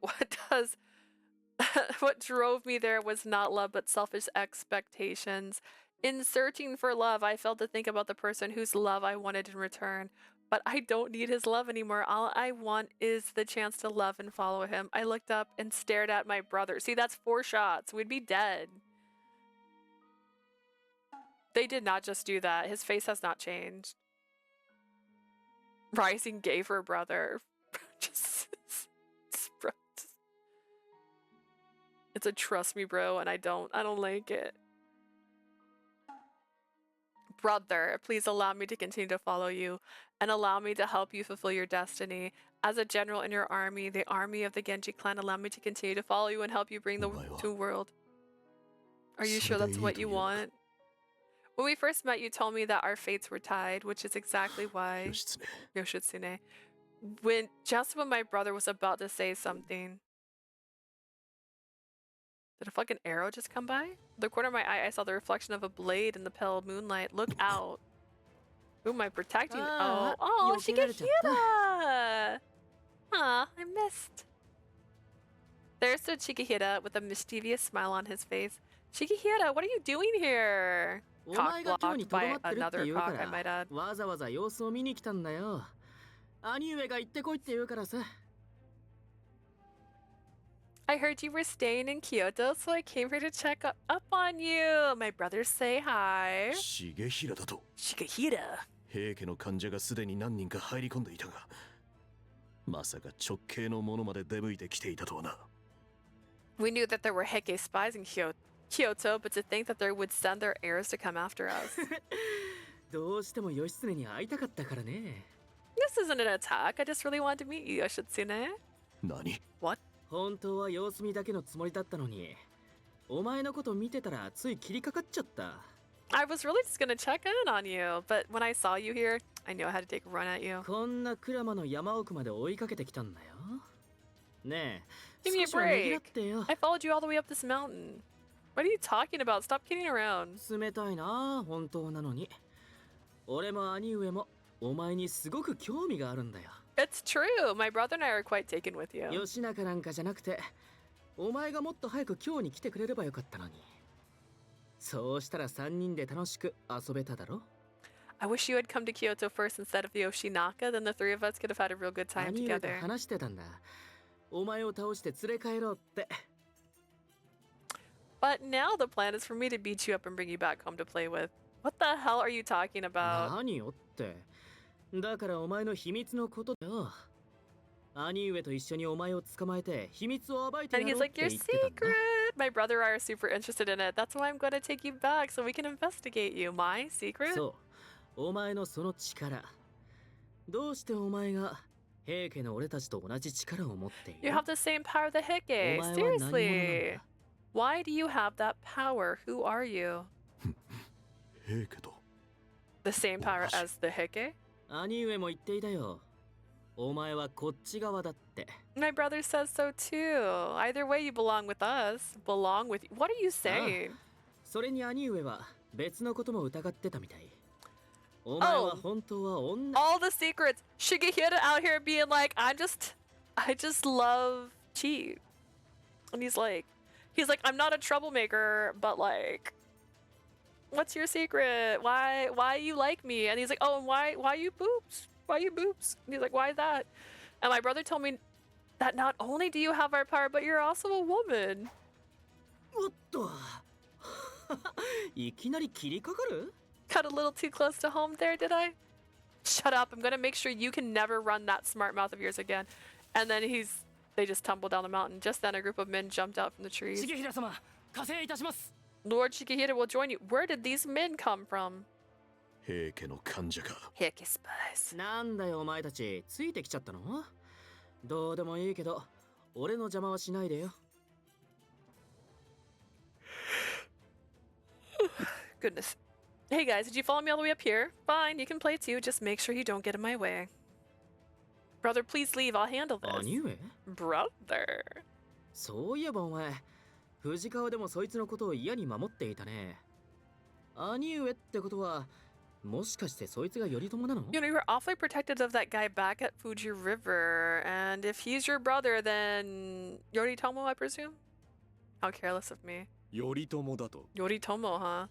what drove me there was not love, but selfish expectations. In searching for love, I failed to think about the person whose love I wanted in return. But I don't need his love anymore. All I want is the chance to love and follow him. I looked up and stared at my brother. See, that's 4 shots. We'd be dead. They did not just do that. His face has not changed. Rising gave her brother. It's a trust me, bro, and I don't like it. Brother, please allow me to continue to follow you and allow me to help you fulfill your destiny. As a general in your army, the army of the Genji clan, allow me to continue to follow you and help you bring the to world. Are you sure that's what you want? When we first met, you told me that our fates were tied, which is exactly why Yoshitsune. Just when my brother was about to say something. Did a fucking arrow just come by? The corner of my eye, I saw the reflection of a blade in the pale moonlight. Look out. Who am I protecting? Oh, Shigehira! Aw, I missed. There stood Shigehira with a mischievous smile on his face. Shigehira, what are you doing here? Cock blocked by another cock, I might add. わざわざ様子を見に来たんだよ。兄上が行ってこいって言うからさ。I heard you were staying in Kyoto, so I came here to check up on you. My brothers say hi. 重平だと Shigehira. 平家の患者がすでに何人か入り込んでいたがまさか直系の者まで出向いてきていたとはな We knew that there were Heike spies in Kyoto, but to think that they would send their heirs to come after us. どうしても義経に会いたかったからね。This isn't an attack. I just really wanted to meet you, Yoshitsune. 何 What? 本当は様子見だけのつもりだったのに、お前のこと見てたらつい切りかかっちゃった。I was really just gonna check in on you, but when I saw you here, I knew I had to take a run at you. こんな鞍馬の山奥まで追いかけてきたんだよ。ねえ、 Give me a 少しはねぎらっ break. てよ。I followed you all the way up this mountain. What are you talking about? Stop kidding around. 冷たいな、本当なのに。俺も兄上もお前にすごく興味があるんだよ。It's true. My brother and I are quite taken with you. 吉中なんかじゃなくて、お前がもっと早く今日に来てくれればよかったのに。そうしたら3人で楽しく遊べただろ。I wish you had come to Kyoto first instead of the Yoshinaka. Then the three of us could have had a real good time 兄上と together. 話してたんだ。お前を倒して連れ帰ろうって。But now the plan is for me to beat you up and bring you back home to play with. What the hell are you talking about? 何よって。だからお前の秘密のことだよ。兄上と一緒にお前を捕まえて秘密を暴いてや And ろ he's うっ like, て your 言ってたんだ。 secret! My brother and I are super interested in it. That's why I'm going to take you back so we can investigate you. My secret? そう、お前のその力。どうしてお前が平家の俺たちと同じ力を持っている？ You have the same power as the Heike. お前は何者なんだ？ Seriously. Why do you have that power? Who are you? 平家と。 The same power as the Heike? 兄上も言っていたよ。お前はこっち側だって。 My brother says so too. Either way, you belong with us. Belong with you. What are you saying? それに兄上は別のことも疑ってたみたい。お前は本当は女。 All the secrets. Shigehira out here being like, I just love cheat. And he's like, I'm not a troublemaker, but like, what's your secret? Why you like me? And he's like, oh, and why you boobs? Why you boobs? And he's like, why that? And my brother told me that not only do you have our power, but you're also a woman. おっと。いきなり切りかかる？ Cut a little too close to home there, did I? Shut up. I'm gonna make sure you can never run that smart mouth of yours again. And then they just tumbled down the mountain. Just then a group of men jumped out from the trees. 重平様、加勢いたします。 Lord Shigehira will join you. Where did these men come from? 平家の患者か。 Heike spies. なんだよお前たち、ついてきちゃったの？どうでもいいけど、俺の邪魔はしないでよ。Goodness. Hey guys, did you follow me all the way up here? Fine, you can play too. Just make sure you don't get in my way. Brother, please leave. I'll handle this. 兄上？ Brother. そういえばお前、藤川でもそいつのことを嫌に守っていたね。兄上ってことは、もしかしてそいつが頼朝なの？ You know, you were awfully protective of that guy back at Fuji River. And if he's your brother, then Yoritomo, I presume? How careless of me. 頼朝だと。 Yoritomo, huh?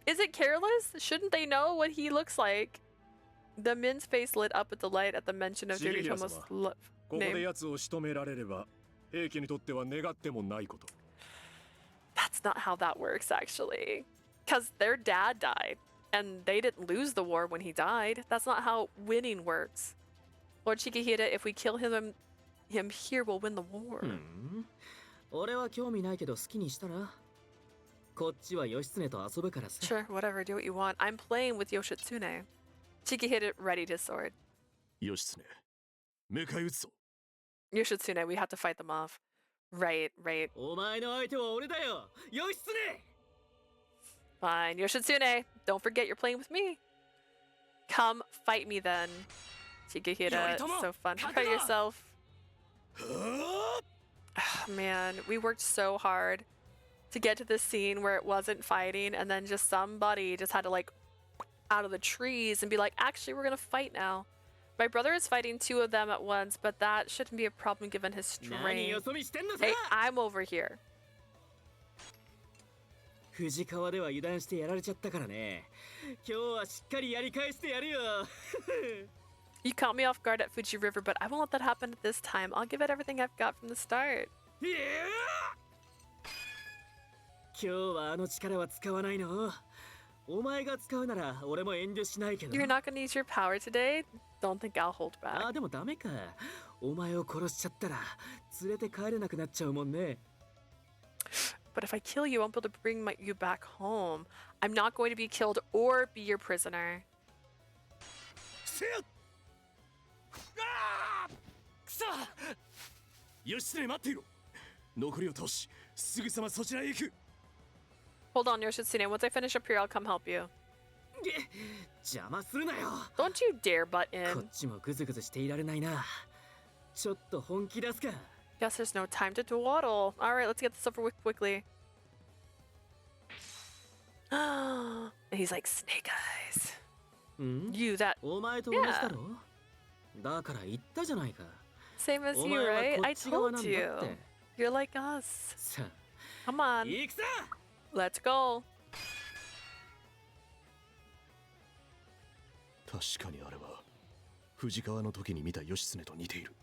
Is it careless? Shouldn't they know what he looks like? The men's face lit up with delight at the mention of Yoritomo's ここで name. 奴を仕留められれば、平家にとっては願ってもないこと。 That's not how that works, actually. Because their dad died, and they didn't lose the war when he died. That's not how winning works. Lord Shigehira, if we kill him here, we'll win the war. 俺は興味ないけど好きにしたら。こっちは義経と遊ぶからさ。 Sure, whatever, do what you want. I'm playing with Yoshitsune. Shigehira readied his sword. 義経、迎え撃つぞ。 Yoshitsune, we have to fight them off. Right. お前の相手は俺だよ、義経。 Fine, Yoshitsune, don't forget you're playing with me. Come fight me then. Shigehira, so fun. Prepare yourself. Man, we worked so hard to get to this scene where it wasn't fighting, and then just somebody just had to like out of the trees and be like, actually, we're gonna fight now. My brother is fighting two of them at once, but that shouldn't be a problem given his strength. Hey, I'm over here. 藤川では油断してやられちゃったからね。今日はしっかりやり返してやるよ。You caught me off guard at Fuji River, but I won't let that happen at this time. I'll give it everything I've got from the start. 今日はあの力は使わないの。お前が使うなら俺も遠慮しないけど。 You're not gonna use your power today? Don't think I'll hold back. あ、でもダメか。お前を殺しちゃったら連れて帰れなくなっちゃうもんね。 But if I kill you, I won't be able to bring you back home. I'm not going to be killed or be your prisoner. 義経待っていろ。残りを倒し、すぐさまそちらへ行く。 Hold on, Yoshitsune. Once I finish up here, I'll come help you. 邪魔するなよ。 Don't you dare butt こ in. っちもグズグズしていられないな。ちょっと本気出すか。 Guess there's no time to dawdle. Alright, let's get this over with quickly. And he's like, snake eyes. ん You that お前と同じだろだから言ったじゃないか same as お you, 前は right? こ I っち側 told なんだ you. って You're like us. さあ Come on. 行くぞ Let's go. 確かにあれは藤川の時に見た義経と似ている。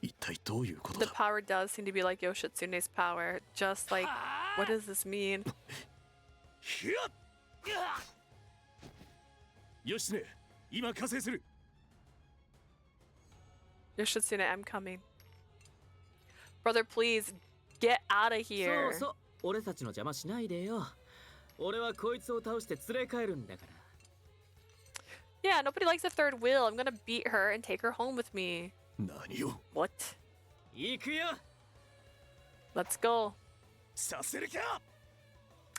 一体どういうこと The だ power does seem to be like Yoshitsune's power. Just like, what does this mean? 義経、今加勢する。 Yoshitsune, I'm coming. Brother, please get out of そう here. そう俺たちの邪魔しないでよ俺はこいつを倒して連れ帰るんだから Yeah, nobody likes a third wheel. I'm gonna beat her and take her home with me. 何を What? 行くよ Let's go. させるか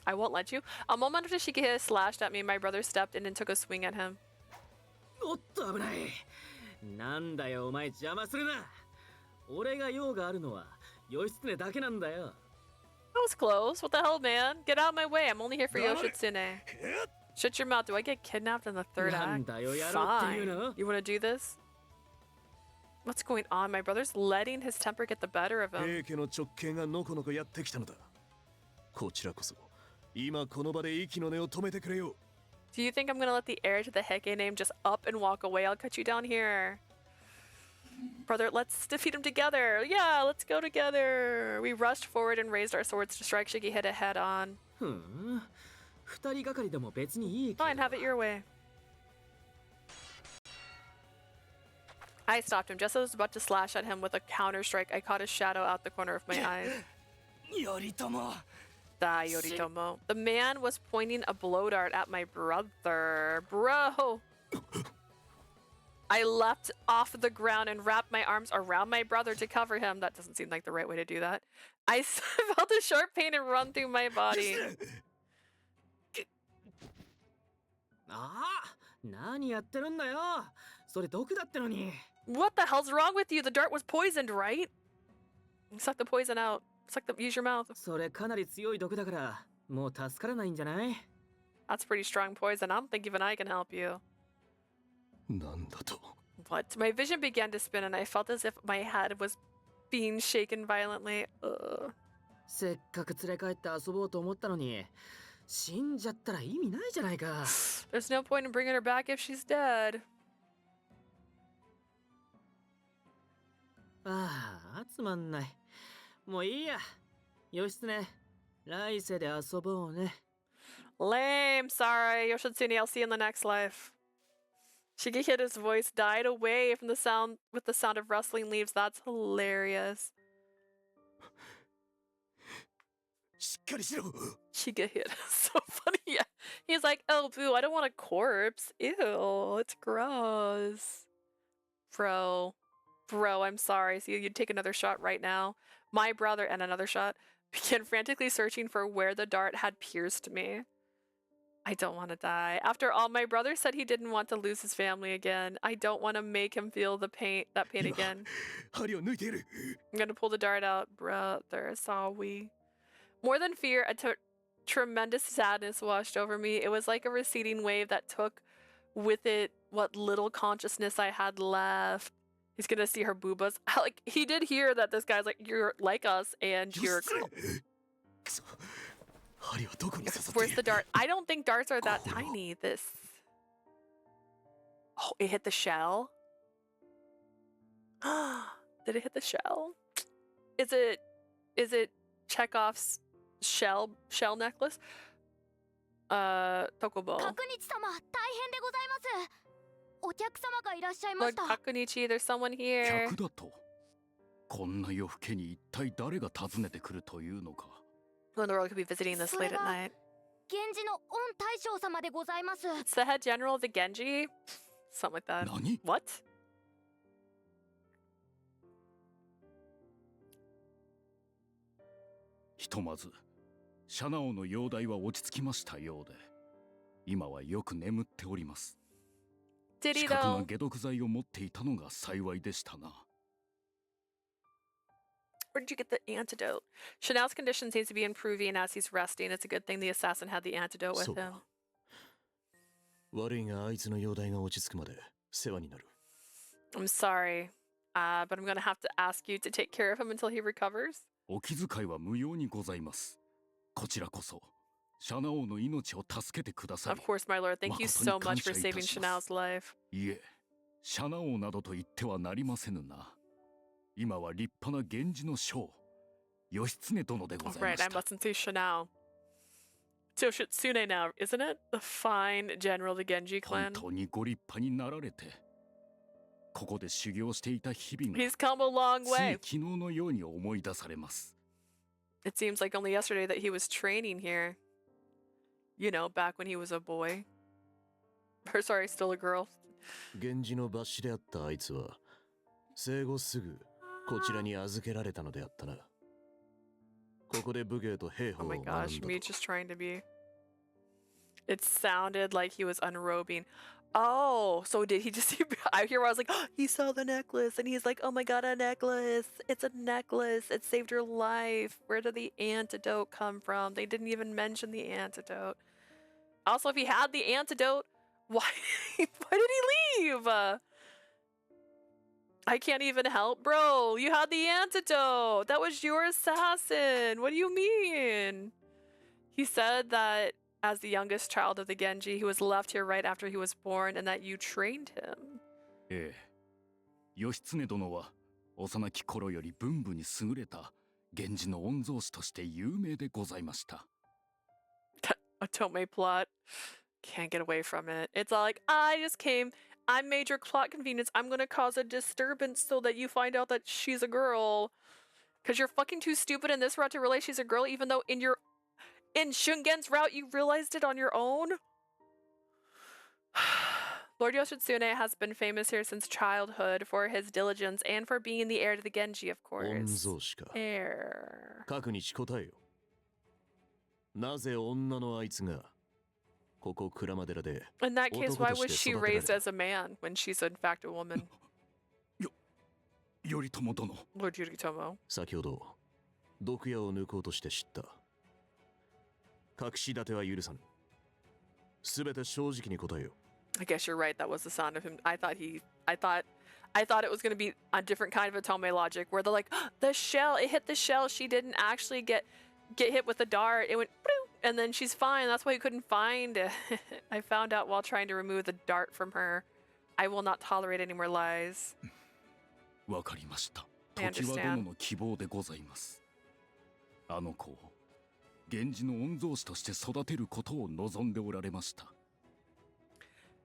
I won't let you. A moment after Shikihira slashed at me, my brother stepped in and took a swing at him. おっと危ないなんだよお前邪魔するな俺が用があるのは義経だけなんだよ That was close. What the hell, man? Get out of my way. I'm only here for Yoshitsune. Shut your mouth. Do I get kidnapped in the third act? なんだよやろうっていう Fine. の You wanna do this? What's going on? My brother's letting his temper get the better of him. 平家の直系がのこのこやってきたのだ。こちらこそ今この場で息の根を止めてくれよ。 Do you think I'm gonna let the heir to the Heike name just up and walk away? I'll cut you down here. Brother, let's defeat him together. Yeah, let's go together. We rushed forward and raised our swords to strike Shikihira head on. ふん二人がかりでも別にいいけど Fine, have it your way. I stopped him just as I was about to slash at him with a counter strike. I caught his shadow out the corner of my eye. Yoritomo. Die, Yoritomo. The man was pointing a blow dart at my brother. Bro! I leapt off the ground and wrapped my arms around my brother to cover him. That doesn't seem like the right way to do that. I felt a sharp pain and run through my body. ああ何やってるんだよそれ毒だってのに What the hell's wrong with you? The dart was poisoned, right? Suck the poison out. Use your mouth. それかなり強い毒だからもう助からないんじゃない That's pretty strong poison. I don't think even I can help you. なんだと What? My vision began to spin and I felt as if my head was being shaken violently. Ugh. せっかく連れ帰って遊ぼうと思ったのに死んじゃったら意味ないじゃないか There's no point in bringing her back if she's dead. ああつまんないもういいや義経来世で遊ぼうね Lame. Sorry. Yoshitsune, I'll see you in the next life. Shigehira's voice died away from the sound with the sound of rustling leaves. That's hilarious. しっかりしろ Shigehira. So funny. Yeah. He's like, oh, boo, I don't want a corpse. Ew, it's gross. Bro, I'm sorry. See, you'd take another shot right now. My brother and another shot began frantically searching for where the dart had pierced me. I don't want to die. After all, my brother said he didn't want to lose his family again. I don't want to make him feel that pain again. 針を抜いている I'm gonna pull the dart out. Brother, sorry. More than fear, tremendous sadness washed over me. It was like a receding wave that took with it what little consciousness I had left. He's gonna see her boobas. Like, he did hear that this guy's like, you're like us and you're... Where's the dart? I don't think darts are that tiny. This... Oh, it hit the shell? Did it hit the shell? Is it Chekhov's shell necklace? Tokobo. 角日様、大変でございます。お客様がいらっしゃいま Look, した。 Kakunichi, there's someone here. 客だとこんな夜更けに一体誰が訪ねてくるというのか Who in the world could be visiting this late at night? 源氏の御大将様でございます。 It's the head general of the Genji? Something like that. 何 What? ひとまずシャナオの容体は落ち着きましたようで今はよく眠っております Did he 近くが though? 解毒剤を持っていたのが幸いでしたな Where did you get the antidote? Chanel's condition seems to be improving as he's resting. It's a good thing the assassin had the antidote with him. 悪いがあいつの容体が落ち着くまで世話になる。 I'm sorry, but I'm gonna have to ask you to take care of him until he recovers. お気遣いは無用にございます。こちらこそ、シャナ王の命を助けてくださり。 Of course, my lord. Thank you so much for saving Chanel's life. いえ、シャナ王などと言ってはなりませぬな。今は立派な源氏の将、義経殿でございま Right, し I た。 mustn't say Chanel. So Shitsune now, isn't it? The fine general of the Genji 本 clan. 当にご立派になられて、ここで修行していた日々が He's come a long つい way. 昨日のように思い出されます。 It seems like only yesterday that he was training here. You know, back when he was a boy. Or sorry, still a girl. 源氏の抜子であったあいつは生後すぐこちらに預けられたのであったな。ここで武芸と兵 Oh 法を my 学んだ gosh, と。 me just trying to be. It sounded like he was unrobing. Oh, so did he just see? I hear where I was like, oh, he saw the necklace, and he's like, oh my god, a necklace! It's a necklace. It saved your life. Where did the antidote come from? They didn't even mention the antidote. Also, if he had the antidote, why did he leave? I can't even help, bro. You had the antidote. That was your assassin. What do you mean? He said that as the youngest child of the Genji, he was left here right after he was born and that you trained him. ええ、義経殿は幼き頃より文武に優れた源氏の御曹司として有名でございました。Otome plot. Can't get away from it. It's all like, I just came, I made your plot convenience. I'm gonna cause a disturbance so that you find out that she's a girl. Because you're fucking too stupid in this route to realize she's a girl, even though in Shungen's route you realized it on your own. Lord Yoshitsune has been famous here since childhood for his diligence and for being the heir to the Genji, of 御 course. 曹司か。 Heir. 核に答えよ。なぜ女のあいつがここ鞍馬寺で In that case, 男 why とし was て she 育てられ raised た？ as a man when she's in fact a woman? 頼朝殿。 Lord Yoritomo. 先ほど毒矢を抜こうとして知った。隠し立ては許さぬ。すべて正直に答えよ。 I guess you're right. That was the sound of him. I thought it was going to be a different kind of Otome logic where they're like, the shell, it hit the shell. She didn't actually get hit with a dart. It went, and then she's fine. That's why you couldn't find it. I found out while trying to remove the dart from her. I will not tolerate any more lies. わかりました。 I 時は understand. 殿の希望でございます。あの子を源氏の御曹司として育てることを望んでおられました。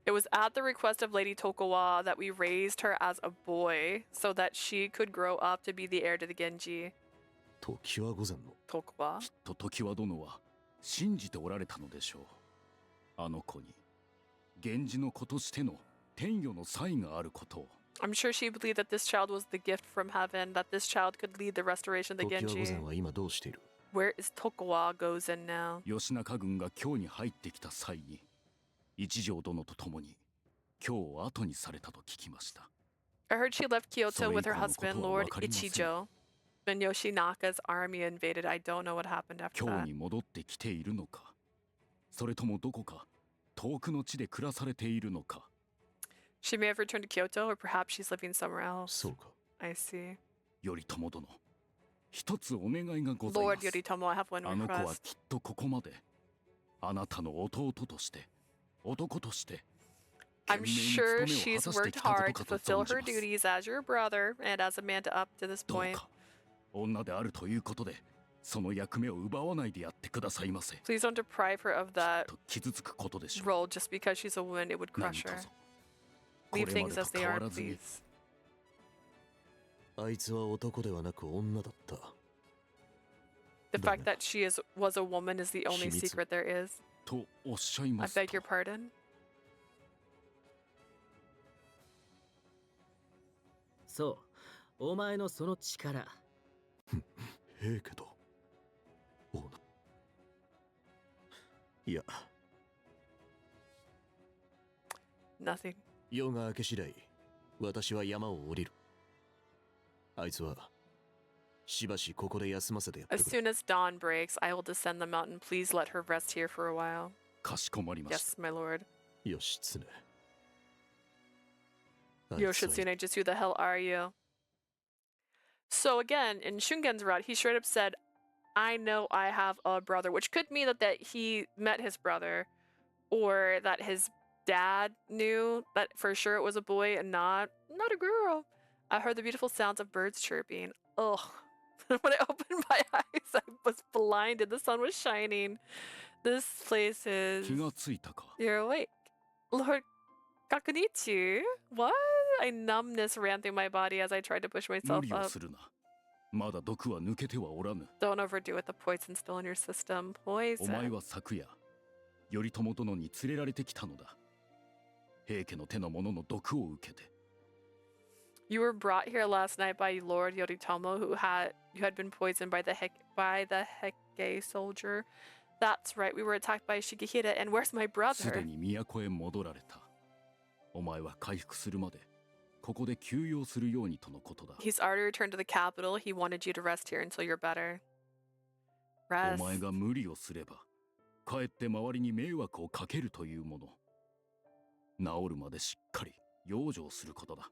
It was at the request of Lady Tokugawa that we raised her as a boy so that she could grow up to be the heir to the Genji. 時は御前の Tokugawa? きっと時は殿は信じておられたのでしょう。あの子に源氏の子としての天与の才があることを。 I'm sure she believed that this child was the gift from heaven, that this child could lead the restoration of the 時は御 Genji. 前は今どうしている？ Where is Tokugawa goes in now? 義仲軍が京に入ってきた際に一条殿と共に京を後にされたと聞きました。 I heard she left Kyoto それ以 with her 降のこと husband, は Lord 分かりません。 Ichijo. When Yoshinaka's army invaded, I don't know what happened after 京 that. に戻ってきているのか、それともどこか遠くの地で暮らされているのか。 She may have returned to Kyoto, or perhaps she's living somewhere else. そうか。 I see. 頼朝殿、一つお願いがございま Lord す。 Yoritomo, I have one あの子は request. きっとここまであなたの弟として男として I'm 懸命に sure 務めを she's 果たして worked きたこと hard か to と fulfill 存じ her ます。 duties as your brother and as a man to up to this どう point. か女であるということでその役目を奪わないでやってくださいませ。 Please don't deprive her of that と傷つくことでしょう。 role just because she's a woman. It would 何 crush と her. ぞこ Leave れま things で as と they 変わ are, らずに please. あいつは男ではなく女だった。 The fact that she was a woman is the only 秘密。 secret there is. とおっしゃい I ます beg と your pardon. そうお前のその力。ええけど王のいや Nothing. 夜が明け次第私は山を降りる。あいつはしばしここで休ませてやって As くれ。 soon as dawn breaks, I will descend the mountain. Please let her rest here for a while. かしこまりました。 Yes, my lord. 義経。 Yoshitsune, just who the hell are you? So again, in Shungen's route, he straight up said, I know I have a brother, which could mean that he met his brother, or that his dad knew that for sure it was a boy and not a girl. I heard the beautiful sounds of birds chirping. Ugh. When I opened my eyes, I was blinded. The sun was shining. This place is... 気がついたか。 You're awake. Lord Kakunichi? What? A numbness ran through my body as I tried to push 無 myself 理を up. するな。まだ毒は抜けてはおらぬ。 Don't overdo it. The poison's still in your system. お前 Poison. は昨夜、頼朝殿に連れられてきたのだ。平家の手の者の毒を受けて。 You were brought here last night by Lord Yoritomo, you had been poisoned by the Heike soldier. That's right. We were attacked by Shigehira. And where's my すで brother? に都へ戻られた。お前は回復するまで、ここで休養するようにとのことだ。 He's already returned to the capital. He wanted you to rest here until you're better. お Rest. 前が無理をすれば、かえって周りに迷惑をかけるというもの。治るまでしっかり養生することだ。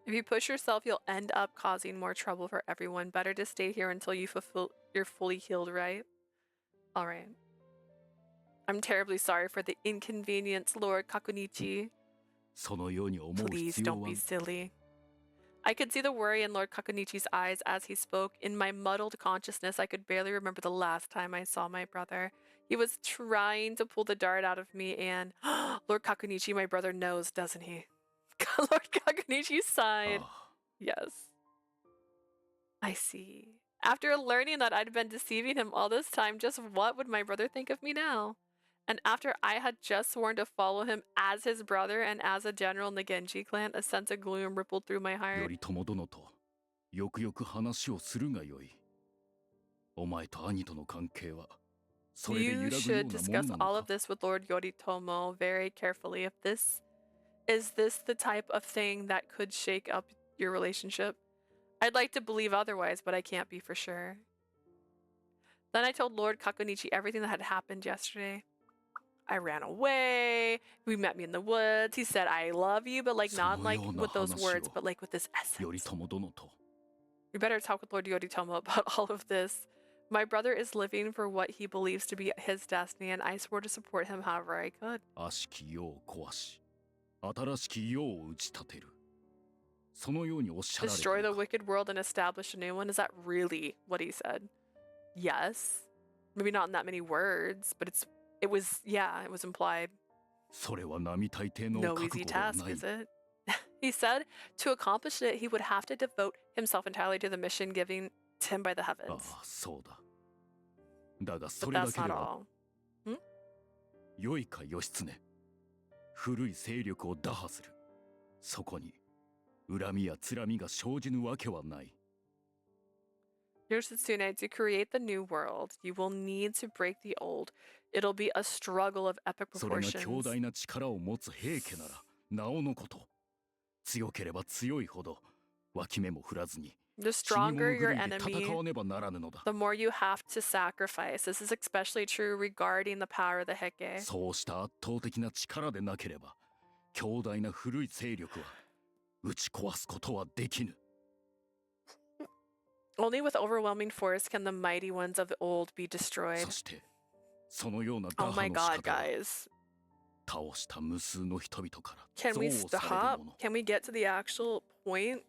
If you push yourself, you'll end up causing more trouble for everyone. Better to stay here until you're fully healed, right? All right. I'm terribly sorry for the inconvenience, Lord Kakunichi. そのように思う Please 必要 don't は be silly. I could see the worry in Lord Kakunichi's eyes as he spoke. In my muddled consciousness, I could barely remember the last time I saw my brother. He was trying to pull the dart out of me and... Lord Kakunichi, my brother knows, doesn't he? Lord Kakunichi sighed. Yes. I see. After learning that I'd been deceiving him all this time, just what would my brother think of me now? And after I had just sworn to follow him as his brother and as a general in the Genji clan, a sense of gloom rippled through my heart. 頼朝殿とよくよく話をするがよい。お前と兄との関係はそれで揺 You らぐよう should なも discuss のな all の of か。 this with Lord Yoritomo very carefully. Is this the type of thing that could shake up your relationship? I'd like to believe otherwise, but I can't be for sure. Then I told Lord Kakunichi everything that had happened yesterday. I ran away. He met me in the woods. He said, I love you, but like not like with those words, but like with this essence. 頼朝殿と You better talk with Lord Yoritomo about all of this. My brother is living for what he believes to be his destiny, and I swore to support him however I could. 悪しき世を壊し、新しき世を打ち立てる。そのようにおっしゃられた Destroy の the か。 wicked world and establish a new one? Is that really what he said? Yes. Maybe not in that many words, but it was implied. それは並大抵の No 覚 easy 悟ではな task, い。 is it? He said to accomplish it, he would have to devote himself entirely to the mission given to him by the あ heavens. あ、そうだ。だがそ But れだ that's け not では all. 良いか義経。古い勢力を打破する。そこに恨みやつらみが生じぬわけはない。 Yoshitsune, to create the new world, you will need to break the old. It'll be a struggle of epic それが強 proportions. 大な力を持つ平家ならなおのこと。強ければ強いほど脇目も振らずに The 死に物 stronger 狂 your いで enemy, 戦わねばならぬのだ。 the more you have to sacrifice. This is especially true regarding the power of the Heike. そうした圧倒的な力でなければ強大な古い勢力は打ち壊すことはできぬ。 Only with overwhelming force can the mighty ones of the old be destroyed. そしてそのような打 Oh 破 my の仕 god, 方は guys. 倒した無数の人々から Can 憎 we 悪される stop? もの。 Can we get to the actual point?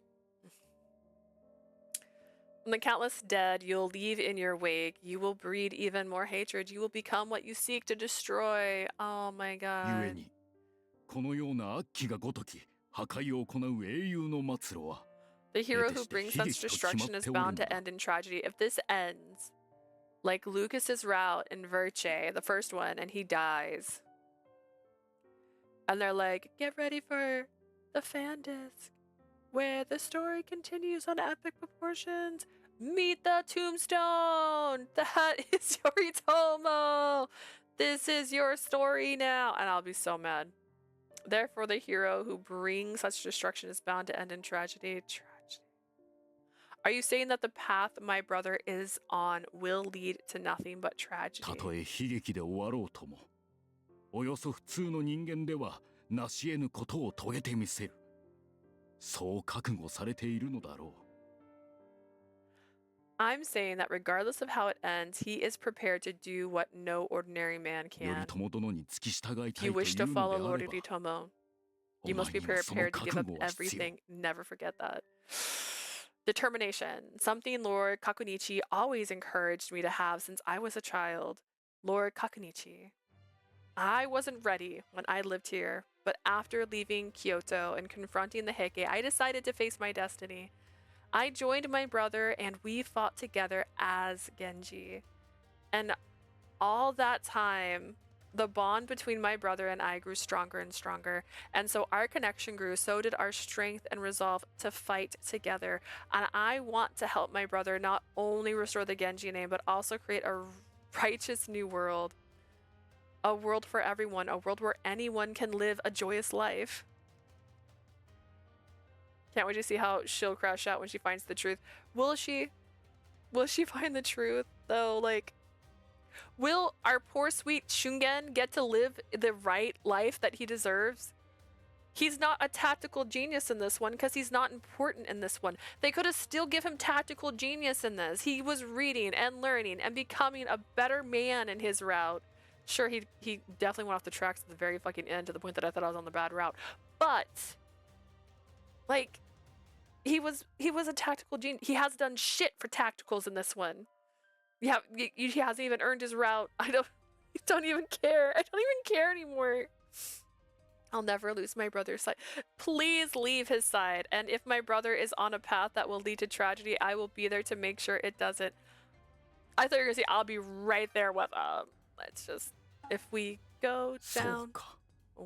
From the countless dead you'll leave in your wake, you will breed even more hatred. You will become what you seek to destroy. Oh my 故 god. にこのような悪鬼がごとき破壊を行う英雄の末路は The hero who brings such destruction is bound to end in tragedy. If this ends like Lucas's route in Verce, the first one, and he dies, and they're like, get ready for the fan disc where the story continues on epic proportions. Meet the tombstone. That is Yoritomo. This is your story now. And I'll be so mad. Therefore, the hero who brings such destruction is bound to end in tragedy. Are you saying that the path my brother is on will lead to nothing but た tragedy? とえ悲劇で終わろうとも、およそ普通の人間では成し得ぬことを遂げてみせる。そう覚悟されているのだろう。I'm saying that regardless of how it ends, he is prepared to do what no ordinary man 頼 can. 朝殿に付き従い If たい you と wish い to うの follow であ Lord れば、 Yoritomo, お you must 前 be にはその prepared to 覚 give up 悟は必要。 everything. Never forget that. Determination, something Lord Kakunichi always encouraged me to have since I was a child. Lord Kakunichi. I wasn't ready when I lived here, but after leaving Kyoto and confronting the Heike, I decided to face my destiny. I joined my brother and we fought together as Genji. And all that time, the bond between my brother and I grew stronger and stronger. And so our connection grew, so did our strength and resolve to fight together. And I want to help my brother not only restore the Genji name, but also create a righteous new world. A world for everyone, a world where anyone can live a joyous life. Can't wait to see how she'll crash out when she finds the truth. Will she? Will she find the truth, though? Like, will our poor sweet Shungen get to live the right life that he deserves? He's not a tactical genius in this one because he's not important in this one. They could have still give him tactical genius in this. He was reading and learning and becoming a better man in his route. Sure, he definitely went off the tracks at the very fucking end to the point that I thought I was on the bad route. But, like, he was a tactical genius. He has done shit for tacticals in this one. Yeah, he hasn't even earned his route. I don't even care. I don't even care anymore. I'll never lose my brother's side. Please leave his side. And if my brother is on a path that will lead to tragedy, I will be there to make sure it doesn't. I thought you were gonna say I'll be right there with let's just, if we go down,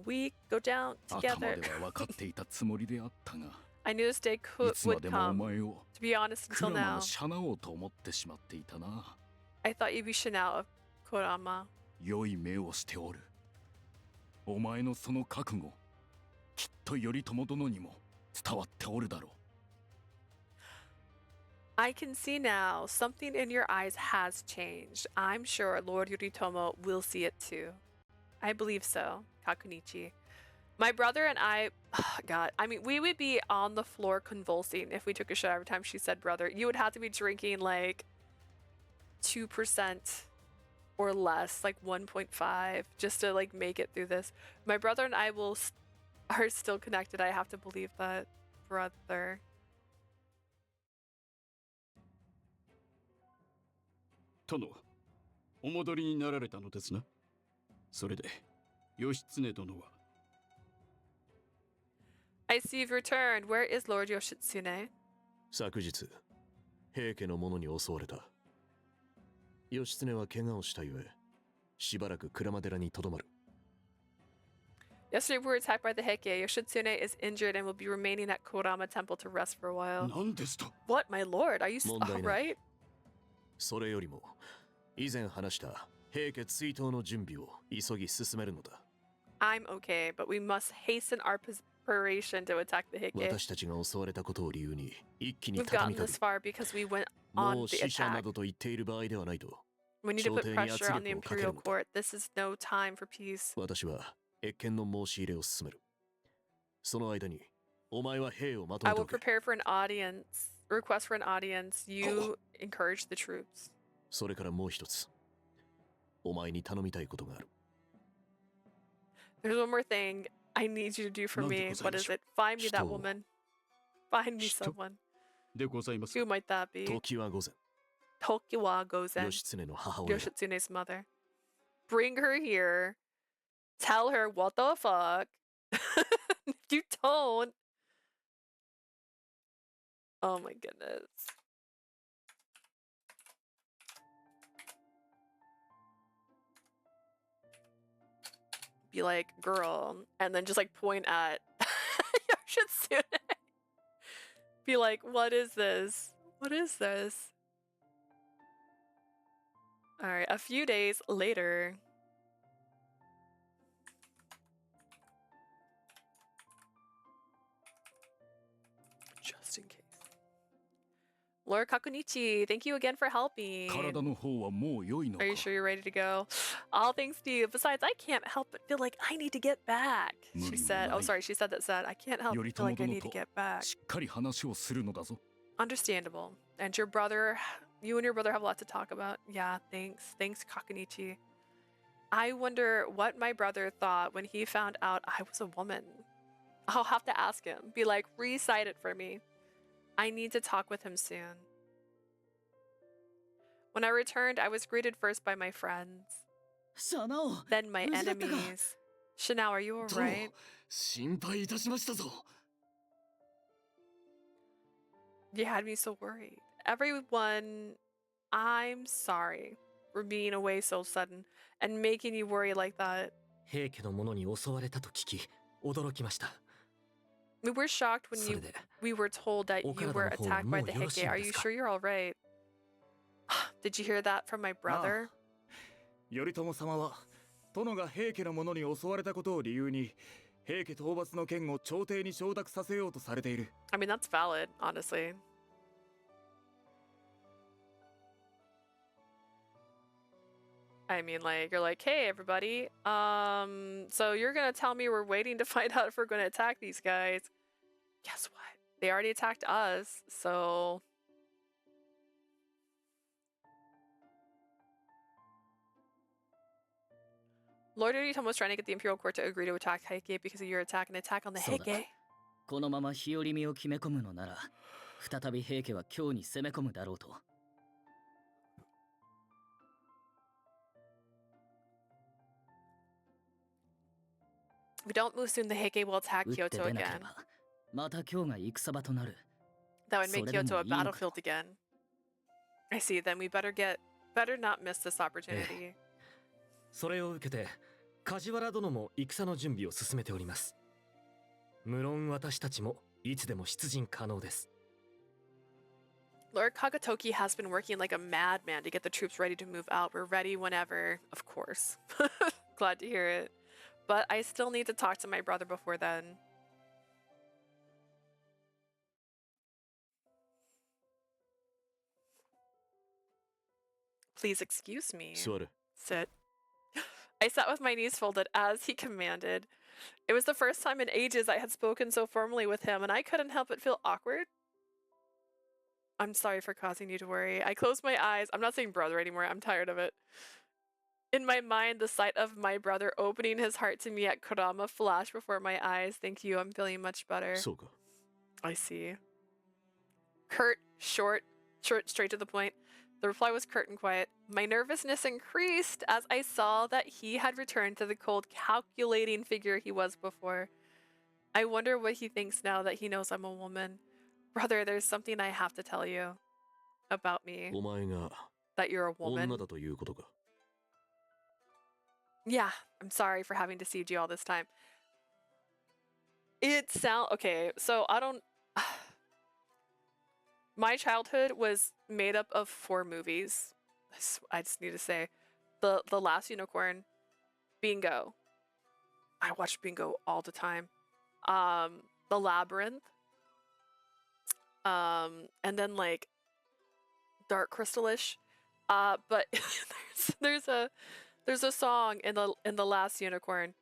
we go down 頭 together. では分かっていたつもりであったが、 I knew this day い could つま would でもお come. 前を To be honest, ク until ラマ now, のシャナ王と思ってしまっていたな。 I thought you'd be Shinao of Kurama. 良い目をしておる。お前のその覚悟、きっと頼朝殿にも伝わっておるだろう。 I can see now something in your eyes has changed. I'm sure Lord Yoritomo will see it too. I believe so, Kakunichi. My brother and I, God, I mean, we would be on the floor convulsing if we took a shot every time she said brother. You would have to be drinking like 2% or less, like 1.5, just to like make it through this. My brother and I are still connected. I have to believe that, brother. 殿、お戻りになられたのですな。それで、義経殿は。I see you've returned. Where is Lord Yoshitsune? 昨日、平家の者に襲われた。義経は怪我をしたゆえ、しばらく鞍馬寺にとどまる。Yesterday we were attacked by the Heike. Yoshitsune is injured and will be remaining at Kurama Temple to rest for a while. 何ですと What, my lord? Are you 問題ない。 alright? それよりも、以前話した平家追討の準備を急ぎ進めるのだ。I'm okay, but we must hasten our preparation to attack the Heike. 私たちが襲われたことを理由に一気に We've 畳 gotten みか this ける。 far because we went も on う the 死者な attack. どと言っている場合ではないと。 We need to put 朝廷に圧 pressure on the 力をかける imperial のだ。 court. This is no time for peace. 私は謁見の申し入れを進める。その間に、お前は兵をまと I めて will おけ。 prepare for an audience. Request for an audience. You encourage the troops. それからもう一つ。お前に頼みたいことがある。 There's one more thing I need you to do for なんで me. ござい What ま is しょう。 it? Find me that 人を woman. Find me 人 someone. でございます。 Who might that be? 時は午前、 Tokiwa Gozen. 義経の母親だ。 Yoshitsune's mother. Bring her here. Tell her what the fuck. If you don't. Oh my goodness. Be like, girl, and then just like point at Yoshitsune. Be like, what is this? What is this? Alright, a few days later. Just in case. Lord Kakunichi, thank you again for helping. 体の方はもう良いの Are か you sure you're ready to go? All thanks to you. Besides, I can't help but feel like I need to get back. She said, oh, sorry, she said that said, I can't help but feel 頼 like 朝 I 殿 need to と get back. しっかり話をするのだぞ Understandable. And your brother, you and your brother have a lot to talk about. Yeah, thanks. Thanks, Kakunichi. I wonder what my brother thought when he found out I was a woman. I'll have to ask him. Be like, recite it for me. I need to talk with him soon. When I returned, I was greeted first by my friends, then my enemies. Shanao, are you 殿 alright? 心配いたしましたぞ You had me so worried. Everyone, I'm sorry for being away so sudden and making you worry like that. 平家の者に襲われたと聞き驚きました。 We were shocked when それで we were told that you were attacked by the Heike. Are you sure you're alright? Did you hear that from my brother? 頼朝様は殿が平家の者に襲われたことを理由に平家討伐の剣を朝廷に承諾させようとされている。 I mean, that's valid, honestly. I mean, like, you're like, hey, everybody, so you're gonna tell me we're waiting to find out if we're gonna attack these guys. Guess what? They already attacked us, so... Lord Yoritomo was trying to get the Imperial Court to agree to attack Heike because of your attack, an attack on the そうだ Heike. このまま日和見を決め込むのなら再び平家は京に攻め込むだろうと If we don't move soon, the Heike will attack 打って Kyoto 出なけれ again. ばまた京が戦場となる That would make それでも Kyoto a いいのか battlefield again. I see, then we better not miss this opportunity. それを受けて梶原殿も戦の準備を進めております。無論私たちもいつでも出陣可能です。 Lord Kagatoki has been working like a madman to get the troops ready to move out. We're ready whenever, of course. Glad to hear it. But I still need to talk to my brother before then. Please excuse me. 座る Sit. I sat with my knees folded as he commanded. It was the first time in ages I had spoken so formally with him, and I couldn't help but feel awkward. I'm sorry for causing you to worry. I closed my eyes. I'm not saying brother anymore. I'm tired of it. In my mind, the sight of my brother opening his heart to me at Kurama flashed before my eyes. Thank you. I'm feeling much better. そうか I see. Curt, short, straight to the point. The reply was curt and quiet. My nervousness increased as I saw that he had returned to the cold, calculating figure he was before. I wonder what he thinks now that he knows I'm a woman. Brother, there's something I have to tell you about me. お前が That you're a woman. 女だということか Yeah, I'm sorry for having deceived you all this time. Okay, so I don't... My childhood was made up of 4 movies. I just need to say. The Last Unicorn, Bingo. I watched Bingo all the time. The Labyrinth. And then like Dark Crystalish. But there's a song in the Last Unicorn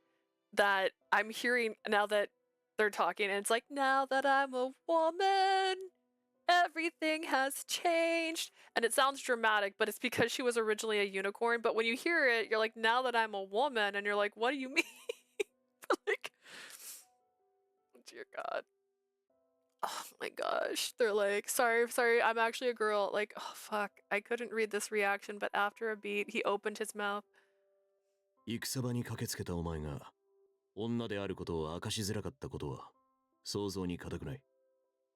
that I'm hearing now that they're talking, and it's like, now that I'm a woman, everything has changed. And it sounds dramatic, but it's because she was originally a unicorn. But when you hear it, you're like, now that I'm a woman, and you're like, what do you mean? But like, dear God. Oh my gosh. They're like, sorry, I'm actually a girl. Like, oh fuck. I couldn't read this reaction, but after a beat, he opened his mouth. 戦場に駆けつけたお前が女であることを明かしづらかったことは想像に難くない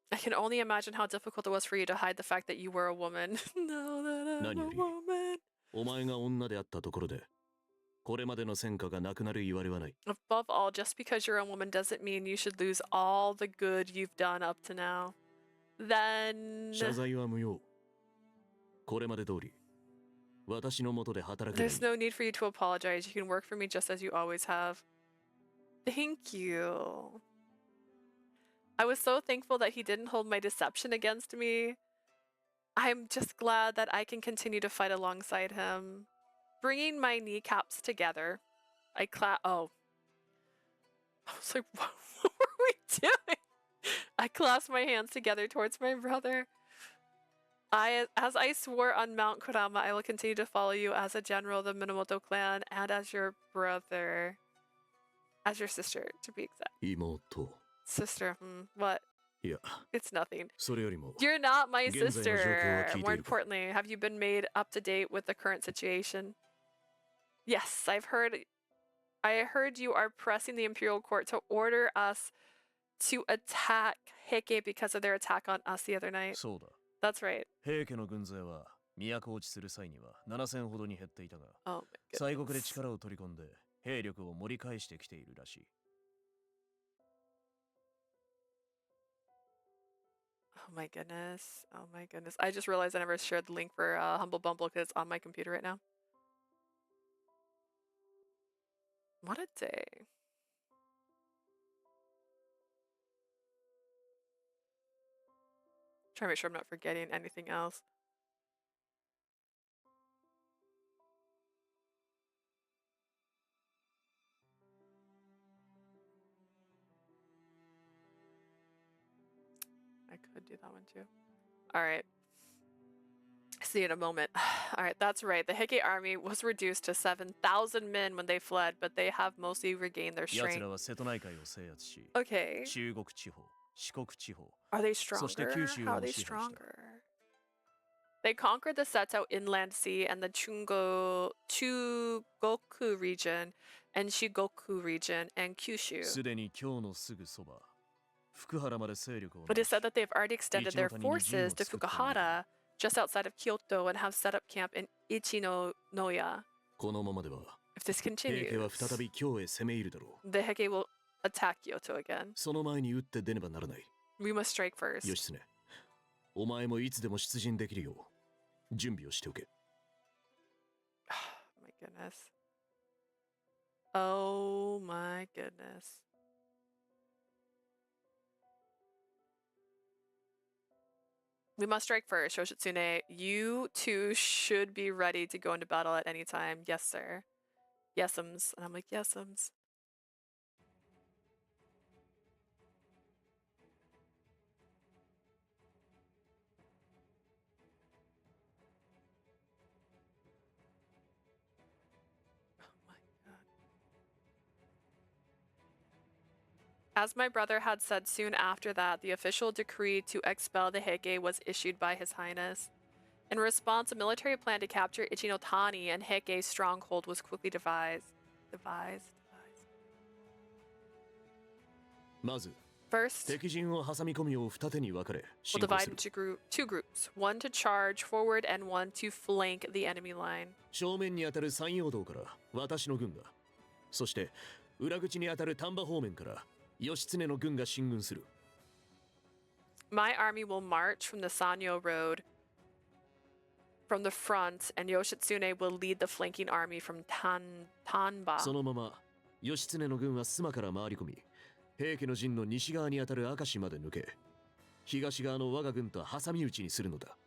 I can only imagine how difficult it was for you to hide the fact that you were a woman. Now that I'm 何 a より woman. お前が女であったところでこれまでの戦果がなくなる言われはない Above all, just because you're a woman doesn't mean you should lose all the good you've done up to now. Then 謝罪は無用これまで通り私の下で働く there's no need for you to apologize. You can work for me just as you always have. Thank you. I was so thankful that he didn't hold my deception against me. I'm just glad that I can continue to fight alongside him. Bringing my kneecaps together, oh. I was like, what were we doing? I clasped my hands together towards my brother. As I swore on Mount Kurama, I will continue to follow you as a general of the Minamoto clan and as your brother. As your sister, to be exact. 妹。 Sister, what? いや、 It's nothing. それよりも、 You're not my 現在の状況は sister. 聞い More ているか？ importantly, have you been made up to date with the current situation? Yes, I heard you are pressing the imperial court to order us to attack Heike because of their attack on us the other night. そうだ。 That's right. 平家の軍勢は都落ちする際には7000ほどに減っていたが、 Oh my 西国で goodness. 力を取り込んで兵力を盛り返してきているらしい。 Oh my goodness. Oh my goodness. I just realized I never shared the link for Humble Bumble because it's on my computer right now. What a day. Try to make sure I'm not forgetting anything else. I could do that one too. All right. See you in a moment. All right, that's right. The Heike army was reduced to 7,000 men when they fled, but they have mostly regained their 奴 strength. らは瀬戸内海を制圧し、 Okay. 中国地方、四国地方、 Are they そして stronger? 九州 How を are they 支配した。 stronger? They conquered the Seto Inland Sea and the Chugoku region and Shigoku region and Kyushu. すでに京のすぐそば、福原まで勢力を It 伸 is ば said that they've already extended their 一の谷に陣を forces to 作っている。 Fukuhara, just outside of Kyoto, and have set up camp in Ichinonoya. このままでは、 If this 平家は continues, 再び京へ攻め入るだろう。 the Heike will attack Kyoto again. その前に撃って出ねばならない。 We must strike first. 義経、お前もいつでも出陣できるよう準備をしておけ。 My goodness. Oh my goodness. We must strike first, Shoshitsune. You two should be ready to go into battle at any time. Yes, sir. Yesums. And I'm like, yesums. As my brother had said soon after that, the official decree to expel the Heike was issued by His Highness. In response, a military plan to capture Ichinotani and Heike's stronghold was quickly devised. まず、 First, 敵陣を挟み込みを二手に分かれ、 we'll 進行 divide する。 into two groups, one to charge forward and one to flank the enemy line. 正面に当たる山陽道から私の軍が、そして裏口に当たる丹波方面から義経の軍が進軍する。 My army will march from the Sanyo Road from the front, and Yoshitsune will lead the flanking army from Tanba. そのまま義経の軍は須磨から回り込み、平家の陣の西側に当たる明石まで抜け、東側の我が軍と挟み撃ちにするのだ。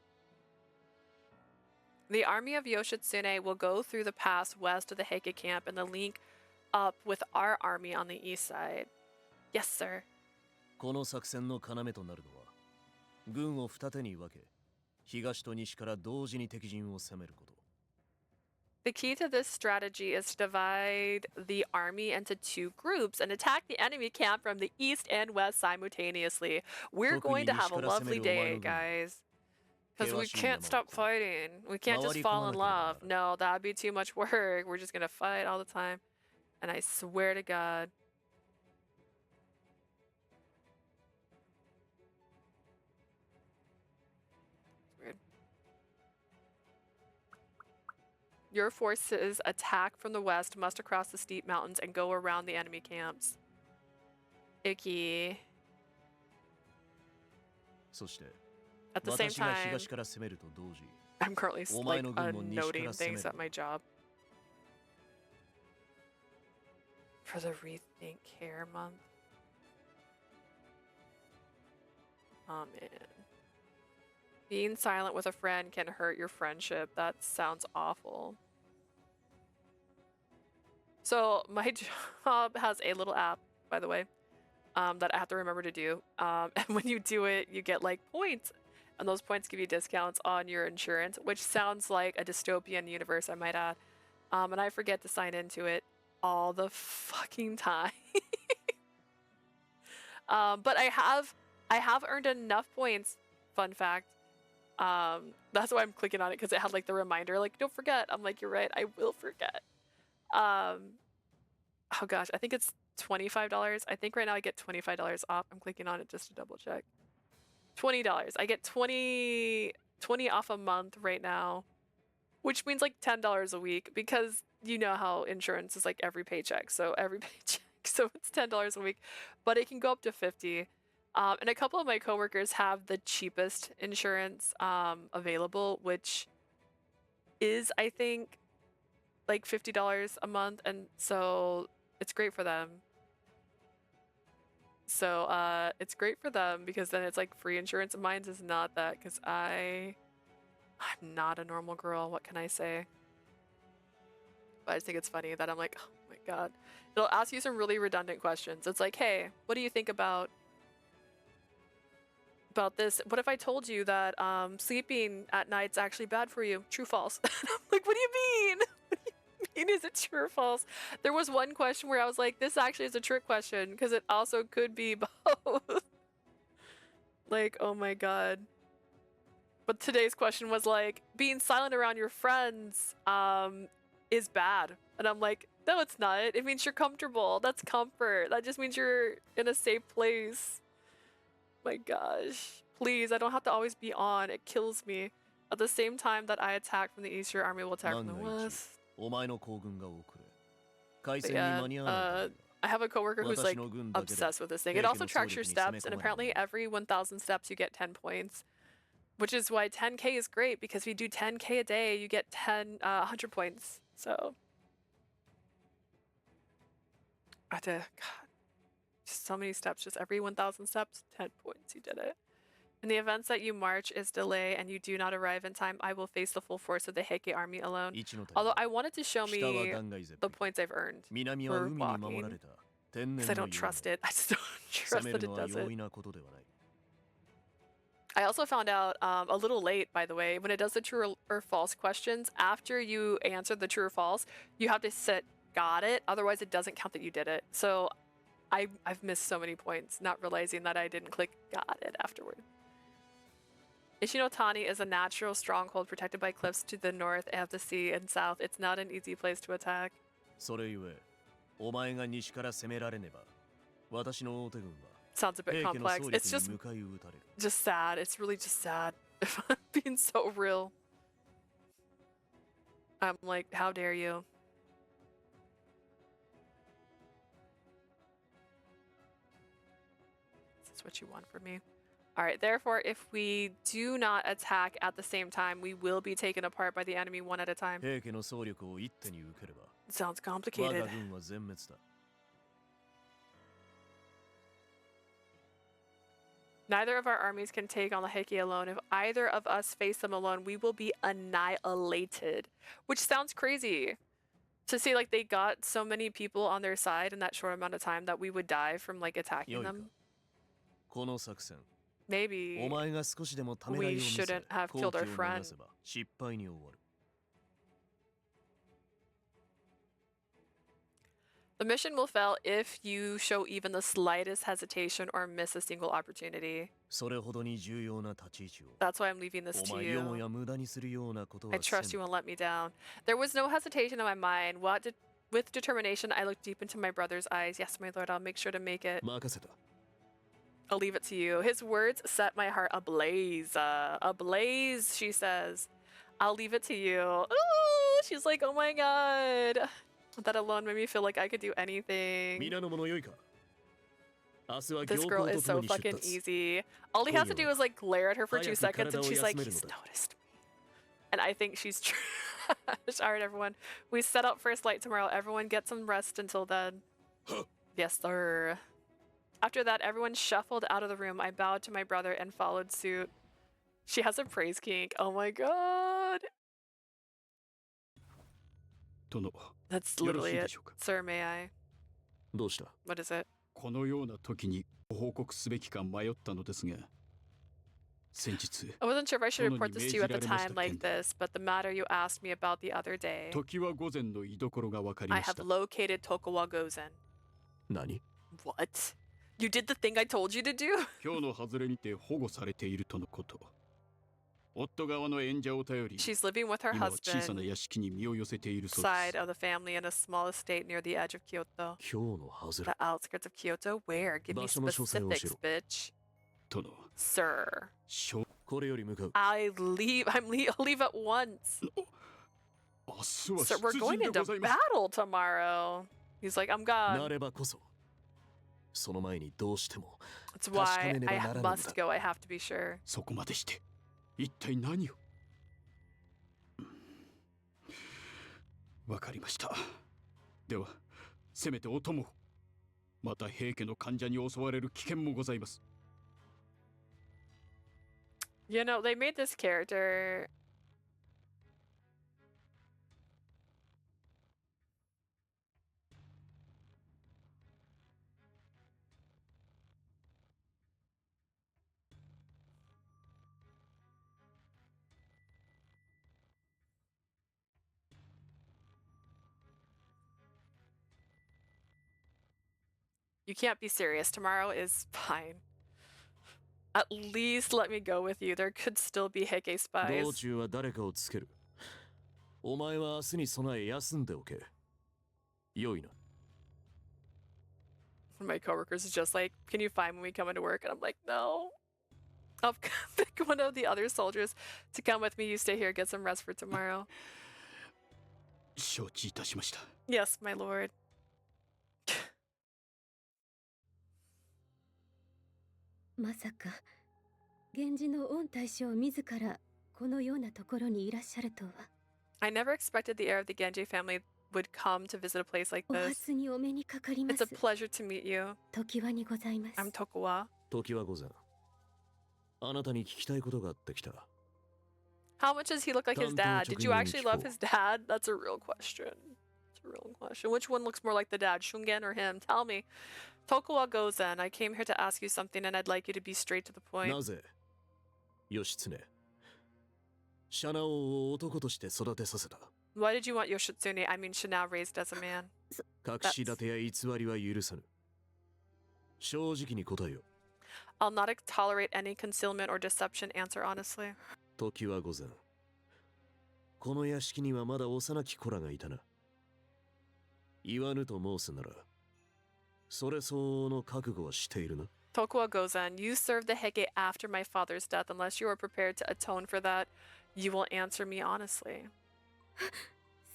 The army of Yoshitsune will go through the pass west of the Heike camp and then link up with our army on the east side. Yes, sir. この作戦の要となるのは、軍を二手に分け、東と西から同時に敵陣を攻めること。 The key to this strategy is to divide the army into two groups and attack the enemy camp from the east and west simultaneously. We're going to have a lovely day, guys. Because we can't stop fighting. We can't just fall in love. No, that would be too much work. We're just going to fight all the time. And I swear to God. Weird. Your forces attack from the west, must cross the steep mountains, and go around the enemy camps. Icky. そして、 At the same 私が time, 東から攻めると同時、 I'm currently お like 前の軍も西か noting ら攻め things る。 at my job. For the Rethink Hair Month. Oh man. Being silent with a friend can hurt your friendship. That sounds awful. So my job has a little app, by the way, that I have to remember to do. And when you do it, you get like points. And those points give you discounts on your insurance, which sounds like a dystopian universe, I might add. And I forget to sign into it all the fucking time. But I have earned enough points, fun fact. That's why I'm clicking on it, because it had like the reminder, like, don't forget. I'm like, you're right, I will forget. Oh gosh, I think it's $25. I think right now I get $25 off. I'm clicking on it just to double check. $20. I get 20 off a month right now, which means like $10 a week, because you know how insurance is like every paycheck. So every paycheck, so it's $10 a week, but it can go up to 50. And a couple of my coworkers have the cheapest insurance available, which is, I think, like $50 a month, and so it's great for them. So it's great for them because then it's like free insurance. Mine's is not that, because I'm not a normal girl. What can I say? But I just think it's funny that I'm like, oh my god. It'll ask you some really redundant questions. It's like, hey, what do you think about this? What if I told you that sleeping at night's actually bad for you? True, false? And I'm like, what do you mean? Is it true or false? There was one question where I was like, this actually is a trick question, because it also could be both. Like, oh my god. But today's question was like, being silent around your friends is bad. And I'm like, no, it's not. It means you're comfortable. That's comfort. That just means you're in a safe place. My gosh. Please, I don't have to always be on. It kills me. At the same time that I attack from the east, your army will attack from the west. But yeah, I have a coworker who's like obsessed with this thing. It also tracks your steps, and apparently every 1,000 steps you get 10 points, which is why 10k is great, because if you do 10k a day, you get 100 points. So I had to, God, just so many steps. Just every 1,000 steps, 10 points. You did it. In the events that you march is delay and you do not arrive in time, I will face the full force of the Heike army alone. Although I wanted to show me the points I've earned for walking, because I don't trust it. I just don't trust that it does it. I also found out a little late, by the way, when it does the true or false questions, after you answer the true or false, you have to sit got it, otherwise it doesn't count that you did it. So I've missed so many points, not realizing that I didn't click got it afterward. Ishinotani is a natural stronghold protected by cliffs to the north of the sea and south. It's not an easy place to attack. Sounds a bit complex. It's just sad. It's really just sad. If I'm being so real. I'm like, how dare you? Is this what you want from me? Alright, therefore, if we do not attack at the same time, we will be taken apart by the enemy one at a time. Sounds complicated. Neither of our armies can take on the Heike alone. If either of us face them alone, we will be annihilated. Which sounds crazy. To see like they got so many people on their side in that short amount of time that we would die from like attacking them. Maybe we shouldn't have killed our friend. The mission will fail if you show even the slightest hesitation or miss a single opportunity. That's why I'm leaving this to you. I trust you won't let me down. There was no hesitation in my mind. With determination, I looked deep into my brother's eyes. Yes, my lord, I'll make sure to make it. I'll leave it to you. His words set my heart ablaze. Ablaze, she says. I'll leave it to you. Ooh, she's like, oh my god. That alone made me feel like I could do anything. This girl is so fucking easy. All he has to do is like glare at her for 2 seconds and she's like, he's noticed me. And I think she's trash. Alright, everyone. We set up first light tomorrow. Everyone get some rest until then. Yes, sir. After that, everyone shuffled out of the room. I bowed to my brother and followed suit. She has a praise kink. Oh my god. 殿、 That's よろし literally いで it. しょうか。 Sir, may I? どうした？ What is it? このような時にご報告すべきか迷ったのですが、先日、 I wasn't sure if I should 殿 report に this 命 to you じ at ら the れまし time た like 件で、 this, but the matter you asked me about the other day. 時は午前の居所が分かり I まし have た。 located Tokuwa Gozen. 何？ What? You did the thing I told you to do? 今日の外れにて保護されているとのこと。夫側の演者を頼り、 She's living with her 今は小さな husband, 屋敷に身を寄せているそうで side す。 of the family in a small estate near the edge of Kyoto. 今日の外 The れ。 outskirts of Kyoto? Where? Give me 場所の詳細を教え specifics, ろ。 bitch. 殿、 Sir. これより向かう。 I'll leave at once. 明日は Sir, we're 出 going 陣で into ございます。 battle tomorrow. He's like, I'm な gone. ればこそ。その前にどうしても That's 確か why めねば I ならぬのだ。 must go. I have to be sure. そこまでして一体何を。わかりました。ではせめてお供を。また平家の患者に襲われる危険もございます。 You know, they made this character. You can't be serious. Tomorrow is fine. At least let me go with you. There could still be Heike 道 spies. 中は誰かをつける。お前は明日に備え休んでおけ。良いな。 My coworkers is just like, can you find when we come into work? And I'm like, no. I'll pick one of the other soldiers to come with me. You stay here, get some rest for tomorrow. 承知いたしました。 Yes, my lord. まさか源氏の御大将自らこのようなところにいらっしゃるとは。 I never expected the heir of the Genji family would come to visit a place like お this. 初にお目にかかりま It's a す。 pleasure to meet you. 時はにございます。 I'm Tokuwa. 時は午前。あなたに聞きたいことがあってきた。 How much does he look like his dad? Did you actually love his dad? That's a real question. It's a real question. Which one looks more like the dad, Shungen or him? Tell me. Tokuwa Gozen, I came here to ask you something and I'd like you to be straight to the point. なぜ義経、シャナオを男として育てさせた。 Why did you want Yoshitsune, I mean Shana, raised as a man? 隠し立てや偽りは許さぬ。正直に答えよ。 I'll not tolerate any concealment or deception. Answer honestly. 時は午前。この屋敷にはまだ幼き子らがいたな。言わぬと申すなら、それ相応の覚悟はしているな。 Tokuwa Gozen, you served the Heike after my father's death. Unless you are prepared to atone for that, you will answer me honestly.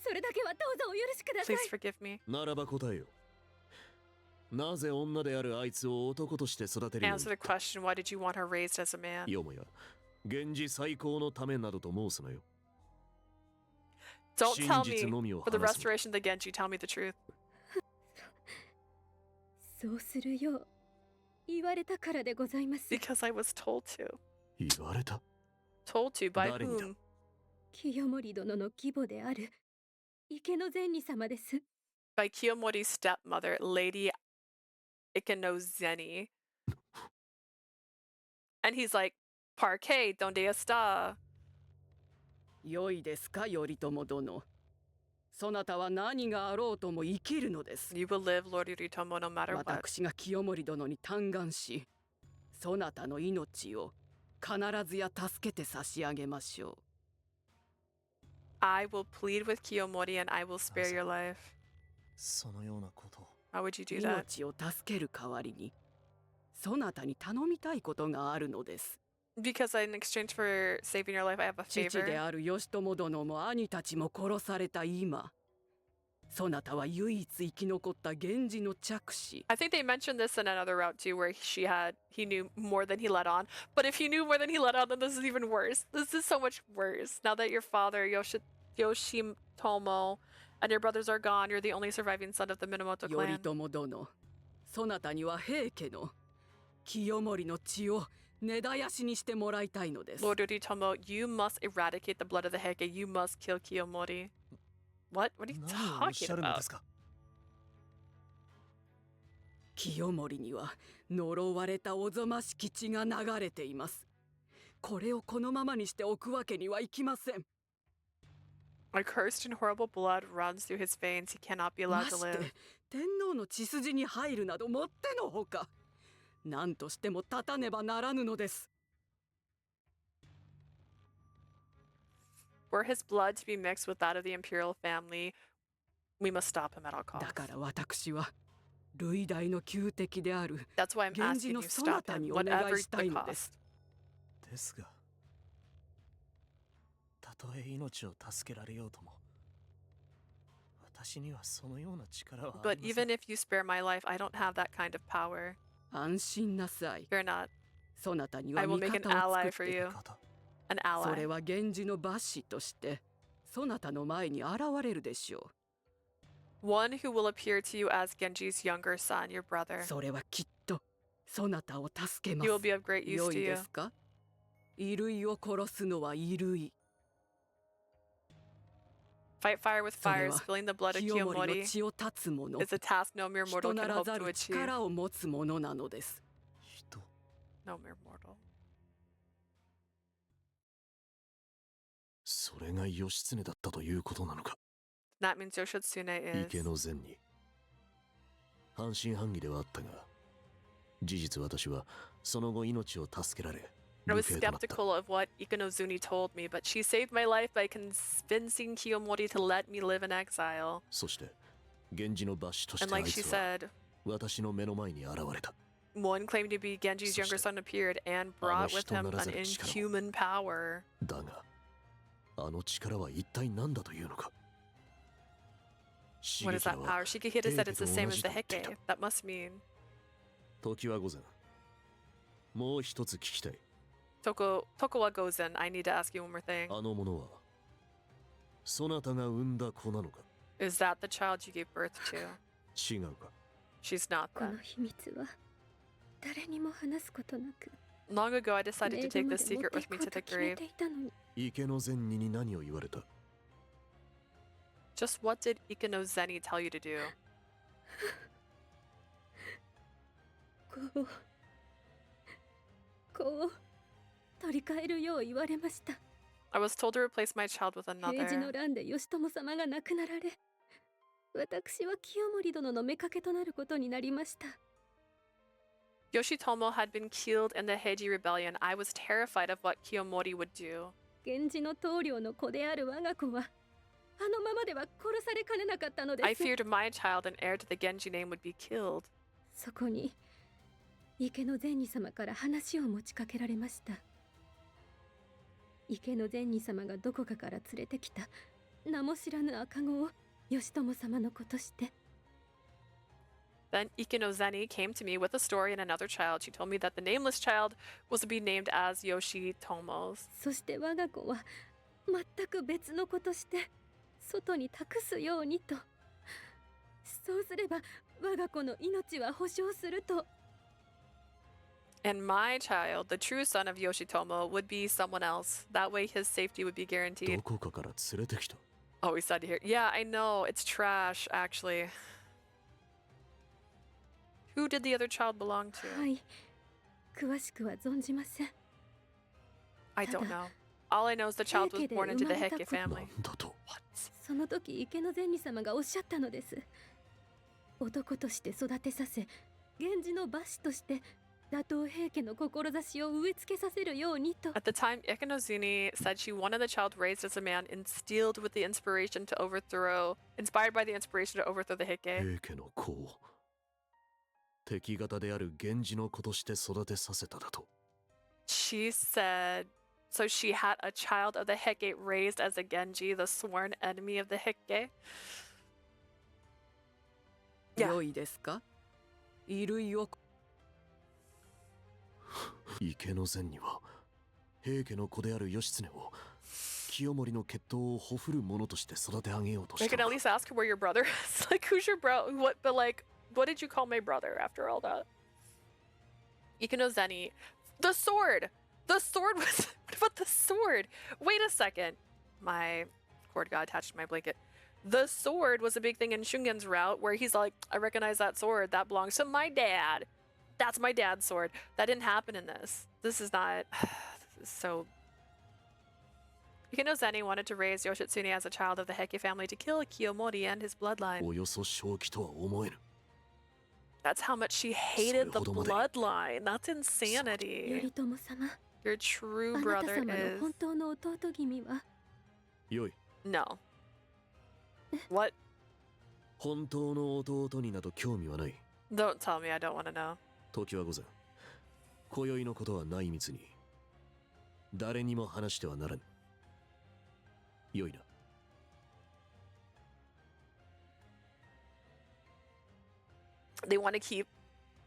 それだけはどうぞお許しください。 Please forgive me. ならば答えよ。なぜ女であるあいつを男として育てるように Answer the question, why did you want her raised as a man? よもや、源氏最高のためなどと申すなよ。 Don't tell 真実のみ me を for the 話す。 restoration of the Genji, tell me the truth. そうするよう言われたからでございます。 Because I was told to. 言われた Told to by 誰にだ whom? 清盛殿の義母である池の善人様です。 By Kiyomori's stepmother, Lady Ikenozeni. And he's like, Parquet, donde está? 良いですか、頼朝殿。そなたは何があろうとも生きるのです。 You will live, Lord Yoritomo, no matter what. 私が清盛殿に嘆願し、そなたの命を必ずや助けて差し上げましょう。 I will plead with Kiyomori and I will spare your life. そのようなことを。 How would you do that? 命を助ける代わりに、そなたに頼みたいことがあるのです。 Because in exchange for saving your life, I have a 父で favor. ある義朝殿も兄たちも殺された今、そなたは唯一生き残った源氏の嫡子。 I think they mentioned this in another route too, where he knew more than he let on. But if he knew more than he let on, then this is even worse. This is so much worse. Now that your father, Yoshitomo, and your brothers are gone, you're the only surviving son of the Minamoto 頼 clan. 朝殿、そなたには平家の清盛の血を根絶やしにしてもらいたいのです。 Lord Yoritomo, you must eradicate the blood of the Heike. You must kill Kiyomori. What? What are you 何をおっし talking ゃるので about? すか。清盛には呪われたおぞましき血が流れています。これをこのままにしておくわけにはいきません。 A cursed and horrible blood runs through his veins. He cannot be ま allowed to し live. て天皇の血筋に入るなどもってのほか。何としても立たねばならぬのです。 Were his blood to be mixed with that of the imperial family, we must stop him at all だ costs. から私は類大の旧敵である That's why I'm 源氏 asking の you そ stop なた him, にお願 whatever いした the いのです。 cost. ですが、たとえ命を助けられようとも、私にはそのような力はあ But りません。 even if you spare my life, I don't have that kind of power. 安心なさい。 Fear not. そなたに I は will 味 make an 方を ally 作 for って you. An そ ally. れは源氏の抜子としてそなたの前に現れるでしょ One who will appear to you as Genji's younger son, your う。 brother. それはきっとそなたを助けま He will す。 be of great use 良 to い you. ですか。衣類を殺すのは衣類。 Fight fire with それ fire, は spilling the blood of 清盛の Kiyomori 血を断つ者、 is a task no mere 人 mortal な can ら hope ざ to る achieve. 力を持つ者なのです。 No mere mortal. それが義経だったということなのか。 That means Yoshitsune 池 is. の前に半信半疑ではあったが、事実私はその後命を助けられ I 流 was 刑となった。 skeptical of what Ikonozuni told me, but she saved my life by convincing Kiyomori to let me live in exile. そして源氏の抜子とし And てあ like い she つは said, 私の目の前に現れた。 one claimed to be Genji's younger son appeared and brought with him an inhuman power. だがあの力は一体何だというのか。 What is that power? Shigehira said it's the same as the Heike. That must mean 時は午前。もう一つ聞きたい。 Tokowa Gozen. I need to ask you one more thing. あの者はそなたが産んだ子なのか。 Is that the child you gave birth to? 違うか。 She's not こ that. の秘密は誰にも話すことなく Long ago, I decided to 冥土 take ま this で持 secret ってい with こ me う to と the 決め grave. ていたのに。池の前に何を言われた。 Just what did Ikonozeni tell you to do? 子を取り替えるよう言われました。 I was told to replace my child with 平治の another. 乱で義朝様が亡くなられ、私は清盛殿の妾となることになりました。 Yoshitomo had been killed in the Heiji rebellion. I was terrified of what Kiyomori would do. 源氏の棟梁の子である我が子は、あのままでは殺されかねなかったのです。 I feared my child and heir to the Genji name would be killed. そこに池の善人様から話を持ちかけられました。池の善人様がどこかから連れてきた名も知らぬ赤子を義朝様の子として。 Then Ikonozeni came to me with a story and another child. She told me that the nameless child was to be named as Yoshitomo's. そして我が子は全く別の子として外に託すようにと。そうすれば我が子の命は保証すると。 And my child, the true son of Yoshitomo, would be someone else. That way his safety would be ど guaranteed. こかから連れてきた。 Oh, we said here. Yeah, I know. It's trash, actually. Who did the other child belong to? はい、詳しくは存じません。 I don't know. All I know is the child was born into the Heike family. だと。その時池の善人様がおっしゃったのです。男として育てさせ、源氏の馬子として打倒平家の志を植え付けさせるようにと。 At the time, Ikonozuni said she wanted the child raised as a man, instilled with the inspiration to inspired by the inspiration to overthrow the Heike. 平家の子を敵方である源氏の子として育てさせただと。 She said, so she had a child of the Heike raised as a Genji, the sworn enemy of the Heike. 良いですか。衣類を。池の前には平家の子である義経を清盛の血統をほふる者として育て上げようとし I た can の at か。 least ask her where your brother is. Like, who's your bro? But like, what did you call my brother after all that? Ikonozeni The sword! The sword was... What about the sword? Wait a second. My cord got attached to my blanket. The sword was a big thing in Shungen's route where he's like, I recognize that sword. That belongs to my dad. That's my dad's sword. That didn't happen in this. This is not... This is so... Yukino Zeni wanted to raise Yoshitsune as a child of the Heike family to kill Kiyomori and his bloodline. およそ正気とは思えぬ。 That's how much she hated the bloodline. That's insanity. 頼朝様、 Your true あなた brother 様の is... 本当の弟君は よい。 No. What? 本当の弟になど興味はない。 Don't tell me, I don't want to know. 時は午前。今宵のことは内密に。誰にも話してはならぬ。よいな。 They want to keep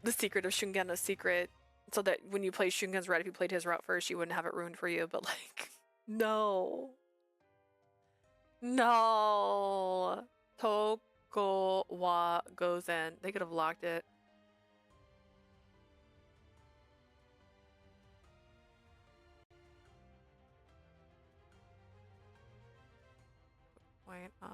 the secret of Shungen a secret so that when you play Shungen's route, if you played his route first, you wouldn't have it ruined for you. But like, no. No. Toko wa gozen. They could have locked it. Point off.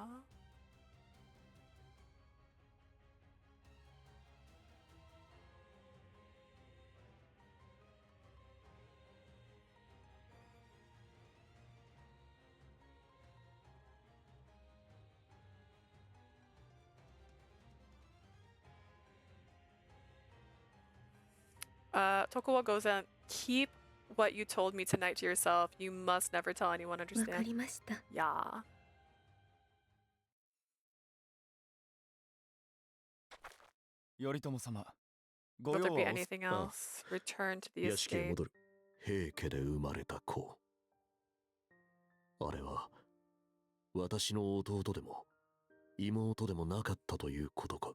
Tokuwa Gozen, keep what you told me tonight to yourself. You must never tell anyone, わか understand? りました。 Yeah. Yoritomo 様、 Will there be anything else? Return to the 屋敷へ estate. 戻る。平家で生まれた子。あれは、私の弟でも、妹でもなかったということか。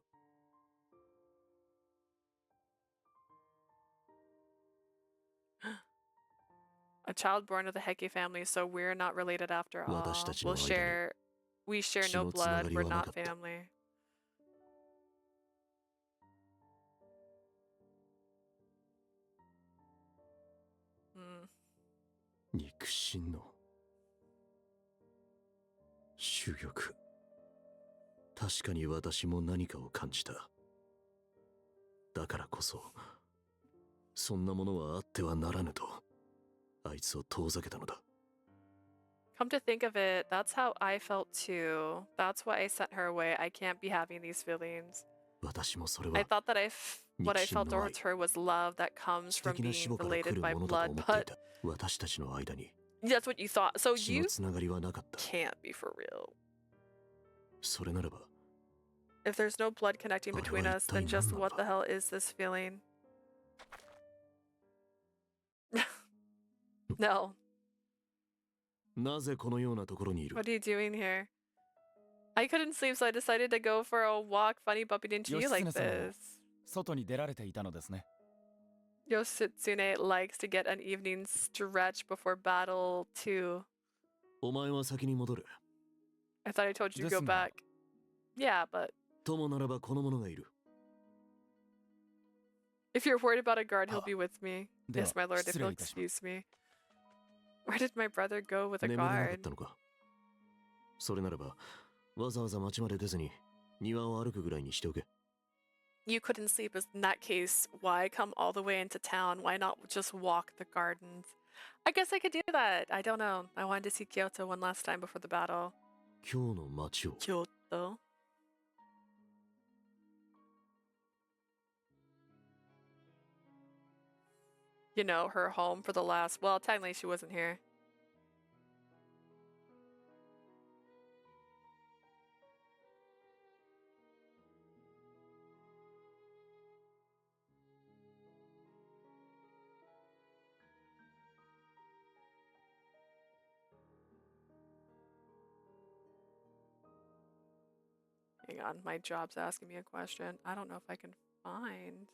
A child born of the Heike family, so we're not related after all. We share no blood, we're not family. Hmm. 肉親の珠玉。確かに私も何かを感じた。だからこそ、そんなものはあってはならぬと、あいつを遠ざけたのだ。 Come to think of it, that's how I felt too. That's why I sent her away. I can't be having these feelings. 私もそれは I thought that what I felt towards her was love that comes from being related by blood, but 私たちの間に that's what you thought. So 血 you のつながりはなかった。 can't be for real. それならば If there's no blood connecting between us, then just what the hell is this feeling? No. なぜこのようなところにいる？ What are you doing here? I couldn't sleep, so I decided to go for a walk. Funny bumping into you like this. 外に出られていたのですね。 Yoshitsune likes to get an evening stretch before battle too. お前は先に戻る。 I thought I told you to go back. Yeah, but 友ならばこの者がいる。 if you're worried about a guard, he'll be with me. Yes, my lord, if you'll excuse me. Where did my brother go with a 眠れなかっ guard? たのか。それならば、わざわざ町まで出ずに庭を歩くぐらいにしておけ。 You couldn't sleep. In that case, why come all the way into town? Why not just walk the gardens? I guess I could do that. I don't know. I wanted to see Kyoto one last time before the battle. 今日の町を。 Kyoto? You know, her home for the last... Well, technically she wasn't here. Hang on, my job's asking me a question. I don't know if I can find...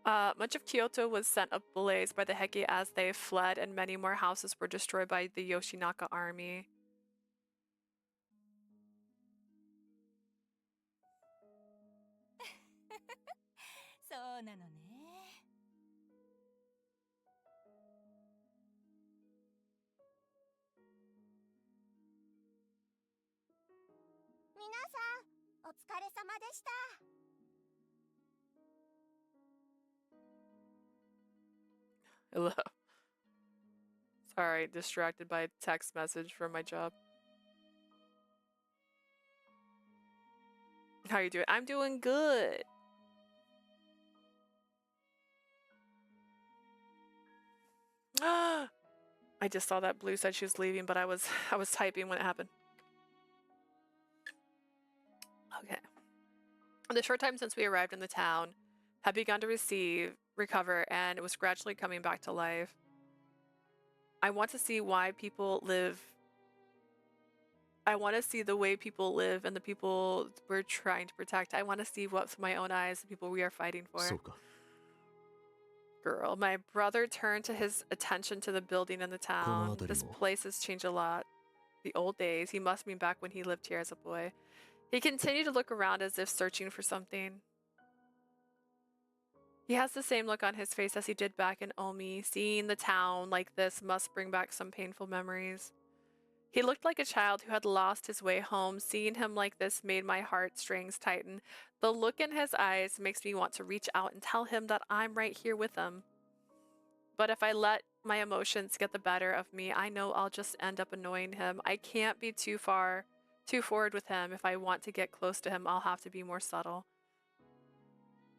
Much of Kyoto was sent ablaze by the Heike as they fled, and many more houses were destroyed by the Yoshinaka army. Hello. Sorry, distracted by a text message from my job. How you doing? I'm doing good. I just saw that Blue said she was leaving, but I was typing when it happened. Okay. The short time since we arrived in the town had begun to recover, and it was gradually coming back to life. I want to see why people live. I want to see the way people live and the people we're trying to protect. I want to see with my own eyes the people we are fighting for. Girl, my brother turned his attention to the building in the town. This place has changed a lot. The old days. He must mean back when he lived here as a boy. He continued to look around as if searching for something. He has the same look on his face as he did back in Omi. Seeing the town like this must bring back some painful memories. He looked like a child who had lost his way home. Seeing him like this made my heartstrings tighten. The look in his eyes makes me want to reach out and tell him that I'm right here with him. But if I let my emotions get the better of me, I know I'll just end up annoying him. I can't be too forward with him. If I want to get close to him, I'll have to be more subtle.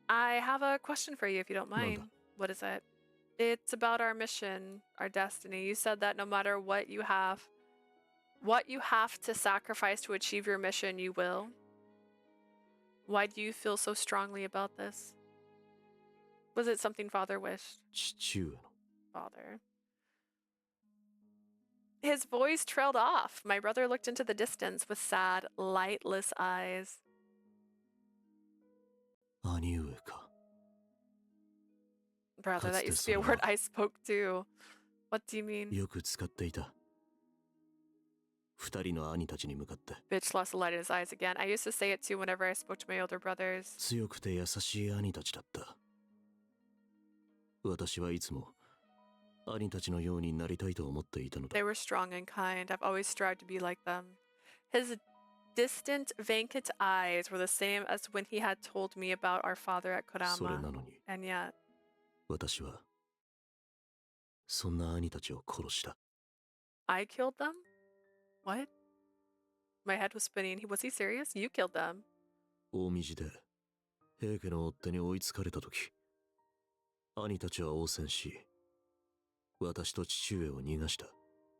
I have a question for you, if you don't mind. What is it? It's about our mission, our destiny. You said that no matter what you have to sacrifice to achieve your mission, you will. Why do you feel so strongly about this? Was it something Father wished? Father. His voice trailed off. My brother looked into the distance with sad, lightless eyes. Brother, that used to be a word I spoke too. What do you mean? Bitch lost the light in his eyes again. I used to say it too whenever I spoke to my older brothers. They were strong and kind. I've always strived to be like them. His distant, vacant eyes were the same as when he had told me about our father at Kurama. And yet... I killed them? What? My head was spinning. Was he serious? You killed them.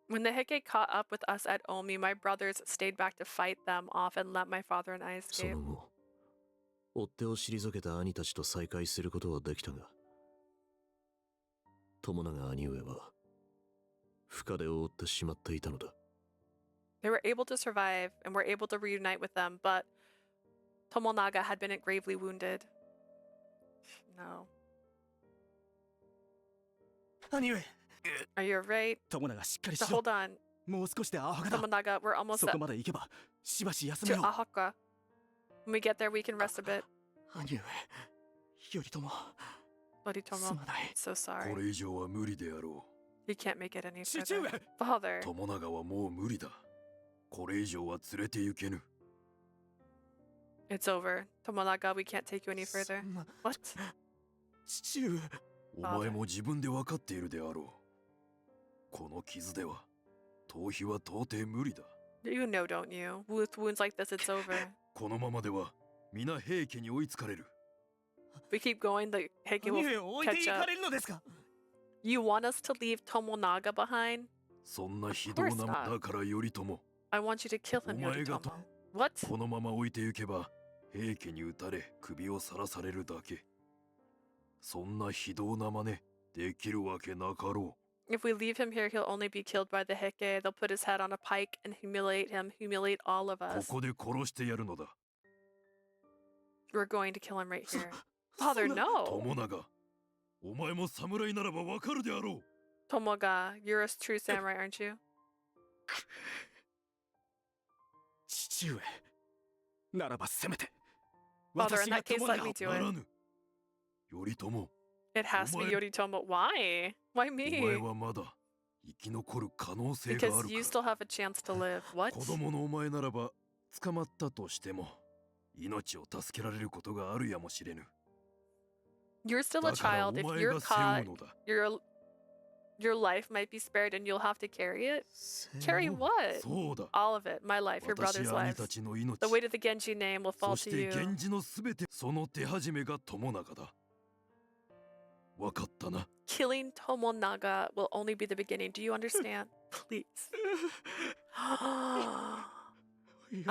When the Heike caught up with us at Omi, my brothers stayed back to fight them off and let my father and I escape. They were able to survive and were able to reunite with them, but Tomonaga had been gravely wounded. No. Are you alright? So hold on. Tomonaga, we're almost to Ahaka. When we get there, we can rest a bit. Yoritomo, so sorry. He can't make it any further. Father. It's over. Tomonaga, we can't take you any further. What? Father. You know, don't you? With wounds like this, it's over. If we keep going, the Heike will catch up. You want us to leave Tomonaga behind? Of course not. I want you to kill him, Yoritomo. What? If we leave him here, he'll only be killed by the Heike. They'll put his head on a pike and humiliate him, humiliate all of us. We're going to kill him right here. Father, no! お前も侍ならばわかるであろう。 Tomoga, you're a true samurai, aren't you? 父上ならばせめて Father, in 私が that case, 共 let に me do な it. らぬ。頼朝、 It has to be Yoritomo. Why? Why お前 me? はまだ生き残る可能性があ Because る you か still have a chance to live. ら。 What? 子供のお前ならば捕まったとしても命を助けられることがあるやもしれぬ。 You're still a だから child. お If 前 you're が背負 caught, うのだ。 your life might be spared and you'll have to carry it. Carry what? そうだ。 All of it. My life, your 私 brother's や兄 lives. たちの命。 The weight of the Genji name will そ fall し to て you. 源氏のすべてその手始めが友永だ。わかったな。 Killing Tomonaga will only be the beginning. Do you understand? Please. I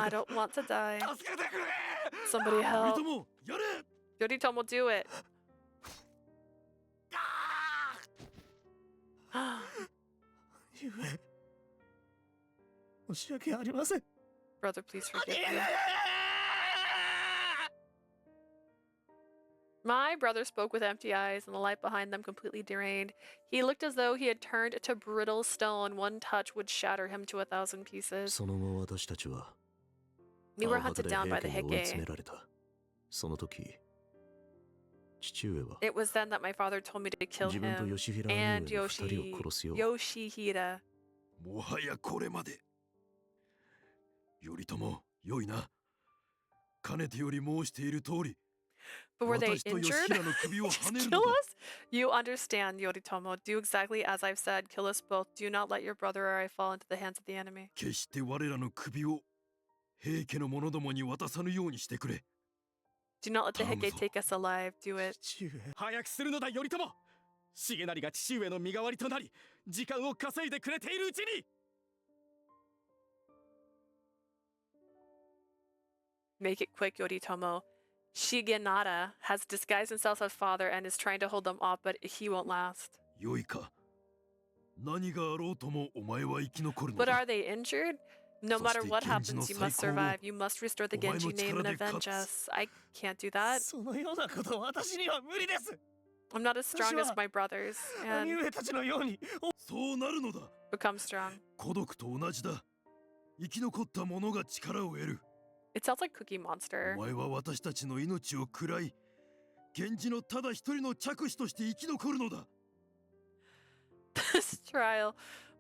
don't want to die. Somebody help. 頼朝、やれ。 Yoritomo, do it. ゆえ申し訳ありません。 Brother, please forgive me. My brother spoke with empty eyes and the light behind them completely drained. He looked as though he had turned to brittle stone. One touch would shatter him to 1,000 pieces. その後私たちは We were 青旗 hunted で down 平 by the 家に追い詰め Heke. られた。その時父上は It was then that my father told me to kill 自分と him 吉平 and 兄上の二人を殺すよう Yoshihira. もはやこれまで。頼朝、よいな。かねてより申している通り、 But were they 私と吉 injured? 平の首をはね Just る kill のだ。 us? You understand, Yoritomo. Do exactly as I've said. Kill us both. Do not let your brother or I fall into the hands of the enemy. 決して我らの首を平家の者どもに渡さぬようにしてくれ。 Do not let the Heke take us alive. Do it. 父上早くするのだ頼朝。重成が父上の身代わりとなり時間を稼いでくれているうちに。 Make it quick, Yoritomo. Shigenada has disguised himself as father and is trying to hold them off, but he won't last. よいか。何があろうともお前は生き残るの But だ。 are they injured? No matter what happens, you must survive. You must restore the Genji name and avenge us. I can't do that. そのようなこと私には無理です。 I'm not as strong as my brothers 兄 and 上たちのように。そうなるのだ。 become strong. 孤独と同じだ。生き残った者が力を得る。 It sounds like Cookie Monster. お前は私たちの命を喰らい、源氏のただ一人の嫡子として生き残るのだ。 This trial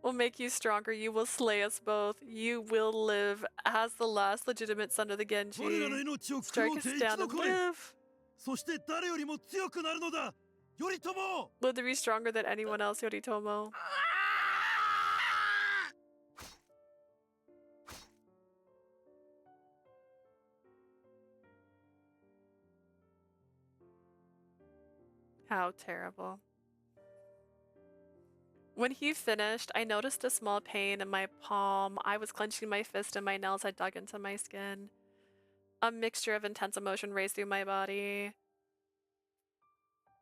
will make you stronger. You will slay us both. You will live as the last legitimate son of the Genji. 我らの命を食 Strike う us て生き down and 残れ。 live. そして誰よりも強くなるのだ。頼朝。 Live to be stronger than anyone else, Yoritomo. How terrible. When he finished, I noticed a small pain in my palm. I was clenching my fist and my nails had dug into my skin. A mixture of intense emotion raced through my body.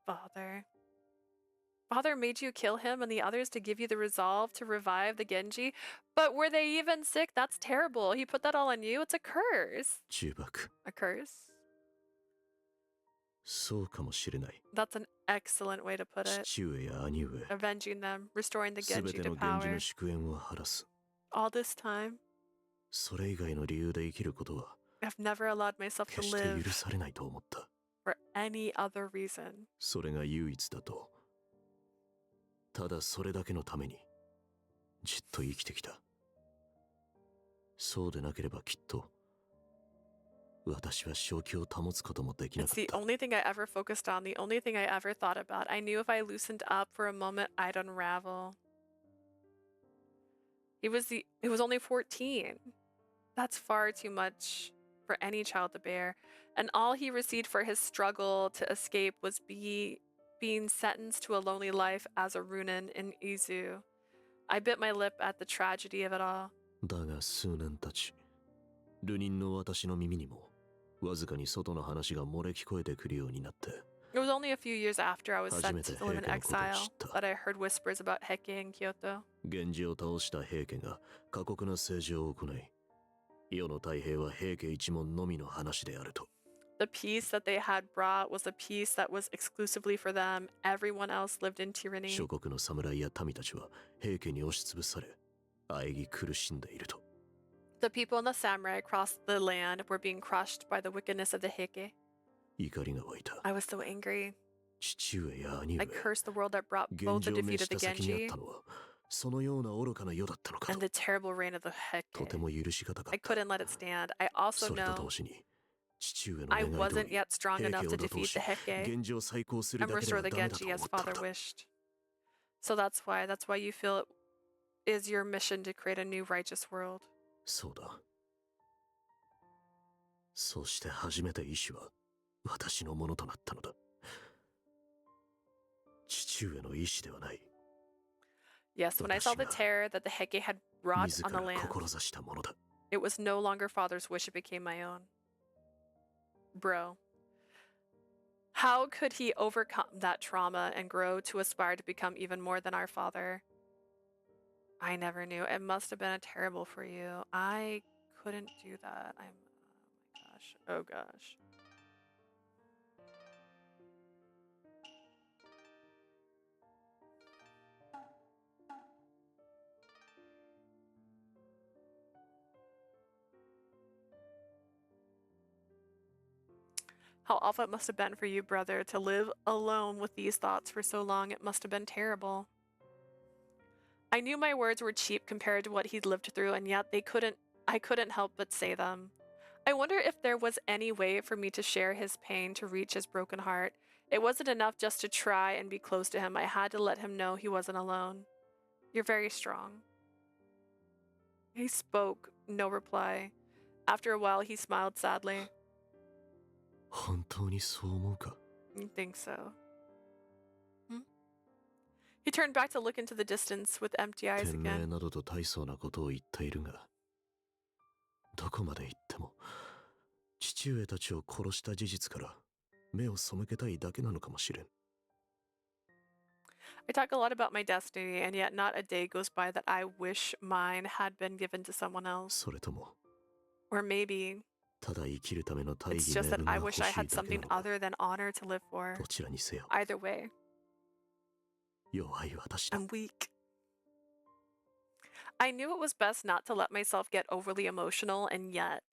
Father. Father made you kill him and the others to give you the resolve to revive the Genji? But were they even sick? That's terrible. He put that all on you? It's a curse. 中爆。 A curse? そうかもしれない。 That's an excellent way to put it. 父上や兄上、 Avenging them, restoring the すべ Genji て to の源氏 power. の祝宴を晴らす。 All this time, それ以外の理由で生きることは I've never allowed myself to 決して live 許されないと思った。 for any other reason. それが唯一だと。ただそれだけのためにじっと生きてきた。そうでなければきっと私は正気を保つこともできな It's かっ the た。 only thing I ever focused on, the only thing I ever thought about. I knew if I loosened up for a moment, I'd unravel. He was only 14. That's far too much for any child to bear. And all he received for his struggle to escape was being sentenced to a lonely life as a Runin in Izu. I bit my lip at the tragedy of it all. だが数年経ち、流人の私の耳にもわずかに外の話が漏れ聞こえてくるようになって、 It was only a few years after I was sent to live in 初めて平家のことを知った。 exile that I heard whispers about Heke in Kyoto. 源氏を倒した平家が過酷な政治を行い、世の太平は平家一門のみの話であると。The peace that they had brought was a peace that was exclusively for them. Everyone else lived in tyranny. 諸国の侍や民たちは平家に押しつぶされ、喘ぎ苦しんでいると。The people and the samurai across the land were being crushed by the wickedness of the Heike. 怒りが湧いた。I was so angry. 父上や兄上、 I cursed the world that brought 現 both the 状を召 defeat of し the た先にあっ Genji たのは、そのような愚かな世だったのか and と。 the terrible reign of the Heike. とても許しがたか I った。 couldn't let it stand. I also それと know 同時に、父上の I 願い通 wasn't り、 yet strong 平 enough 家 to を打倒 defeat し、 the Heike 現状を再興する and だけで restore は the ダメだと Genji 思 as ったの father だ。 wished. So that's why you feel it is your mission to create a new righteous world. そうだ。そして初めて意志は私のものとなったのだ。父上の意志ではない。 Yes, when I saw the terror that the Heike had wrought 自 on the ら land, 志したものだ。 it was no longer father's wish, it became my own. Bro. How could he overcome that trauma and grow to aspire to become even more than our father? I never knew. It must have been terrible for you. I couldn't do that. Oh gosh. How awful it must have been for you, brother, to live alone with these thoughts for so long. It must have been terrible. I knew my words were cheap compared to what he'd lived through, and yet I couldn't help but say them. I wonder if there was any way for me to share his pain, to reach his broken heart. It wasn't enough just to try and be close to him. I had to let him know he wasn't alone. You're very strong. He spoke, no reply. After a while, he smiled sadly. 本当にそう思うか？ You think so? He turned back to look into the distance with empty eyes 天命 again. などと大層なことを言っているが、どこまで行っても父上たちを殺した事実から目を背けたいだけなのかもしれん。 I talk a lot about my destiny, and yet not a day goes by that I wish mine had been given to someone else. それとも Or maybe ただ生きるための大 it's 義 just 名 that 分が I 欲 wish し I い had だけな something のか。 other than honor to live for. どちらにせよ Either way, 弱い私だ。 I'm weak. I knew it was best not to let myself get overly emotional, and yet...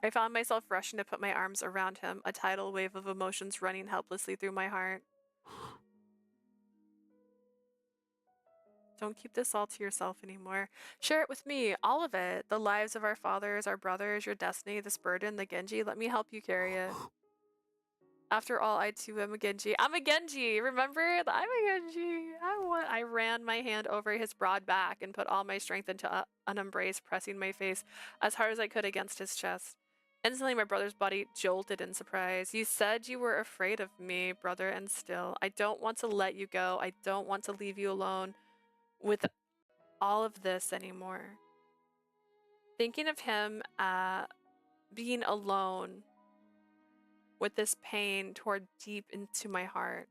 I found myself rushing to put my arms around him, a tidal wave of emotions running helplessly through my heart. Don't keep this all to yourself anymore. Share it with me, all of it. The lives of our fathers, our brothers, your destiny, this burden, the Genji. Let me help you carry it. After all, I too am a Genji. I'm a Genji! Remember? I'm a Genji! I ran my hand over his broad back and put all my strength into an embrace, pressing my face as hard as I could against his chest. Instantly, my brother's body jolted in surprise. You said you were afraid of me, brother, and still, I don't want to let you go. I don't want to leave you alone with all of this anymore. Thinking of him being alone with this pain tore deep into my heart.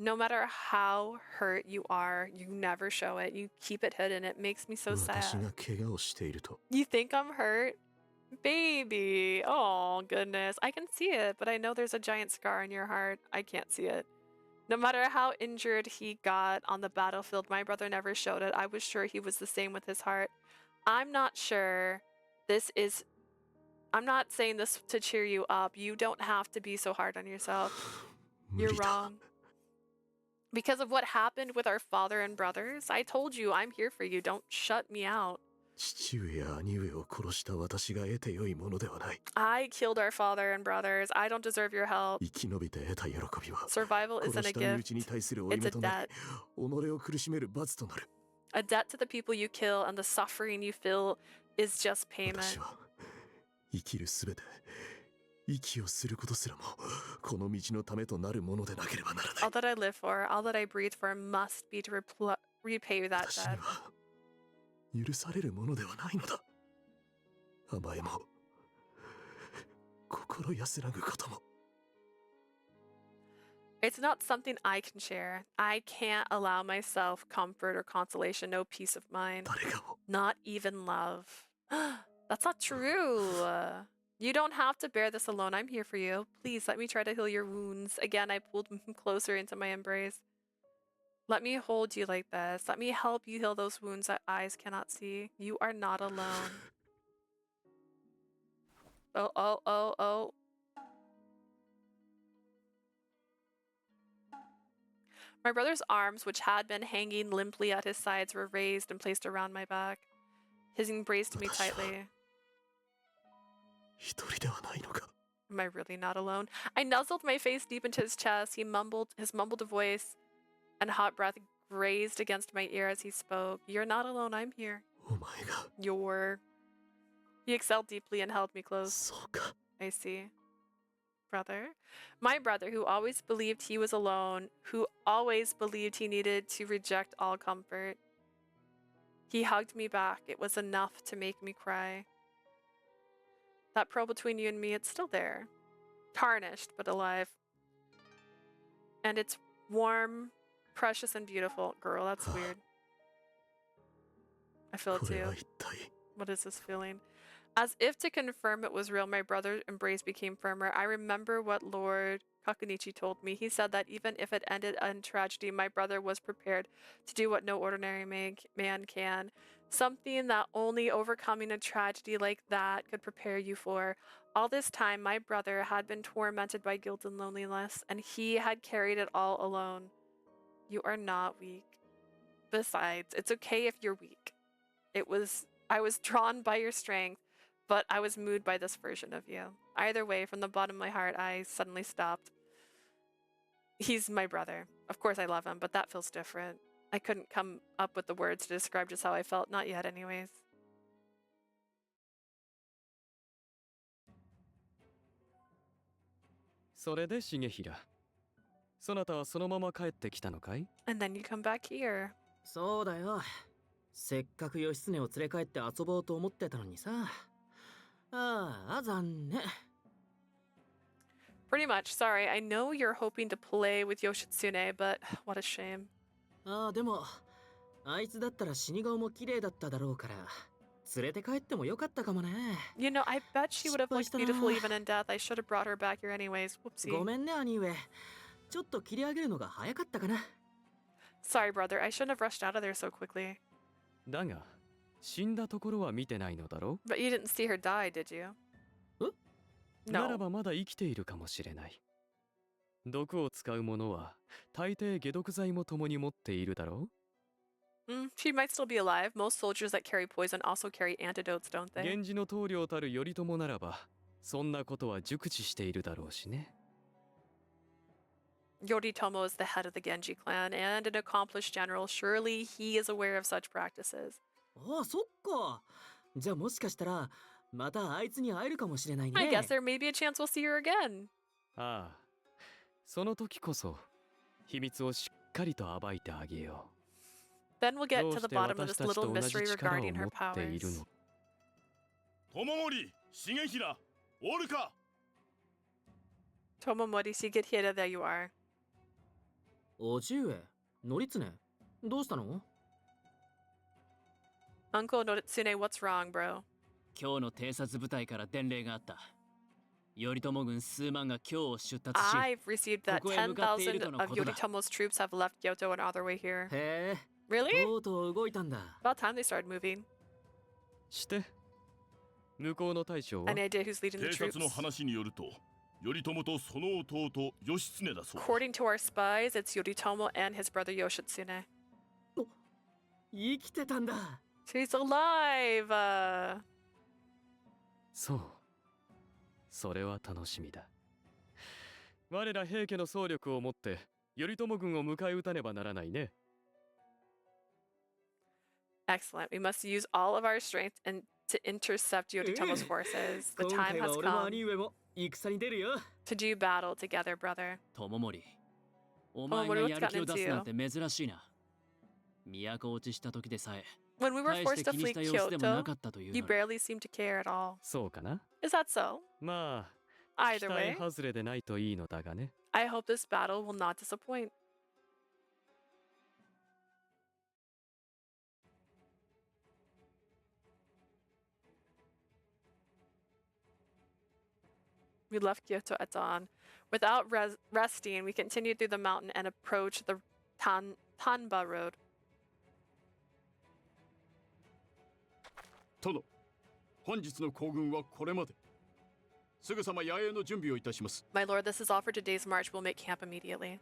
No matter how hurt you are, you never show it. You keep it hidden. It makes me so 私 sad. が怪我をしていると。 You think I'm hurt? Baby. Oh, goodness. I can see it, but I know there's a giant scar in your heart. I can't see it. No matter how injured he got on the battlefield, my brother never showed it. I was sure he was the same with his heart. I'm not sure this is... I'm not saying this to cheer you up. You don't have to be so hard on yourself. You're wrong. Because of what happened with our father and brothers, I told you I'm here for you. Don't shut me out. 父上や兄上を殺した私が得て良いものではない。 I killed our father and brothers. I don't deserve your help. 生き延びて得た喜びは、 Survival 殺 isn't a した身 gift. 内に対する負い It's 目 a となり、 debt. 己を苦しめる罰となる。 A debt to the people you kill, and the suffering you feel is just 私 payment. は生きるすべて、息をすることすらも、この道のためとなるものでなければならない。 All that I live for, all that I breathe for must be to repay that 私 debt. には許されるものではないのだ。甘えも、心安らぐことも。It's not something I can share. I can't allow myself comfort or consolation, no peace of mind. Not even love. That's not true. You don't have to bear this alone. I'm here for you. Please let me try to heal your wounds. Again, I pulled him closer into my embrace. Let me hold you like this. Let me help you heal those wounds that eyes cannot see. You are not alone. Oh. My brother's arms, which had been hanging limply at his sides, were raised and placed around my back. He embraced me tightly. Am I really not alone? I nuzzled my face deep into his chest. His mumbled voice and hot breath grazed against my ear as he spoke. You're not alone, I'm here. He exhaled deeply and held me close. I see. Brother? My brother, who always believed he was alone, who always believed he needed to reject all comfort. He hugged me back. It was enough to make me cry. That pearl between you and me, it's still there. Tarnished, but alive. And it's warm, precious, and beautiful. Girl, that's weird. I feel it too. What is this feeling? As if to confirm it was real, my brother's embrace became firmer. I remember what Lord Kakunichi told me. He said that even if it ended in tragedy, my brother was prepared to do what no ordinary man can. Something that only overcoming a tragedy like that could prepare you for. All this time, my brother had been tormented by guilt and loneliness, and he had carried it all alone. You are not weak. Besides, it's okay if you're weak. I was drawn by your strength, but I was moved by this version of you. Either way, from the bottom of my heart, I suddenly stopped. He's my brother. Of course I love him, but that feels different. I couldn't come up with the words to describe just how I felt. Not yet, anyways. And then you come back here. そうだよ。せっかく義経を連れ帰って遊ぼうと思ってたのにさ。残念。Pretty much. Sorry, I know you're hoping to play with Yoshitsune, but what a shame. でも、あいつだったら死に顔も綺麗だっただろうから、連れて帰ってもよかったかもね。You know, I bet she would have looked beautiful even in death. I should have brought her back here anyways. Whoopsie. ごめんね、兄上。ちょっと切り上げるのが早かったかな。Sorry, brother. I shouldn't have rushed out of there so quickly. だが、死んだところは見てないのだろ? But you didn't see her die, did you? ならばまだ生きているかもしれない。毒を使う者は大抵解毒剤も共に持っているだろう? She might still be alive. Most soldiers that carry poison also carry antidotes, don't they? 源氏の棟梁たる頼朝ならば、そんなことは熟知しているだろうしね。Yoritomo is the head of the Genji clan and an accomplished general. Surely he is aware of such practices. そっか。じゃあもしかしたらまたあいつに会えるかもしれないね。I guess there may be a chance we'll see her again. その時こそ秘密をしっかりと暴いてあげよう。Then we'll get to the bottom of this little mystery regarding her powers. 友森、重平、おるか。Tomomori Shigehira, there you are. おじ上、則常、どうしたの? Uncle Noritsune, what's wrong, bro? 今日の偵察部隊から伝令があった。頼朝軍数万が京を出達し、 I've received that 10,000 of Yoritomo's troops have left Kyoto and on their way here. へえ。Really? とうとう動いたんだ。About time they started moving. して向こうの大将は Any idea who's leading the 偵 troops? 察の話によると、頼朝とその弟義経だそう。 According to our spies, it's Yoritomo and his brother Yoshitsune. 生きてたんだ。She's alive! そう。それは楽しみだ。我ら平家の総力をもって頼朝軍を迎え撃たねばならないね。Excellent. We must use all of our strength and to intercept Yoritomo's forces. The time has come to do battle together, brother. 友森、お前がやる気を出すなんて珍しいな。都落ちした時でさえ。 When we were forced to flee Kyoto, you barely seemed to care at all. そうかな? Is that so? まあ、 Either way, 期待外れでないといいのだがね。I hope this battle will not disappoint. We left Kyoto at dawn. Without resting, we continued through the mountain and approached the Tanba Road. 殿、本日の行軍はこれまで。すぐさま野営の準備をいたします。 My lord, this is all for today's march. We'll make camp immediately.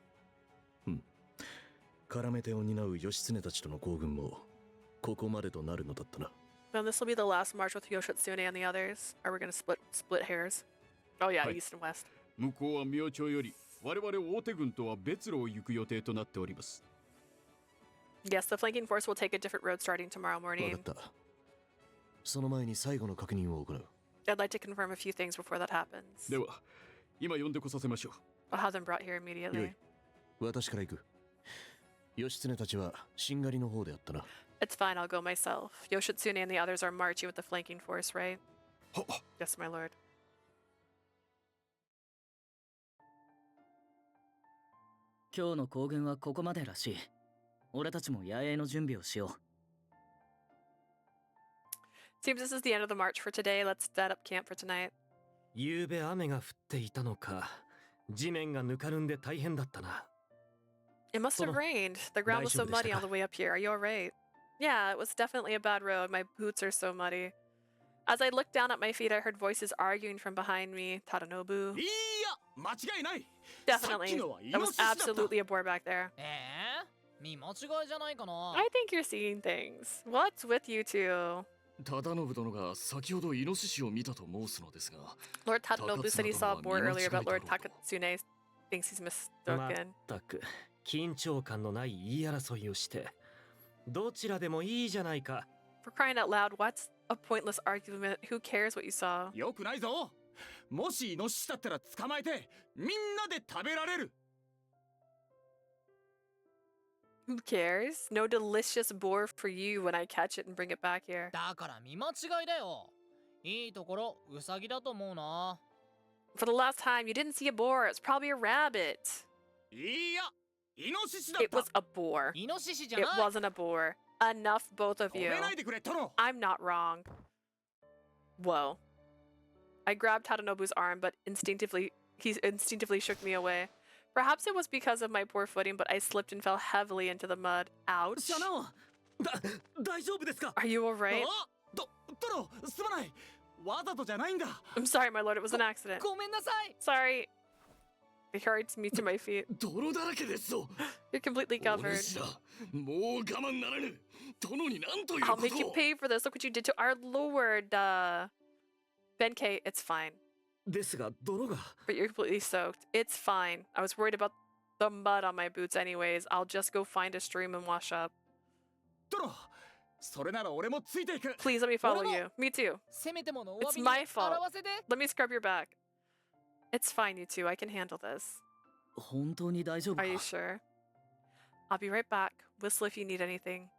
絡め手を担う義経たちとの行軍もここまでとなるのだったな。 Then this will be the last march with Yoshitsune and the others. Are we gonna split hairs? Oh yeah, east and west. 向こうは明朝より我々大手軍とは別路を行く予定となっております。 Yes, the flanking force will take a different road starting tomorrow わ morning. かった。その前に最後の確認を行う。 I'd like to confirm a few things before that happens. では、今呼んでこさせましょう。 I'll have them brought here よ immediately. い、私から行く。義経たちはしんがりの方であったな。 It's fine, I'll go myself. Yoshitsune and the others are marching with the flanking force, right? Yes, my lord. 今日の行軍はここまでらしい。俺たちも野営の準備をしよう。 Seems this is the end of the march for today. Let's set up camp for tonight. 夕べ雨が降っていたのか、地面がぬかるんで大変だったな。 It must have rained. The ground was so muddy on the way up here. Are you alright? Yeah, it was definitely a bad road. My boots are so muddy. As I looked down at my feet, I heard voices arguing from behind me. Tadanobu. Definitely. That was absolutely a boar back there. 見間違いじゃないかな。 I think you're seeing things. What's with you two? 忠信殿が先ほどイノシシを見たと申すのですが、 Lord Tadanobu said he saw a boar earlier, but Lord Takatsune thinks he's ま mistaken. ったく緊張感のない言い争いをして、どちらでもいいじゃないか。 For crying out loud, what's a pointless argument? Who cares what you saw? よくないぞ。もしイノシシだったら捕まえてみんなで食べられる。 Who cares? No delicious boar for you when I catch it and bring it back here. だから見間違いだよ。いいところウサギだと思うな。 For the last time, you didn't see a boar. It's probably a rabbit. いや、イノシシだった。 It was a boar. イノシシじゃ It ない。 wasn't a boar. Enough, both of you. 止めないでくれ、殿。 I'm not wrong. Whoa. I grabbed Tadanobu's arm, but he instinctively shook me away. Perhaps it was because of my poor footing, but I slipped and fell heavily into the mud. Ouch. シャナオ、大丈夫ですか？ Are you alright? 殿、すまない。わざとじゃないんだ。 I'm sorry, my lord. It was an accident. ごめんなさい。 Sorry. It hurts me to my feet. 泥だらけですぞ。 You're completely お covered. 主だ、もう我慢ならぬ。殿に何という I'll こ make you とを。 pay for this. Look what you did to our lord. Benkei, it's fine. ですが泥が。 But you're completely soaked. It's fine. I was worried about the mud on my boots anyways. I'll just go find a stream and wash up. 殿、それなら俺もついていく。 Please let me follow you. Me too. せめてものお詫 It's びに my fault. 表せて。 Let me scrub your back. It's fine, you two. I can handle this. 本当に大丈夫 Are か？ you sure? I'll be right back. Whistle if you need anything.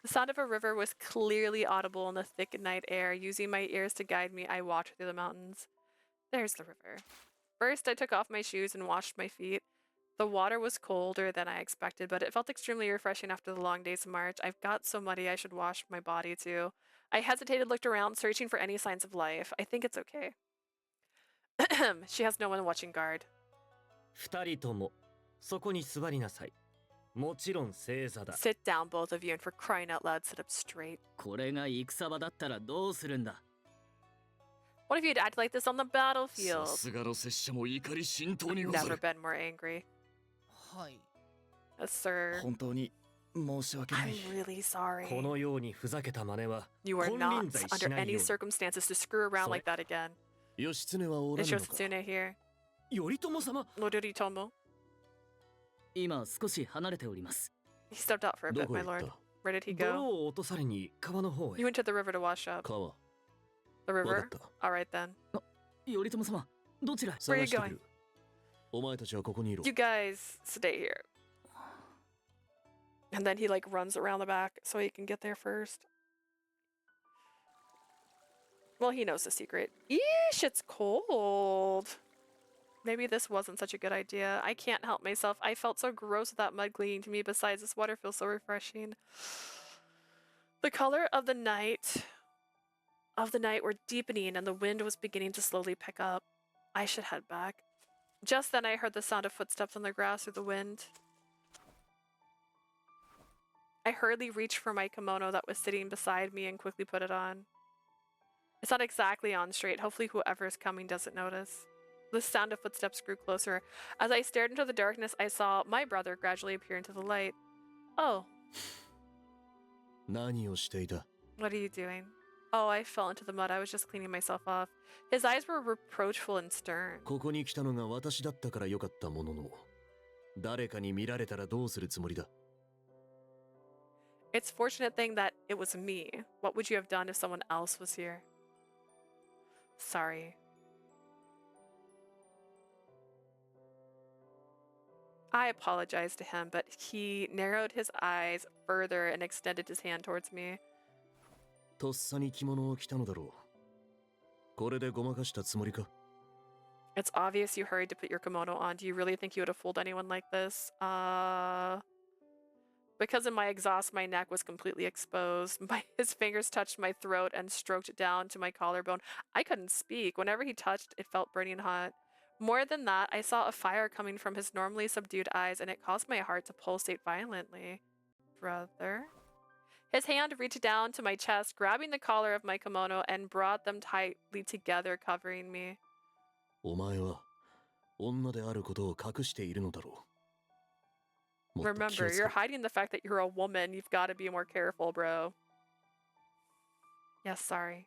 The sound of a river was clearly audible in the thick night air. Using my ears to guide me, I walked through the mountains. There's the river. First, I took off my shoes and washed my feet. The water was colder than I expected, but it felt extremely refreshing after the long day's march. I've got so muddy I should wash my body too. I hesitated, looked around, searching for any signs of life. I think it's okay. She has no one watching guard. 二人ともそこに座りなさい。もちろん正座だ。 Sit down, both of you, and for crying out loud, sit up straight. これが戦場だったらどうするんだ？ What if you'd act like this on the さ battlefield? すがの拙者も怒り心頭にござ Never る。 been more angry. はい。 Yes, sir. 本当に申し訳ない。 I'm really sorry. このようにふざけた真似は You are 金 not 輪際し under ない any ように。 circumstances to screw around like that again. 義経はおら Is ぬのか。 Yoshitsune here? 頼朝様。 Lord Yoritomo? 今少し離れております。 He stepped out for a ど bit, こへ my 行っ lord. た？ Where did he 泥 go? を落とされに川の方へ He。went to the river to wash up. 川。 The わか river? った。 Alright then. 頼朝様、どちらへ？ Where are you 探してく going? る。お前たちはここにいろ。 You guys stay here. And then he like runs around the back so he can get there first. Well, he knows the secret. Eesh, it's cold. Maybe this wasn't such a good idea. I can't help myself. I felt so gross with that mud clinging to me. Besides, this water feels so refreshing. The color of the night were deepening and the wind was beginning to slowly pick up. I should head back. Just then I heard the sound of footsteps on the grass through the wind. I hurriedly reached for my kimono that was sitting beside me and quickly put it on. It's not exactly on straight. Hopefully whoever is coming doesn't notice. The sound of footsteps grew closer. As I stared into the darkness, I saw my brother gradually appear into the light. Oh. 何をしていた? What are you doing? Oh, I fell into the mud. I was just cleaning myself off. His eyes were reproachful and stern. ここに来たのが私だったからよかったものの、誰かに見られたらどうするつもりだ? It's fortunate thing that it was me. What would you have done if someone else was here? Sorry. I apologized to him, but he narrowed his eyes further and extended his hand towards me. とっさに着物を着たのだろう。これでごまかしたつもりか? It's obvious you hurried to put your kimono on. Do you really think you would have fooled anyone like this? Because in my exhaust, my neck was completely exposed. His fingers touched my throat and stroked down to my collarbone. I couldn't speak. Whenever he touched, it felt burning hot. More than that, I saw a fire coming from his normally subdued eyes, and it caused my heart to pulsate violently. Brother? His hand reached down to my chest, grabbing the collar of my kimono, and brought them tightly together, covering me. お前は女であることを隠しているのだろう。 Remember, you're hiding the fact that you're a woman. You've got to be more careful, bro. Yes, sorry.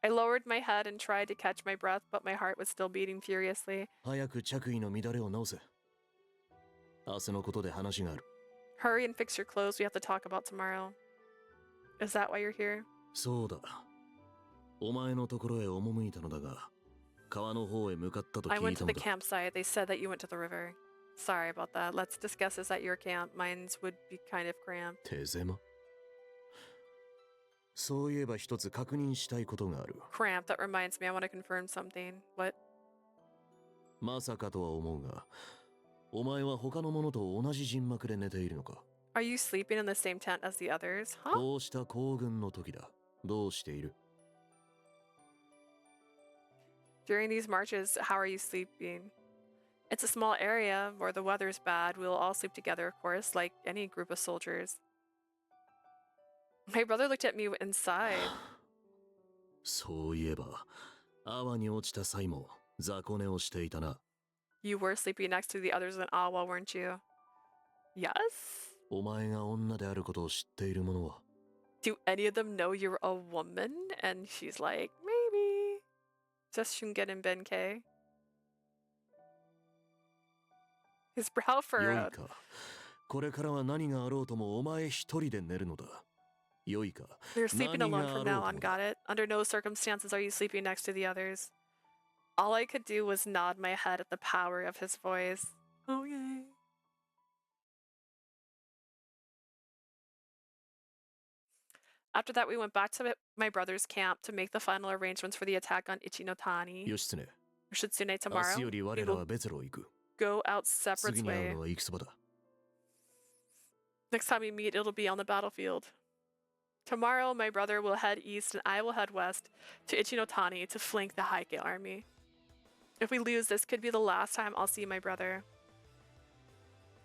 I lowered my head and tried to catch my breath, but my heart was still beating furiously. 早く着衣の乱れを直せ。明日のことで話がある。 Hurry and fix your clothes. We have to talk about tomorrow. Is that why you're here? そうだ。お前のところへ赴いたのだが、川の方へ向かったと聞いたのだ。 I went to the campsite. They said that you went to the river. Sorry about that. Let's discuss this at your camp. Mine's would be kind of cramped. 手狭? そういえば一つ確認したいことがある。 Cramped. That reminds me. I want to confirm something. What? まさかとは思うが、お前は他の者と同じ陣幕で寝ているのか? Are you sleeping in the same tent as the others? Huh? こうした行軍の時だ。どうしている? During these marches, how are you sleeping? It's a small area where the weather's bad. We'll all sleep together, of course, like any group of soldiers. My brother looked at me inside. そういえば、阿波に落ちた際も雑魚寝をしていたな。 You were sleeping next to the others in Awa, weren't you? Yes? お前が女であることを知っている者は? Do any of them know you're a woman? And she's like, maybe. Just Shungen and Benkei. His brow furrowed. よいか。これからは何があろうともお前一人で寝るのだ。よいか。 You're sleeping 何が alone あろ from う now と on, も got it? Under no circumstances are you sleeping next to the others. All I could do was nod my head at the power of his voice. Okay. After that, we went back to my brother's camp to make the final arrangements for the attack on Ichinotani. 義経。 Shitsune 明 tomorrow. 日より我らは別路行く。 Go out separate 次に会う ways. のは戦場だ。 Next time we meet, it'll be on the battlefield. Tomorrow, my brother will head east and I will head west to Ichinotani to flank the Heike army. If we lose, this could be the last time I'll see my brother.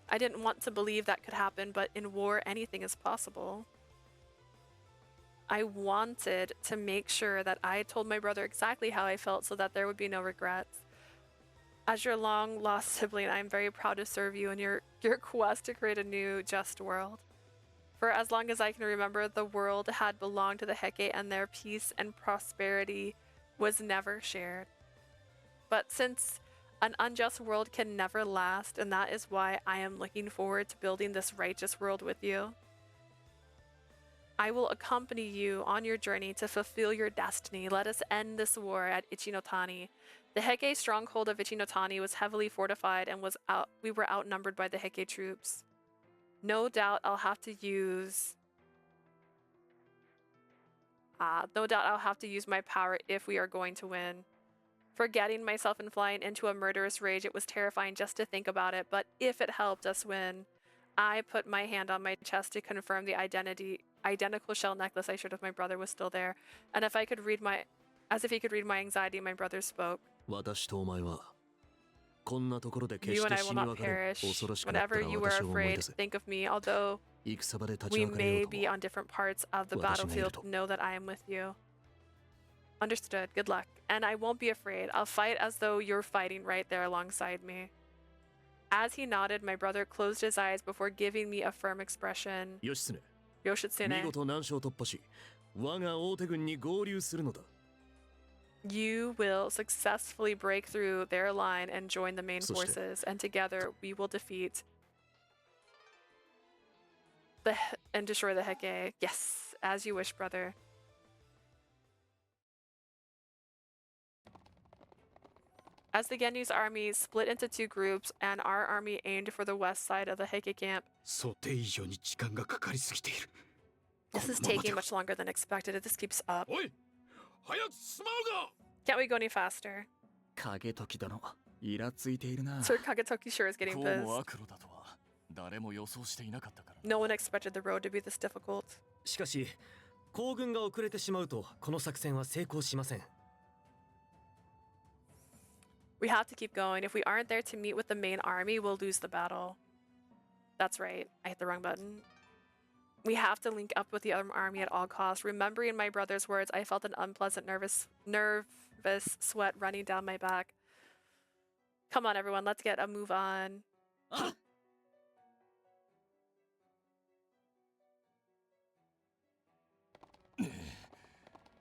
I didn't want to believe that could happen, but in war, anything is possible. I wanted to make sure that I told my brother exactly how I felt so that there would be no regrets. As your long-lost sibling, I am very proud to serve you in your quest to create a new, just world. For as long as I can remember, the world had belonged to the Heike and their peace and prosperity was never shared. But since an unjust world can never last, and that is why I am looking forward to building this righteous world with you, I will accompany you on your journey to fulfill your destiny. Let us end this war at Ichinotani. The Heike stronghold of Ichinotani was heavily fortified and we were outnumbered by the Heike troops. No doubt I'll have to use... No doubt I'll have to use my power if we are going to win. Forgetting myself and flying into a murderous rage, it was terrifying just to think about it, but if it helped us win, I put my hand on my chest to confirm the identical shell necklace I shared with my brother was still there, and if I could read as if he could read my anxiety, my brother spoke. 私とお前はこんなところで決 You し and て I will 死に not 別れる perish. 恐ろしくなった Whenever ら you were 私を思い afraid, 出せ think of me. Although 戦場で立ち we 別れよ may うと be on different parts of the 私がいる battlefield, と know that I am with you. Understood. Good luck. And I won't be afraid. I'll fight as though you're fighting right there alongside me. As he nodded, my brother closed his eyes before giving me a firm expression. 義経 Yoshitsune, 見事難所を突破し我が大手軍に合流するのだ you will successfully break through their line and join the main そして forces, and together we will defeat and destroy the Heke. Yes, as you wish, brother. As the Genyu's army split into two groups and our army aimed for the west side of the Heike camp, 想定以上に時間がかかりすぎている this is taking much longer than expected. If this keeps up, おい早く進まうが can't we go any faster? 影時殿イラついているな Sir Kagetoki sure is getting こう pissed. も悪路だとは誰も予想していなかったから No one expected the road to be this difficult. しかし行軍が遅れてしまうとこの作戦は成功しません We have to keep going. If we aren't there to meet with the main army, we'll lose the battle. That's right. I hit the wrong button. We have to link up with the other army at all costs. Remembering my brother's words, I felt an unpleasant nervous sweat running down my back. Come on, everyone. Let's get a move on.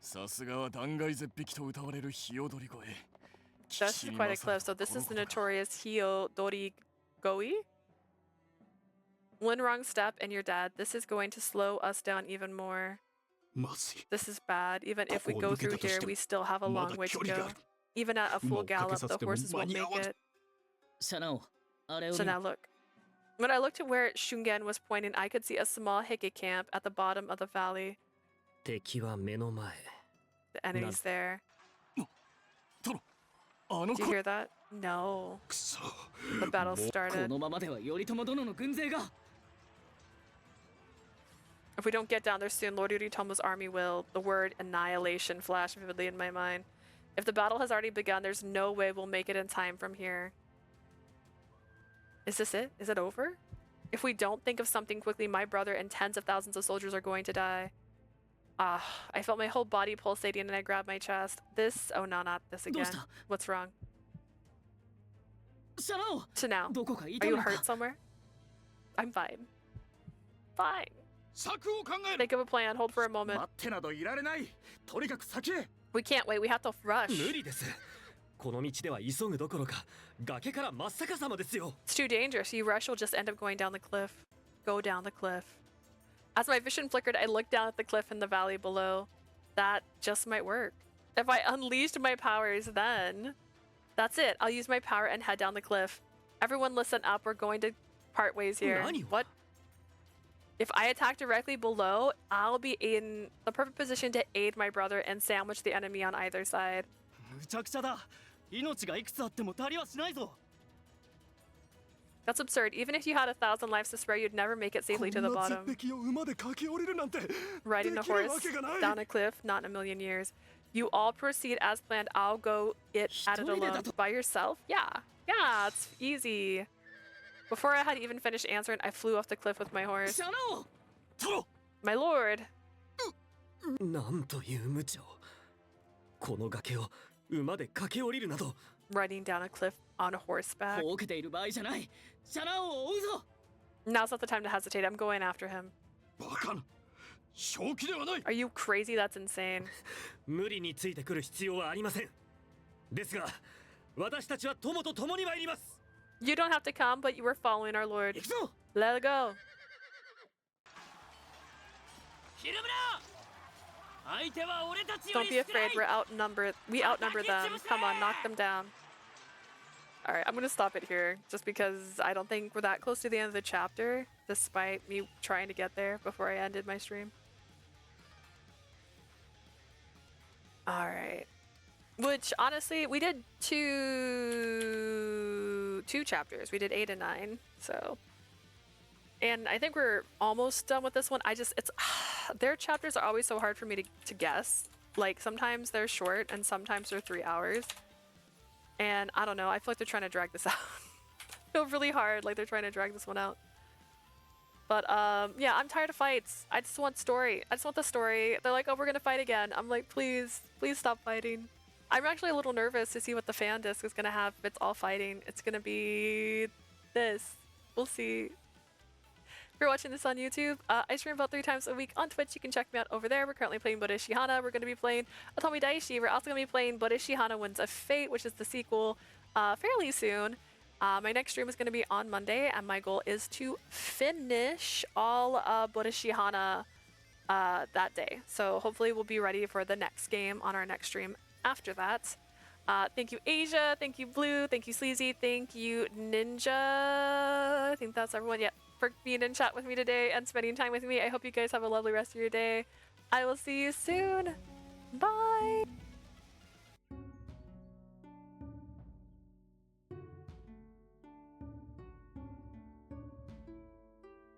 さすがは断崖絶壁と歌われる日踊り越え That's quite a cliff. So this is the notorious Hiyodori Goi. One wrong step and you're dead. This is going to slow us down even more. まずい This is bad. Even if we go through here, we still have a long way to go. Even at a full gallop, the horses won't make it. シャナオあれを So 見 now look. When I looked to where Shungen was pointing, I could see a small Heke camp at the bottom of the valley. 敵は目の前 The enemy's there. あの Do you hear that? No. くそ The battle こ started. のままでは頼朝殿の軍勢が If we don't get down there soon, Lord Yoritomo's army will. The word annihilation flashed vividly in my mind. If the battle has already begun, there's no way we'll make it in time from here. Is this it? Is it over? If we don't think of something quickly, my brother and tens of thousands of soldiers are going to die. I felt my whole body pulsating and I grabbed my chest. This, oh no, not this again. What's wrong? シャナオ So now, どこか are 痛 you むの hurt か somewhere? I'm fine. Fine. 策を考える Think of a plan. Hold for a moment. 待ってなどいられないとにかく先へ We can't wait. We have to rush. 無理ですこの道では急ぐどころか崖から真っ逆さまですよ It's too dangerous. You rush, you'll just end up going down the cliff. Go down the cliff. As my vision flickered, I looked down at the cliff in the valley below. That just might work. If I unleashed my powers then... That's it. I'll use my power and head down the cliff. Everyone listen up. We're going to part ways here. What? If I attack directly below, I'll be in the perfect position to aid my brother and sandwich the enemy on either side. むちゃくちゃだ命がいくつあっても足りはしないぞ That's absurd. Even if you had 1,000 lives to spare, you'd never make it safely to the こんな bottom. 絶壁を馬で駆け下りるなんて Riding a できる horse わけがない down a cliff, not in a million years. You all proceed as planned. I'll go at it alone. By yourself? Yeah. Yeah, it's easy. Before I had even finished answering, I flew off the cliff with my horse. シャナオ My lord. なんという無茶をこの崖を馬で駆け下りるなど Riding down a cliff on horseback. ほうけている場合じゃないシャナオを追うぞ Now's not the time to hesitate. I'm going after him. バカな正気ではない Are you crazy? That's insane. 無理についてくる必要はありませんですが私たちは友と共に参ります You don't have to come, but you were following our lord. 行くぞ Let it go. ヒルムラ相手は俺たちよ Don't り be 少 afraid. ない We outnumber them. Come on, knock them down. Alright, I'm gonna stop it here, just because I don't think we're that close to the end of the chapter, despite me trying to get there before I ended my stream. All right. Which honestly, we did two chapters. We did 8 and 9. So, and I think we're almost done with this one. It's their chapters are always so hard for me to guess. Like sometimes they're short and sometimes they're 3 hours. And I don't know. I feel like they're trying to drag this out. I feel really hard. Like they're trying to drag this one out. But yeah, I'm tired of fights. I just want story. I just want the story. They're like, oh, we're gonna fight again. I'm like, please stop fighting. I'm actually a little nervous to see what the fan disc is gonna have if it's all fighting. It's gonna be this. We'll see. If you're watching this on YouTube, I stream about 3 times a week on Twitch. You can check me out over there. We're currently playing Birushana. We're going to be playing Atomi Daishi. We're also going to be playing Birushana Winds of Fate, which is the sequel, fairly soon. My next stream is going to be on Monday, and my goal is to finish all Birushana that day. So hopefully we'll be ready for the next game on our next stream after that. Thank you, Asia. Thank you, Blue. Thank you, Sleazy. Thank you, Ninja. I think that's everyone. Yeah, for being in chat with me today and spending time with me. I hope you guys have a lovely rest of your day. I will see you soon. Bye.